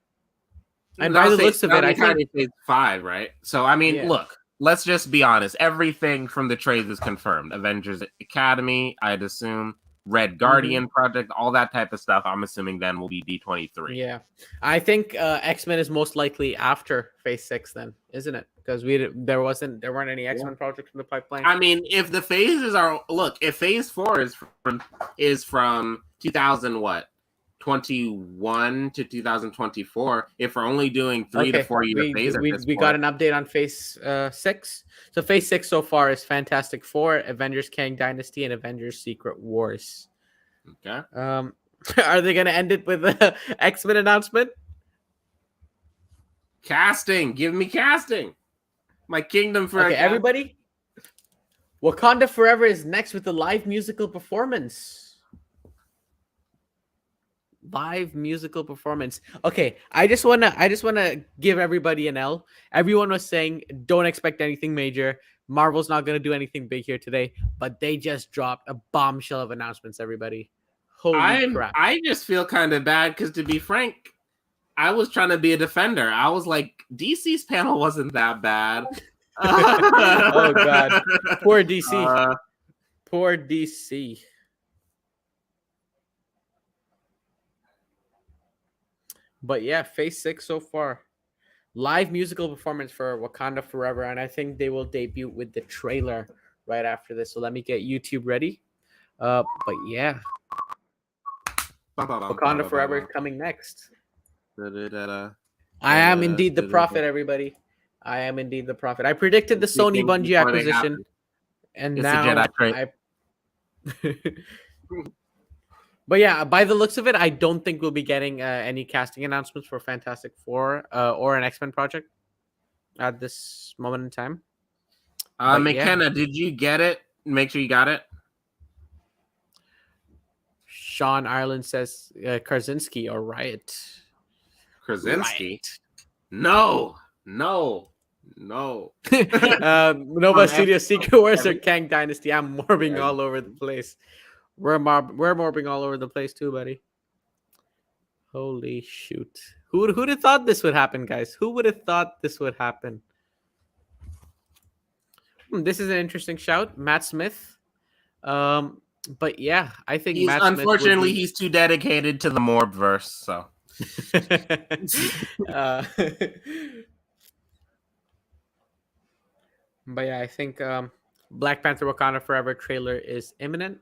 And by the looks of it, I think Phase 5, right? So I mean, look, let's just be honest. Everything from the trades is confirmed. Avengers Academy, I'd assume. Red Guardian project, all that type of stuff. I'm assuming then will be D23. Yeah, I think X-Men is most likely after Phase 6, then, isn't it? Because there weren't any X-Men projects in the pipeline. I mean, if the phases are if Phase 4 is from 2021 to 2024, if we're only doing 3 to 4 year phases, we got an update on Phase 6. So Phase 6 so far is Fantastic Four, Avengers Kang Dynasty, and Avengers Secret Wars. Okay. Are they gonna end it with an X-Men announcement? Casting, give me casting. My kingdom for everybody. Wakanda Forever is next with the live musical performance. Live musical performance. Okay, I just wanna give everybody an L. Everyone was saying don't expect anything major. Marvel's not gonna do anything big here today, but they just dropped a bombshell of announcements. Everybody, holy crap! I just feel kind of bad because, to be frank, I was trying to be a defender. I was like, DC's panel wasn't that bad. Oh god, poor DC. Poor DC. But yeah, Phase 6 so far. Live musical performance for Wakanda Forever, and I think they will debut with the trailer right after this. So let me get YouTube ready. But yeah, Wakanda Forever is coming next. I am indeed the prophet, everybody. I am indeed the prophet. I predicted the Sony Bungie acquisition, and it's now But yeah, by the looks of it, I don't think we'll be getting any casting announcements for Fantastic Four or an X-Men project at this moment in time. McKenna, did you get it? Make sure you got it. Sean Ireland says Krasinski or Riot. Krasinski? No. Nova From Studio Secret Wars or every- Kang Dynasty. I'm morbing all over the place. We're morbing all over the place too, buddy. Holy shoot. Who'd have thought this would happen, guys? Who would have thought this would happen? This is an interesting shout. Matt Smith. But yeah, I think He's Matt unfortunately Smith he's too dedicated to the Morbverse, so uh, but yeah, I think Black Panther Wakanda Forever trailer is imminent.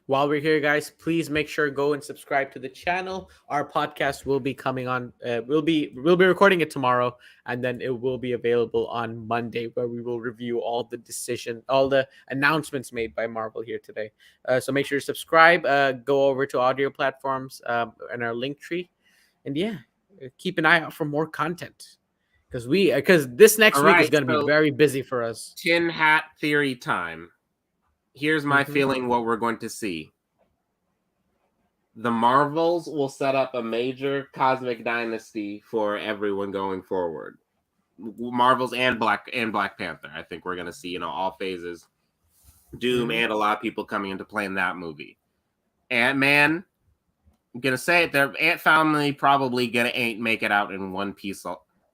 While we're here, guys, please make sure go and subscribe to the channel. Our podcast will be coming on. We'll be recording it tomorrow, and then it will be available on Monday, where we will review all the announcements made by Marvel here today. So make sure to subscribe. Go over to audio platforms and our link tree, and yeah, keep an eye out for more content because this next week is going to be very busy for us. Tin hat theory time. Here's my feeling what we're going to see. The Marvels will set up a major cosmic dynasty for everyone going forward. Marvels and Black Panther. I think we're going to see, all phases. Doom and a lot of people coming into play in that movie. Ant-Man, I'm going to say it, their Ant family probably going to make it out in one piece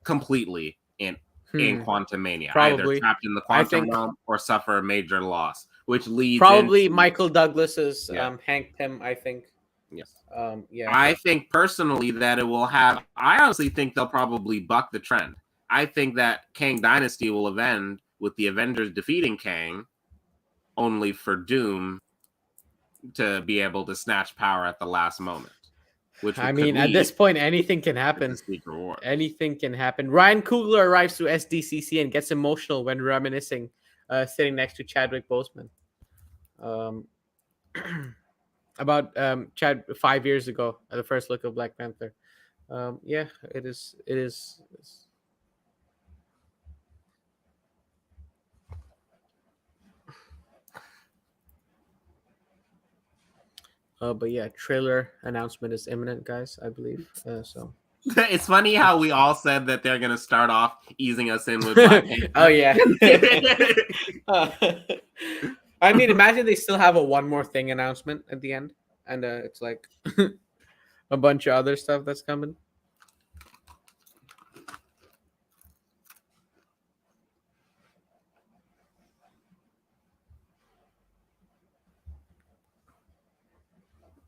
completely in Quantumania. Probably. Either trapped in the quantum realm or suffer a major loss. Which leads probably into Michael Douglas's Hank Pym, I think. Yes. Yeah. I think personally that it will have. I honestly think they'll probably buck the trend. I think that Kang Dynasty will end with the Avengers defeating Kang, only for Doom to be able to snatch power at the last moment. Which I mean, at this point, anything can happen. Anything can happen. Ryan Coogler arrives to SDCC and gets emotional when reminiscing. Sitting next to Chadwick Boseman, about Chad 5 years ago at the first look of Black Panther. Yeah, it is. But yeah, trailer announcement is imminent, guys. I believe so. It's funny how we all said that they're gonna start off easing us in with Black Panther. Oh yeah. I mean, imagine they still have a one more thing announcement at the end, and it's like a bunch of other stuff that's coming.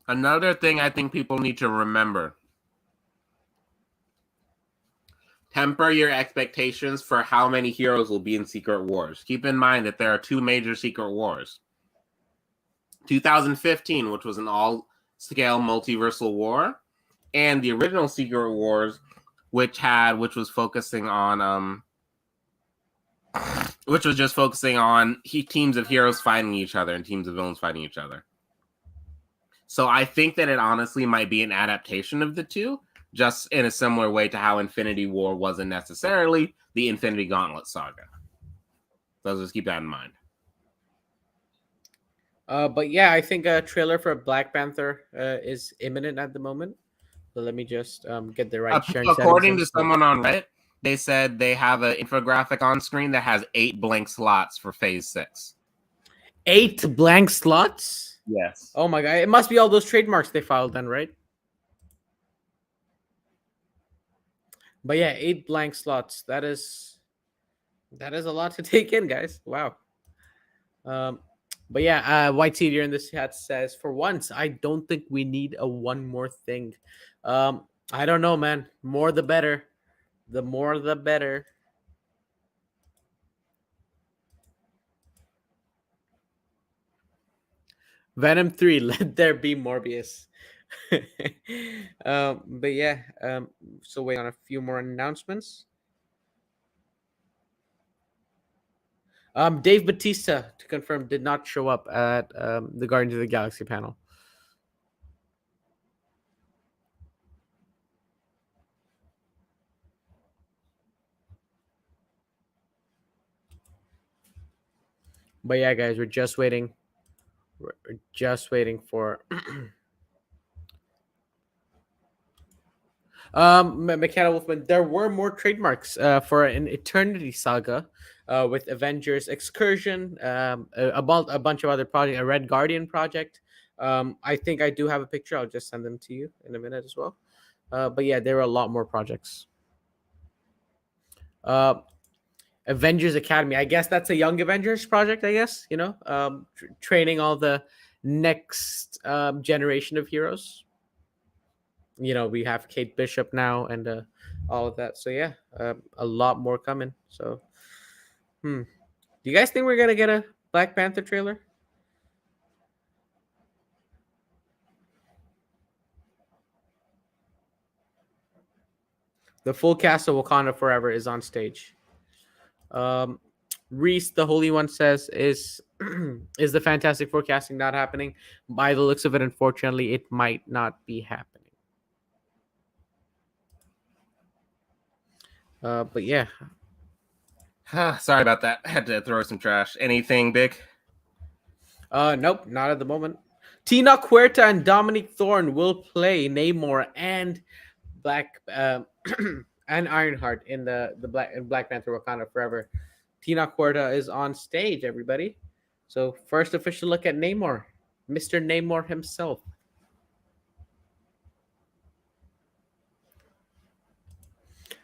Another thing I think people need to remember. Temper your expectations for how many heroes will be in Secret Wars. Keep in mind that there are two major Secret Wars. 2015, which was an all-scale multiversal war, and the original Secret Wars, which was focusing on teams of heroes fighting each other and teams of villains fighting each other. So I think that it honestly might be an adaptation of the two, just in a similar way to how Infinity War wasn't necessarily the Infinity Gauntlet saga. So just keep that in mind. But yeah, I think a trailer for Black Panther is imminent at the moment. So let me just get the right sharing settings. According to someone on Reddit, they said they have an infographic on screen that has 8 blank slots for Phase 6. 8 blank slots? Yes. Oh my god! It must be all those trademarks they filed then, right? But yeah, 8 blank slots. That is a lot to take in, guys. Wow. But yeah, White Seed here in this chat says, for once, I don't think we need a one more thing. I don't know, man. More the better. The more the better. Venom 3, let there be Morbius. But yeah, so wait on a few more announcements. Dave Bautista, to confirm, did not show up at the Guardians of the Galaxy panel. But yeah, guys, we're just waiting. We're just waiting for McKenna Wolfman. There were more trademarks for an Eternity Saga with Avengers Excursion, a bunch of other projects, a Red Guardian project. I think I do have a picture. I'll just send them to you in a minute as well. But yeah, there are a lot more projects. Avengers Academy. I guess that's a Young Avengers project. I guess training all the next generation of heroes. We have Kate Bishop now and all of that. So yeah, a lot more coming. So, do you guys think we're gonna get a Black Panther trailer? The full cast of Wakanda Forever is on stage. Reese, the Holy One, says is is the Fantastic Forecasting not happening? By the looks of it, unfortunately, it might not be happening. But yeah. Sorry about that. I had to throw some trash. Anything big? Nope, not at the moment. Tina Huerta and Dominic Thorne will play Namor and Black and Ironheart in the Black Panther Wakanda Forever. Tina Huerta is on stage, everybody. So first official look at Namor, Mr. Namor himself.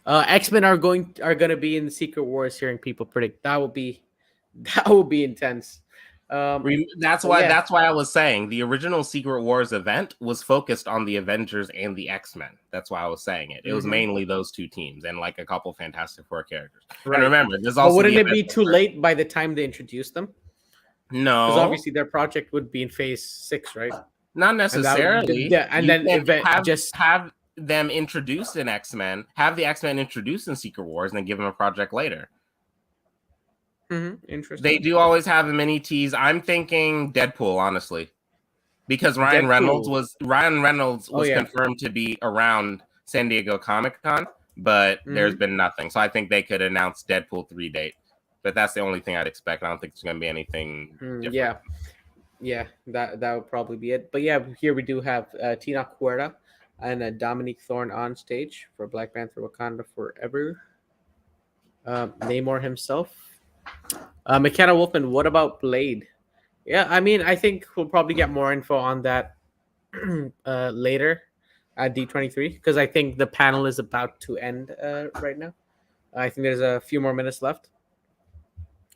X-Men are gonna be in the Secret Wars. Hearing people predict that will be intense. That's why I was saying the original Secret Wars event was focused on the Avengers and the X-Men. That's why I was saying it. It was mainly those two teams and like a couple Fantastic Four characters. Right. And remember, there's also. But wouldn't it be too late by the time they introduce them? No, because obviously their project would be in Phase 6, right? Not necessarily. And then have them introduced in X-Men, have the X-Men introduced in Secret Wars, and then give them a project later. Interesting. They do always have a mini tease. I'm thinking Deadpool, honestly, because Ryan Reynolds was confirmed to be around San Diego Comic-Con, but there's been nothing. So I think they could announce Deadpool 3 date, but that's the only thing I'd expect. I don't think it's going to be anything different. Yeah, that would probably be it. But yeah, here we do have Tina Huerta and Dominic Thorne on stage for Black Panther Wakanda Forever. Namor himself. McKenna Wolfman, what about Blade? Yeah, I mean, I think we'll probably get more info on that later at D23 because I think the panel is about to end right now. I think there's a few more minutes left.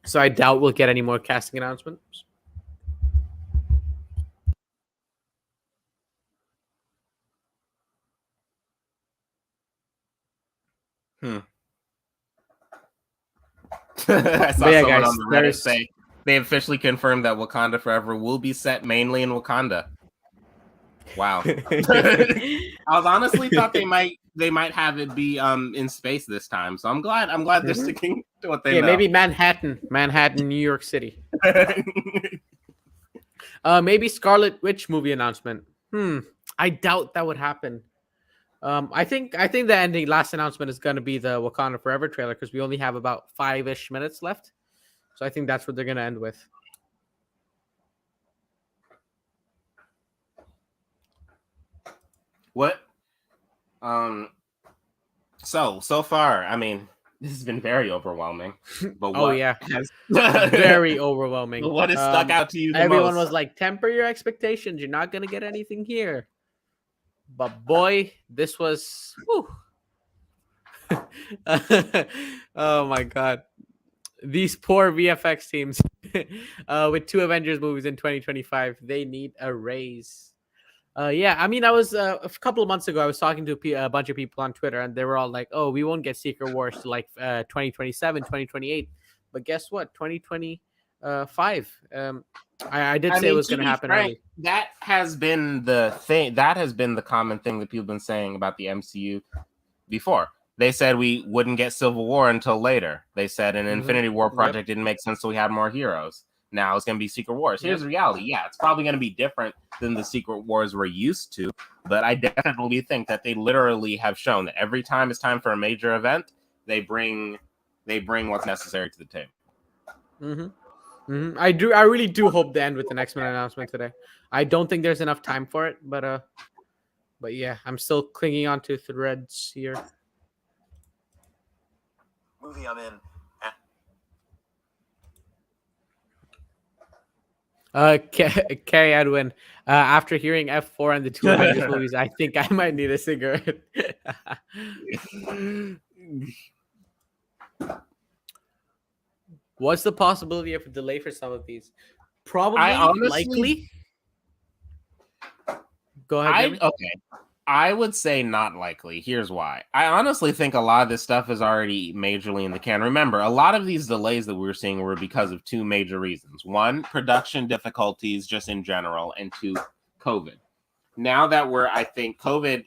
So I doubt we'll get any more casting announcements. I saw someone on the Reddit say they officially confirmed that Wakanda Forever will be set mainly in Wakanda. Wow. I was honestly thought they might have it be in space this time. So I'm glad they're sticking to what they know. Maybe Manhattan, New York City. Maybe Scarlet Witch movie announcement. I doubt that would happen. I think the last announcement is going to be the Wakanda Forever trailer because we only have about 5-ish minutes left. So I think that's what they're going to end with. What? So far, I mean, this has been very overwhelming. But very overwhelming. What has stuck out to you the everyone most? Was like, temper your expectations. You're not going to get anything here. But boy, this was oh my god. These poor VFX teams with 2 Avengers movies in 2025, they need a raise. I mean, I was a couple of months ago, I was talking to a bunch of people on Twitter, and they were all like, oh, we won't get Secret Wars to like 2027, 2028. But guess what? 2025. I did say it was going to happen early. That has been the thing. That has been the common thing that people have been saying about the MCU before. They said we wouldn't get Civil War until later. They said an Infinity War project didn't make sense, so we had more heroes. Now it's going to be Secret Wars. Here's the reality. Yeah, it's probably going to be different than the Secret Wars we're used to, but I definitely think that they literally have shown that every time it's time for a major event, they bring what's necessary to the table. I do. I really do hope they end with an X-Men announcement today. I don't think there's enough time for it, but yeah, I'm still clinging on to threads here. Movie I'm in. K Edwin. After hearing F4 and the two Avengers movies, I think I might need a cigarette. What's the possibility of a delay for some of these? Probably, likely. Go ahead. Okay. I would say not likely. Here's why. I honestly think a lot of this stuff is already majorly in the can. Remember, a lot of these delays that we were seeing were because of two major reasons. One, production difficulties just in general, and two, COVID. Now that I think COVID,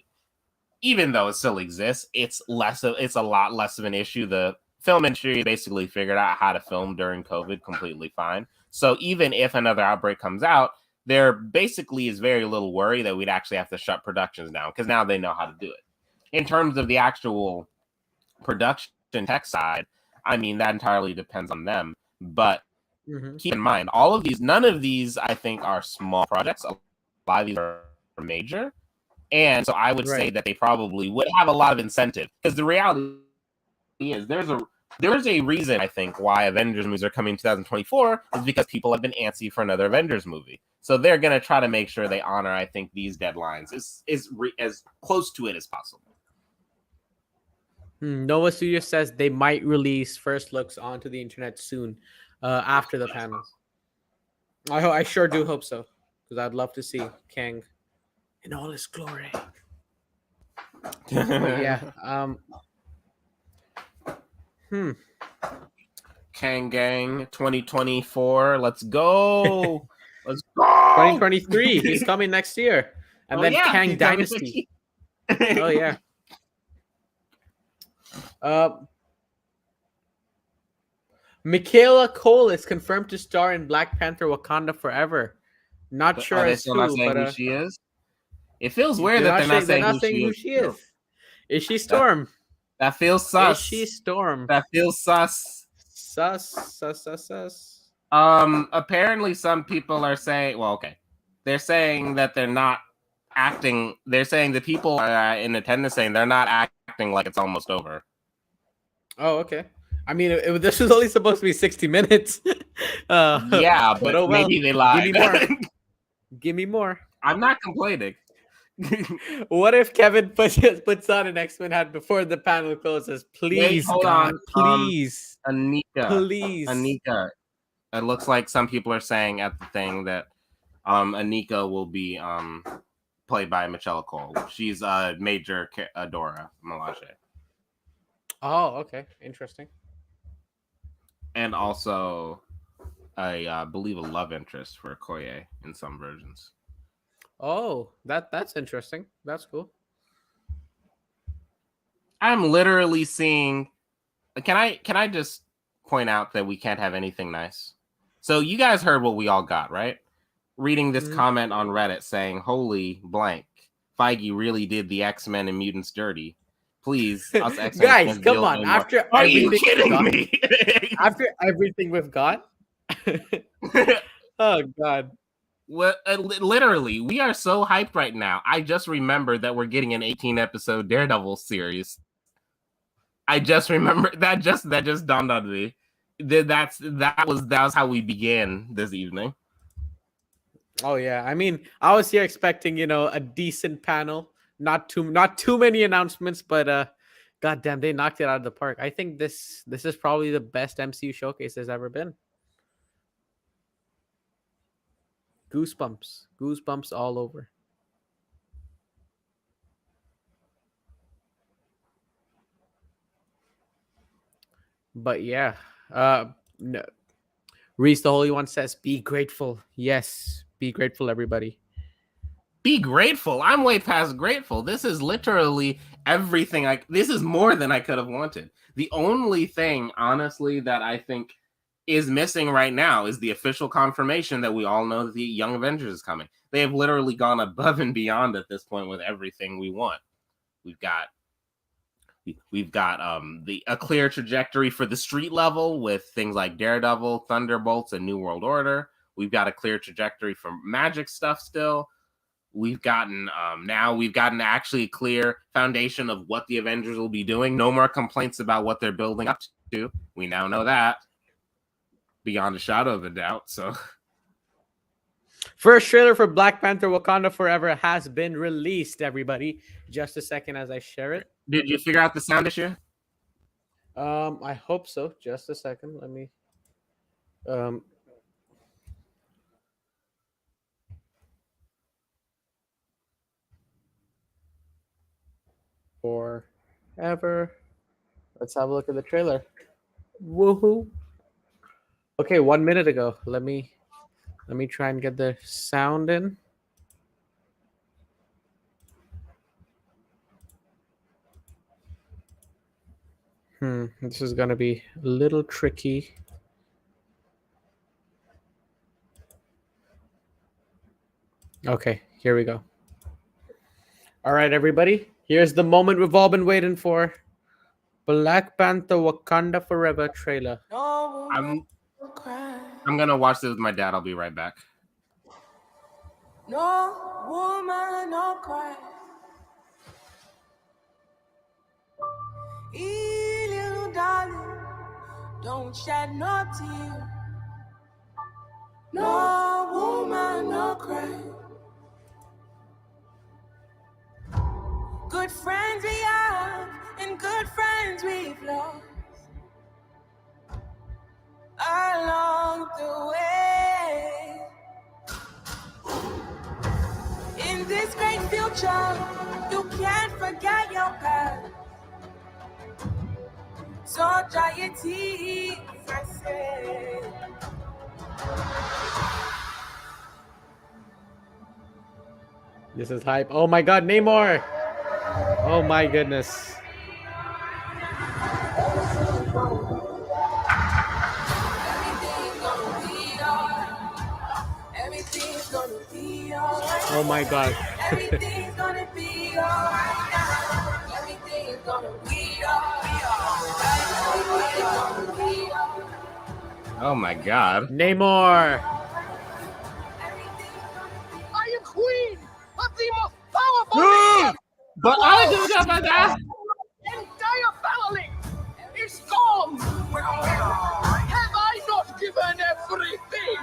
even though it still exists, it's a lot less of an issue. The film industry basically figured out how to film during COVID completely fine. So even if another outbreak comes out, there basically is very little worry that we'd actually have to shut productions down because now they know how to do it. In terms of the actual production tech side, I mean, that entirely depends on them. But keep in mind, none of these, I think, are small projects. A lot of these are major. And so I would say that they probably would have a lot of incentive because the reality is there's a reason, I think, why Avengers movies are coming in 2024 is because people have been antsy for another Avengers movie. So they're going to try to make sure they honor, I think, these deadlines as close to it as possible. Nova Studio says they might release first looks onto the internet soon after the panel. I sure do hope so because I'd love to see Kang in all his glory. Yeah. Kang Gang 2024. Let's go. Let's go. 2023. He's coming next year. And then Kang Dynasty. Oh, yeah. Michaela Cole is confirmed to star in Black Panther Wakanda Forever. Not sure as who, not saying who she is. It feels weird that they're not saying who she is. Is she Storm? That feels sus. Is she Storm? That feels sus. Sus. Apparently some people are saying, well, okay. They're saying that they're not acting. They're saying the people are in attendance saying they're not acting like it's almost over. Oh, okay. I mean, this was only supposed to be 60 minutes. Yeah, but oh, well. Maybe they lied. Give me more. I'm not complaining. What if Kevin puts on an X-Men hat before the panel closes? Please, hold on. Please. Anika. Please. Anika. It looks like some people are saying at the thing that Anika will be played by Michelle Cole. She's a major Dora Milaje. Oh, okay. Interesting. And also, I believe a love interest for Okoye in some versions. Oh, that's interesting. That's cool. I'm literally seeing. Can I just point out that we can't have anything nice? So you guys heard what we all got, right? Reading this comment on Reddit saying, "Holy blank, Feige really did the X-Men and mutants dirty." Please, us X-Men guys, come on! Are you kidding me? After everything we've got. Oh God. Well, literally, we are so hyped right now. I just remembered that we're getting an 18-episode Daredevil series. I just remember that just dawned on me. That was how we began this evening. Oh yeah, I mean, I was here expecting a decent panel, not too many announcements, but goddamn, they knocked it out of the park. I think this is probably the best MCU showcase there's ever been. Goosebumps all over. But yeah, no. Reese the Holy One says, "Be grateful." Yes, be grateful, everybody. Be grateful. I'm way past grateful. This is literally everything. This is more than I could have wanted. The only thing, honestly, that I think is missing right now is the official confirmation that we all know that the Young Avengers is coming. They have literally gone above and beyond at this point with everything we want. We've got We've got a clear trajectory for the street level with things like Daredevil, Thunderbolts, and New World Order. We've got a clear trajectory for magic stuff still. We've gotten actually a clear foundation of what the Avengers will be doing. No more complaints about what they're building up to. We now know that beyond a shadow of a doubt. So, first trailer for Black Panther: Wakanda Forever has been released. Everybody, just a second as I share it. Did you figure out the sound issue? I hope so. Just a second. Let me. Forever. Let's have a look at the trailer. Woohoo! Okay, 1 minute ago. Let me try and get the sound in. This is gonna be a little tricky. Okay, here we go. All right, everybody. Here's the moment we've all been waiting for. Black Panther Wakanda Forever trailer. I'm gonna watch this with my dad. I'll be right back. No woman, no cry. Little darling, don't shed no tear. No woman, no cry. Good friends we have, and good friends we've lost along the way. In this great future, you can't forget your past. So dry your tears, I say. This is hype. Oh my god, Neymar! Oh my goodness. Everything's gonna be alright. Oh my god. Everything's gonna be alright now. Everything's gonna be alright. Oh my god. Neymar! I am queen of the most powerful But I do that by that. entire family is gone. Have I not given everything?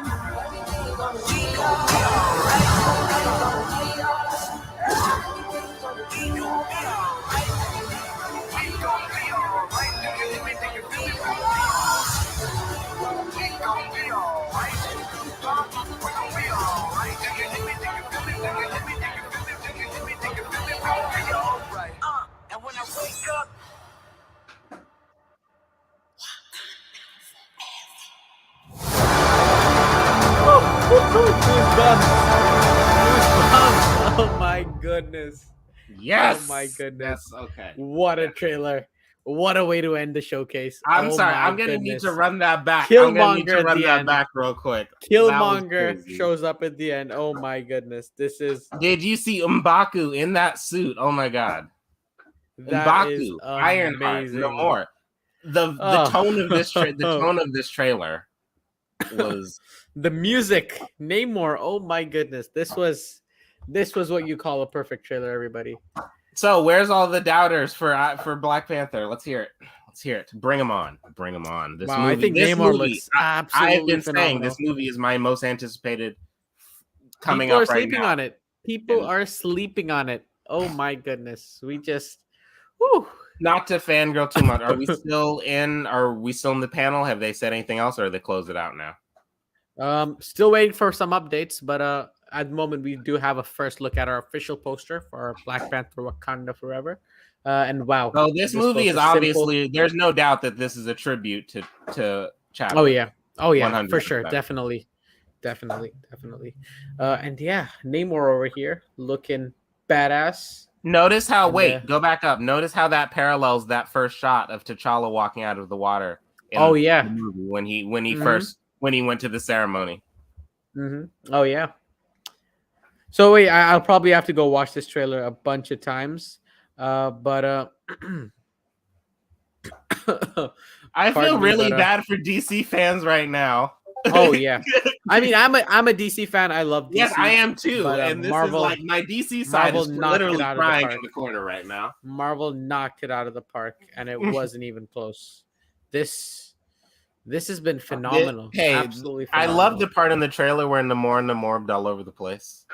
And when I wake up, Goosebumps. Oh my goodness. Yes. Oh my goodness. Yes. Okay. What a trailer. What a way to end the showcase. I'm Oh sorry. my I'm gonna need goodness. to run that back. I'm gonna need Killmonger to at run the that end. back real quick. That Killmonger was crazy. shows up at the end. Oh my goodness. This is Did you see M'Baku in that suit? Oh my god. that is M'Baku, Ironheart, amazing. no more. The Oh. tone of this trailer was The music, Namor. Oh my goodness. This was what you call a perfect trailer, everybody. so. Where's all the doubters for Black Panther? Let's hear it. Let's hear it. Bring them on. Bring them on. This Wow, movie. I think this Namor movie, looks absolutely I've been phenomenal. saying this movie is my most anticipated coming People are up right sleeping now. on it. People And- are sleeping on it. Oh my goodness. We just whew. Not to fangirl too much. Are we still in the panel? Have they said anything else, or have they closed it out now? Still waiting for some updates, but at the moment we do have a first look at our official poster for our Black Panther Wakanda Forever. And wow. So this movie is poster, obviously there's no doubt that this is a tribute to Chadwick. Oh yeah. Oh yeah, for 100%. sure. Definitely. And yeah, Namor over here looking badass. Notice how And, go back up. Notice how that parallels that first shot of T'Challa walking out of the water. in Oh the yeah. movie when he Mhm. when he went to the ceremony. Oh yeah. So wait, I'll probably have to go watch this trailer a bunch of times. But I feel Pardon me, really but, bad for DC fans right now. Oh yeah, I mean, I'm a DC fan. I love DC. Yes, I am too. But, And this Marvel, is like my DC side Marvel is knocked it literally out of the crying park. in the corner right now. Marvel knocked it out of the park, and it wasn't even close. This has been phenomenal. Hey, Absolutely I phenomenal. love the part in the trailer where Neymar and Neymar all over the place.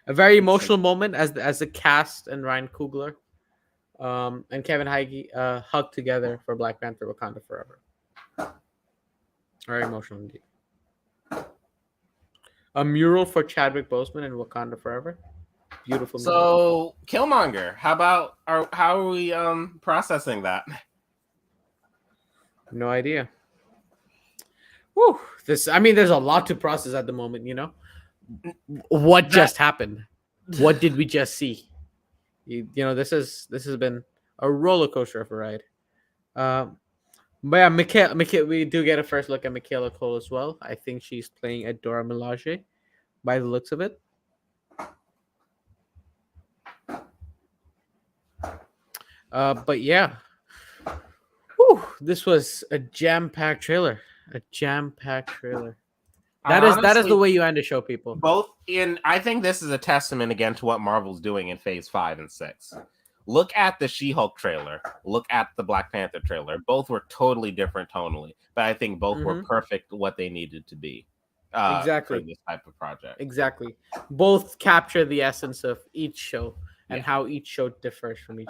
A very emotional moment as the cast and Ryan Coogler, and Kevin Feige hugged together for Black Panther: Wakanda Forever. Very emotional indeed. A mural for Chadwick Boseman in Wakanda Forever. Beautiful. So Killmonger, how are we processing that? No idea. Whew. There's a lot to process at the moment, you know. What just happened? What did we just see? You know, this has been a roller coaster of a ride. But yeah, Michaela, we do get a first look at Michaela Cole as well. I think she's playing Adora Milaje by the looks of it. But yeah. Whew, this was a jam-packed trailer. A jam-packed trailer. That is the way you end a show, people. I think this is a testament again to what Marvel's doing in Phase 5 and 6. Look at the She-Hulk trailer. Look at the Black Panther trailer. Both were totally different tonally, but I think both were perfect what they needed to be. Exactly. For this type of project. Exactly. Both capture the essence of each show and how each show differs from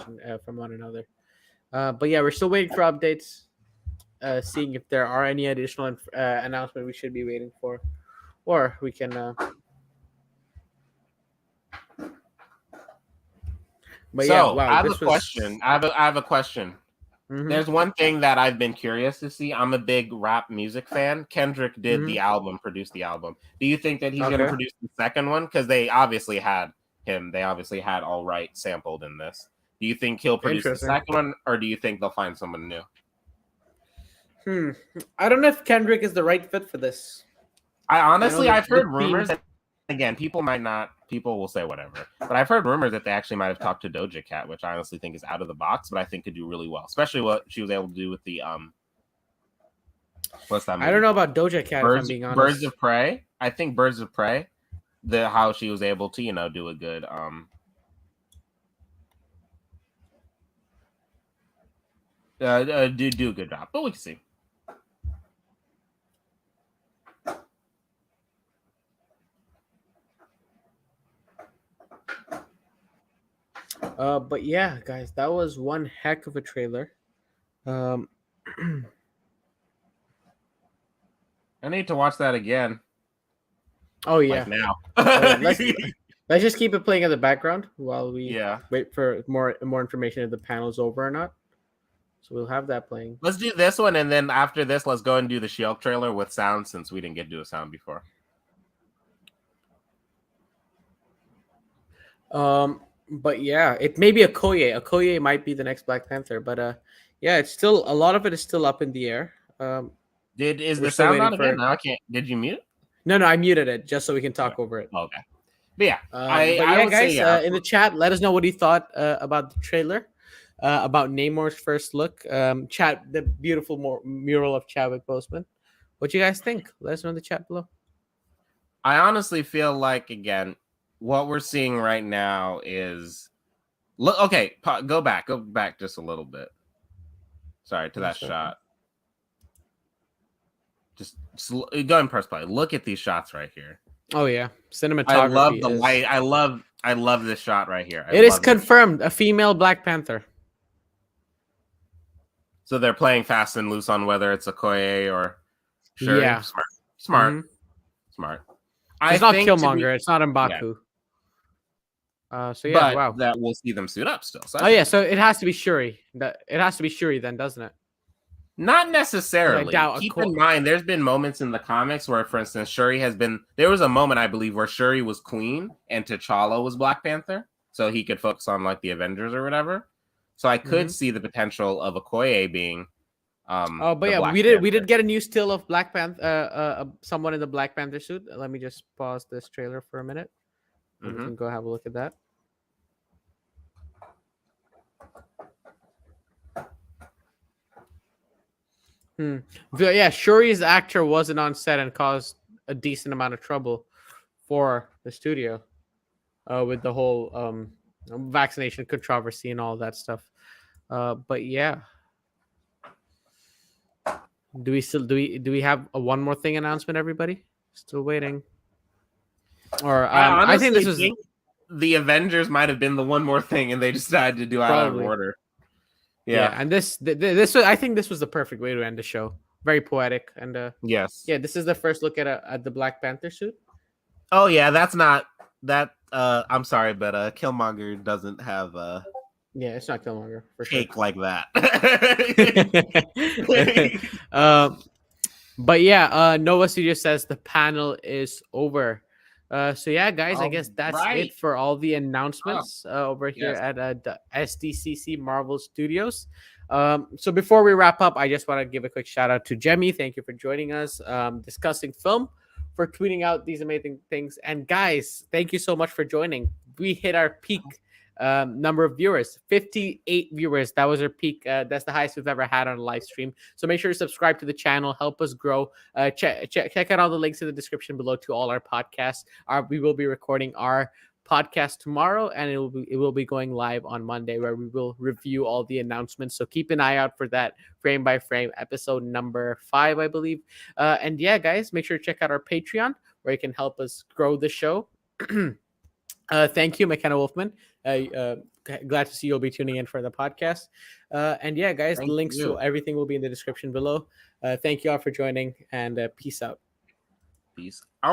from one another. But yeah, we're still waiting for updates. Seeing if there are any additional announcement we should be waiting for, or we can. But so, yeah, wow. I have a question. I have a question. Mm-hmm. There's one thing that I've been curious to see. I'm a big rap music fan. Kendrick did the album, produced the album. Do you think that he's going to produce the second one? Because they obviously had him. They obviously had All Right sampled in this. Do you think he'll produce the second one, or do you think they'll find someone new? I don't know if Kendrick is the right fit for this. I've heard rumors that, again, people will say whatever, but I've heard rumors that they actually might have talked to Doja Cat, which I honestly think is out of the box, but I think could do really well, especially what she was able to do with the what's that movie? I don't know about Doja Cat, if I'm being honest. Birds of Prey. I think Birds of Prey, how she was able to, do a good do a good job, but we can see. But yeah, guys, that was one heck of a trailer. I need to watch that again. Oh yeah, like now. Let's just keep it playing in the background while we wait for more information if the panel's over or not. So we'll have that playing. Let's do this one, and then after this, let's go and do the She-Hulk trailer with sound, since we didn't get to do a sound before. But yeah, it may be Okoye. Okoye might be the next Black Panther, but yeah, it's still a lot of it is still up in the air. Is the sound on again? No, I can't. Did you mute? No, I muted it just so we can talk over it. Okay. But yeah, guys, in the chat, let us know what you thought about the trailer, about Neymar's first look. Chat the beautiful mural of Chadwick Boseman. What you guys think? Let us know in the chat below. I honestly feel like, again, what we're seeing right now is go back just a little bit. Sorry to that shot. Just go and press play. Look at these shots right here. Oh yeah, cinematography. I love the light. I love this shot right here. It is confirmed a female Black Panther. So they're playing fast and loose on whether it's Okoye or Shuri. Yeah, smart. It's not Killmonger. It's not M'Baku. So yeah, but that we'll see them suit up still. So so it has to be Shuri. It has to be Shuri then, doesn't it? Not necessarily. Keep in mind, there's been moments in the comics where, for instance, Shuri has been. There was a moment, I believe, where Shuri was Queen and T'Challa was Black Panther, so he could focus on like the Avengers or whatever. So I could see the potential of Okoye being. But yeah, we did get a new still of Black Panther, someone in the Black Panther suit. Let me just pause this trailer for a minute. We can go have a look at that. But yeah, Shuri's actor wasn't on set and caused a decent amount of trouble for the studio with the whole vaccination controversy and all that stuff. But yeah, do we have a one more thing announcement? Everybody still waiting. Or I I think this was think the Avengers might have been the one more thing, and they decided to do out of Probably. order. yeah. And this was, I think this was the perfect way to end the show. Very poetic and Yes. yeah. This is the first look at the Black Panther suit. Oh yeah, that's not that. I'm sorry, but Killmonger doesn't have Yeah, it's not Killmonger for sure. cake like that. But yeah, Nova Studio says the panel is over. So yeah, guys, I guess that's it for all the announcements over here at the SDCC Marvel Studios. So before we wrap up, I just want to give a quick shout out to Jemmy. Thank you for joining us discussing film, for tweeting out these amazing things. And guys, thank you so much for joining. We hit our peak number of viewers, 58 viewers. That was our peak. That's the highest we've ever had on a live stream. So make sure to subscribe to the channel, help us grow. Check out all the links in the description below to all our podcasts. We will be recording our podcast tomorrow, and it will be going live on Monday, where we will review all the announcements. So keep an eye out for that frame by frame episode number 5, I believe. And yeah, guys, make sure to check out our Patreon, where you can help us grow the show. Thank you, McKenna Wolfman. Glad to see you'll be tuning in for the podcast. And yeah, guys, the links to everything will be in the description below. Thank you all for joining, and peace out. Peace.